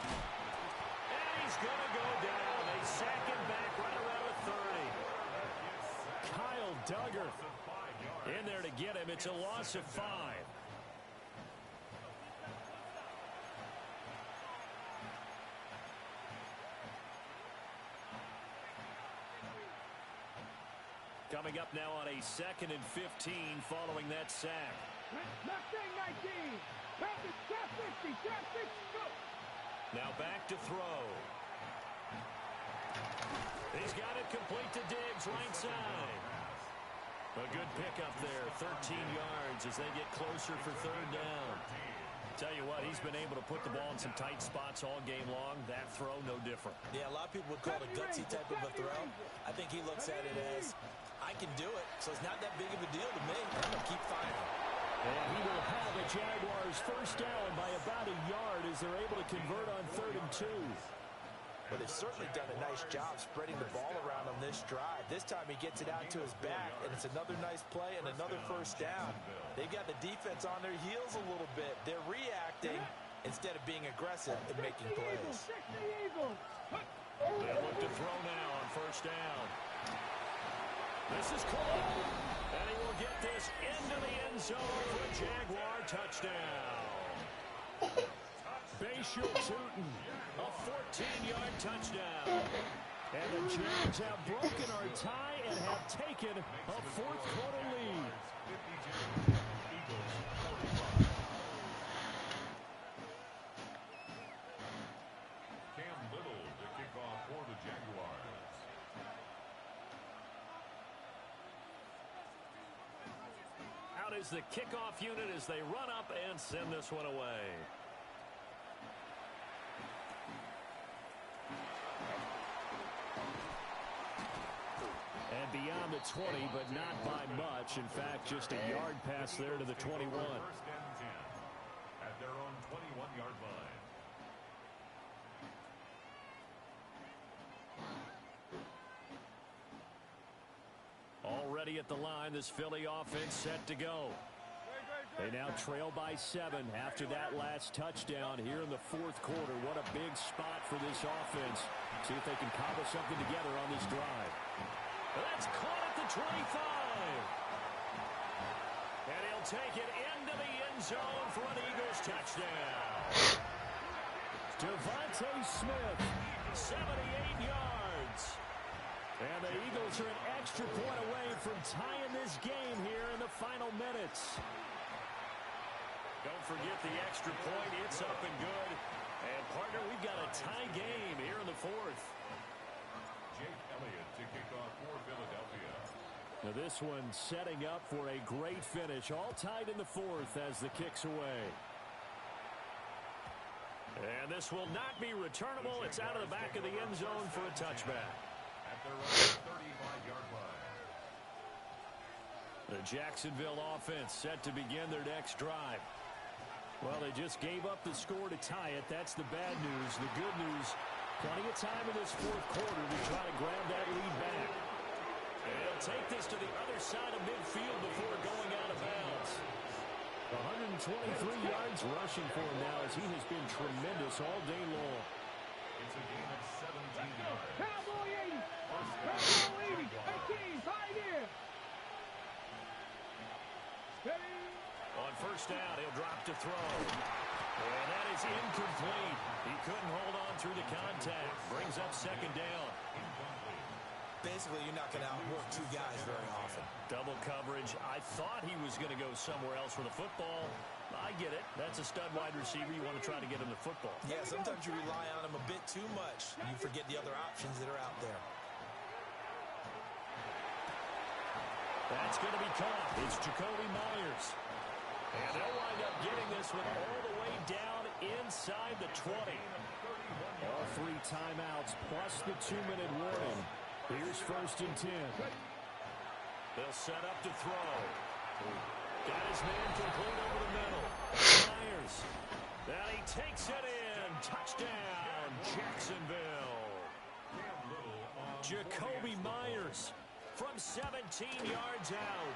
I: And he's going to go down. They sack him back right around the 30. Kyle Duggar in there to get him. It's a loss of 5. Coming up now on a 2nd and 15 following that sack.
M: Mustang 19. Shot 50. Shot 60. Go.
I: Now back to throw. He's got it complete to Diggs, right side. A good pickup there, 13 yards as they get closer for 3rd down. Tell you what, he's been able to put the ball in some tight spots all game long. That throw, no different.
K: Yeah, a lot of people would call it a gutsy type of a throw. I think he looks at it as, I can do it, so it's not that big of a deal to me. I'm going to keep firing.
I: And he will have the Jaguars 1st down by about a yard as they're able to convert on 3rd and 2.
K: But they've certainly done a nice job spreading the ball around on this drive. This time he gets it out to his back, and it's another nice play and another 1st down. They've got the defense on their heels a little bit. They're reacting instead of being aggressive and making plays.
I: They'll look to throw now on 1st down. This is close, and he will get this into the end zone for a Jaguar touchdown. Bayshore Tootin, a 14-yard touchdown. And the Jags have broken our tie and have taken a 4th quarter lead.
E: Cam Little to kick off for the Jaguars.
I: Out is the kickoff unit as they run up and send this one away. And beyond the 20, but not by much. In fact, just a yard pass there to the 21.
E: 1st and 10 at their own 21-yard line.
I: Already at the line, this Philly offense set to go. They now trail by 7 after that last touchdown here in the 4th quarter. What a big spot for this offense. See if they can cobble something together on this drive. That's caught at the 25. And he'll take it into the end zone for an Eagles touchdown. Devontae Smith, 78 yards. And the Eagles are an extra point away from tying this game here in the final minutes. Don't forget the extra point. It's up and good. And, partner, we've got a tie game here in the 4th.
E: Jake Elliott to kick off for Philadelphia.
I: Now this one setting up for a great finish. All tied in the 4th as the kick's away. And this will not be returnable. It's out of the back of the end zone for a touchback.
E: At their own 35-yard line.
I: The Jacksonville offense set to begin their next drive. Well, they just gave up the score to tie it. That's the bad news. The good news, plenty of time in this 4th quarter to try to grab that lead back. And he'll take this to the other side of midfield before going out of bounds. 123 yards rushing for him now as he has been tremendous all day long.
E: It's a gain of 17 yards.
M: Cowboy 80. Cowboy 80. 18. Right here. Steady.
I: On 1st down, he'll drop to throw. And that is incomplete. He couldn't hold on through the contact. Brings up second down.
K: Basically, you're not going to outwork two guys very often.
I: Double coverage. I thought he was going to go somewhere else with the football. I get it. That's a stud wide receiver. You want to try to get him the football.
K: Yeah, sometimes you rely on him a bit too much. You forget the other options that are out there.
I: That's going to be caught. It's Jacoby Myers. And they'll wind up getting this one all the way down inside the 20.
J: All 3 timeouts plus the 2-minute warning. Here's 1st and 10.
I: They'll set up to throw. Got his man complete over the middle. Myers. And he takes it in. Touchdown, Jacksonville. Jacoby Myers from 17 yards out.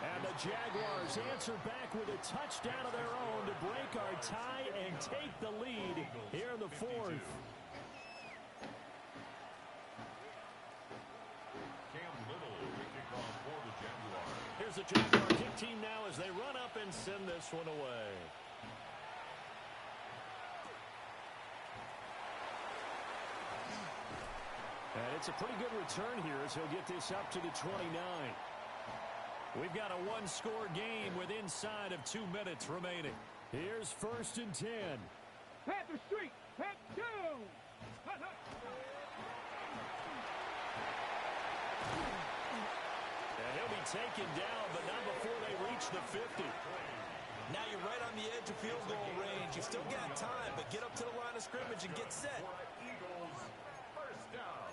J: And the Jaguars answer back with a touchdown of their own to break our tie and take the lead here in the 4th.
I: Here's the Jaguar kick team now as they run up and send this one away.
J: And it's a pretty good return here as he'll get this up to the 29.
I: We've got a one-score game with inside of 2 minutes remaining.
J: Here's 1st and 10.
M: Panther Street, head down.
I: And he'll be taken down, but not before they reach the 50.
K: Now you're right on the edge of field goal range. You've still got time, but get up to the line of scrimmage and get set.
E: Eagles, first down.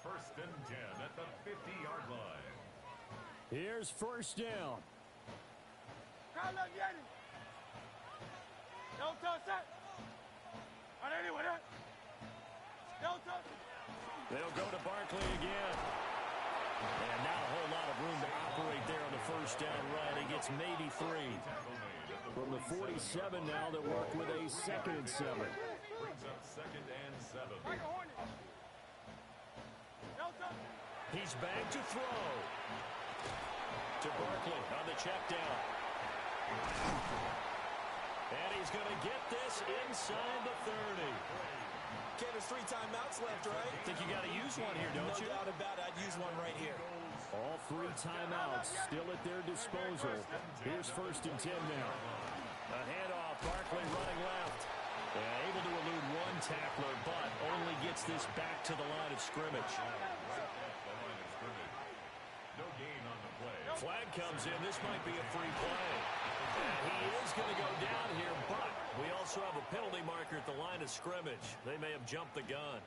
E: 1st and 10 at the 50-yard line.
J: Here's 1st down.
I: They'll go to Barkley again. And not a whole lot of room to operate there on the 1st down run. He gets maybe 3.
J: From the 47 now, they'll work with a 2nd and 7.
E: Brings up 2nd and 7.
I: He's back to throw. To Barkley on the check down. And he's going to get this inside the 30.
K: Okay, there's 3 timeouts left, right?
I: Think you got to use one here, don't you?
K: No doubt about it. I'd use one right here.
J: All 3 timeouts still at their disposal. Here's 1st and 10 now.
I: A handoff, Barkley running left. Able to elude one tackler, but only gets this back to the line of scrimmage.
E: No gain on the play.
I: Flag comes in. This might be a free play. And he is going to go down here, but we also have a penalty marker at the line of scrimmage. They may have jumped the gun.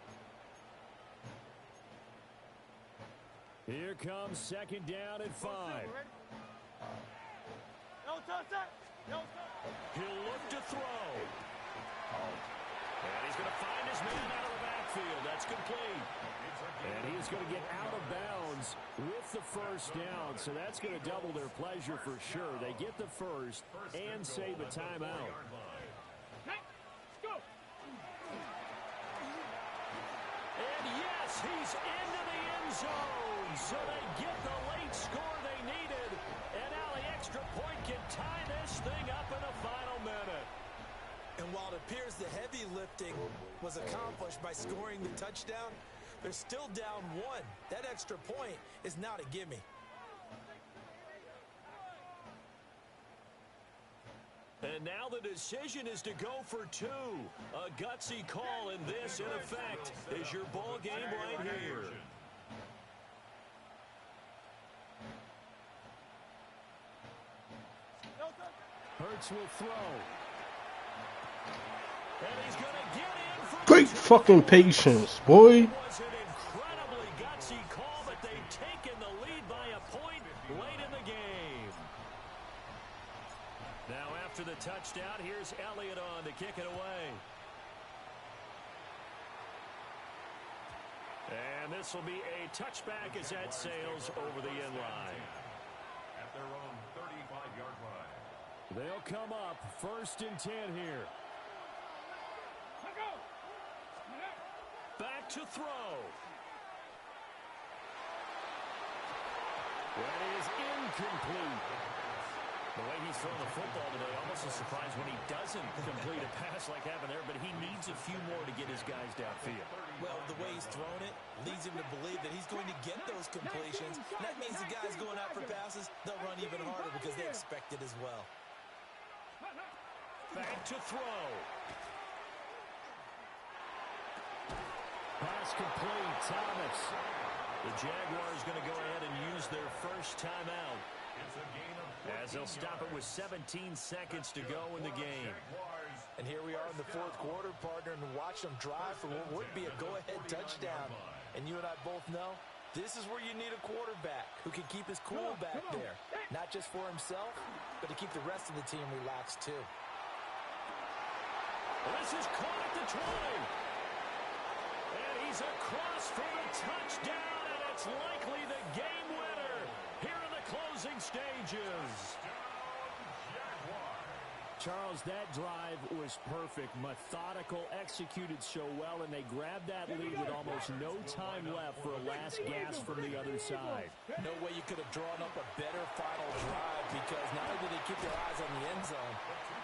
J: Here comes 2nd down and 5.
I: He'll look to throw. And he's going to find his man out of the backfield. That's complete.
J: And he's going to get out of bounds with the 1st down. So that's going to double their pleasure for sure. They get the 1st and save a timeout.
I: And yes, he's into the end zone. So they get the late score they needed. And now the extra point can tie this thing up in the final minute.
K: And while it appears the heavy lifting was accomplished by scoring the touchdown, they're still down 1. That extra point is not a gimme.
I: And now the decision is to go for 2. A gutsy call, and this, in effect, is your ball game right here.
J: Hurts will throw.
I: And he's going to get in for
B: Great fucking patience, boy.
I: It was an incredibly gutsy call, but they've taken the lead by a point late in the game. Now after the touchdown, here's Elliott on to kick it away. And this will be a touchback as that sails over the end line.
E: At their own 35-yard line.
J: They'll come up 1st and 10 here.
I: Back to throw. That is incomplete. The way he's throwing the football today, almost a surprise when he doesn't complete a pass like happened there, but he needs a few more to get his guys downfield.
K: Well, the way he's thrown it leads him to believe that he's going to get those completions. That means the guys going out for passes, they'll run even harder because they expect it as well.
I: Back to throw. Pass complete, Thomas. The Jaguars going to go ahead and use their first timeout, as they'll stop it with 17 seconds to go in the game.
K: And here we are in the fourth quarter, partner, and watch them drive for what would be a go-ahead touchdown. And you and I both know this is where you need a quarterback who can keep his cool back there, not just for himself, but to keep the rest of the team relaxed too.
I: This is caught at the 20. And he's across for the touchdown, and it's likely the game winner here in the closing stages. Charles, that drive was perfect, methodical, executed so well, and they grabbed that lead with almost no time left for a last gasp from the other side.
K: No way you could have drawn up a better final drive, because not only did they keep their eyes on the end zone,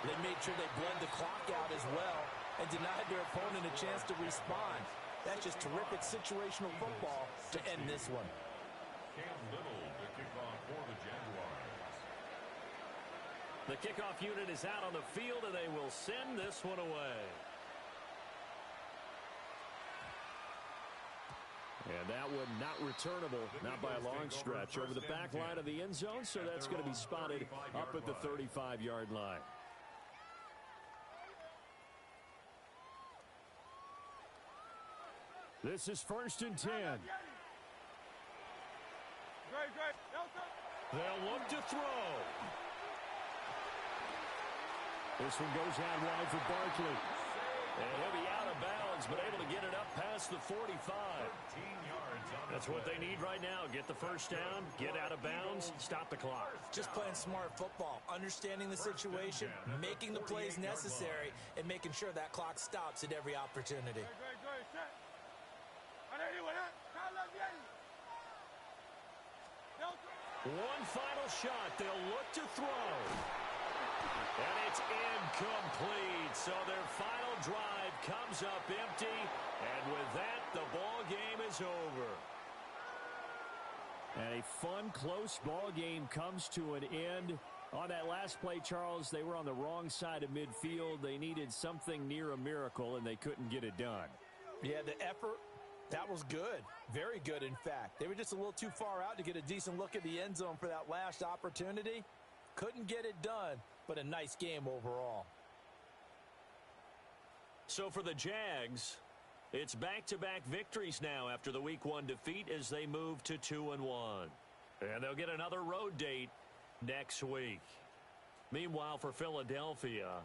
K: they made sure they bled the clock out as well and denied their opponent a chance to respond. That's just terrific situational football to end this one.
E: Cam Little to kick off for the Jaguars.
I: The kickoff unit is out on the field, and they will send this one away. And that one not returnable, not by a long stretch, over the back line of the end zone, so that's going to be spotted up at the 35-yard line. This is 1st and 10. They'll look to throw. This one goes out wide for Barkley. And he'll be out of bounds, but able to get it up past the 45. That's what they need right now. Get the first down, get out of bounds, stop the clock.
K: Just playing smart football, understanding the situation, making the plays necessary, and making sure that clock stops at every opportunity.
I: One final shot. They'll look to throw. And it's incomplete. So their final drive comes up empty. And with that, the ball game is over. And a fun, close ball game comes to an end. On that last play, Charles, they were on the wrong side of midfield. They needed something near a miracle, and they couldn't get it done.
K: Yeah, the effort, that was good. Very good, in fact. They were just a little too far out to get a decent look at the end zone for that last opportunity. Couldn't get it done, but a nice game overall.
I: So for the Jags, it's back-to-back victories now after the Week 1 defeat as they move to 2-1. And they'll get another road date next week. Meanwhile, for Philadelphia,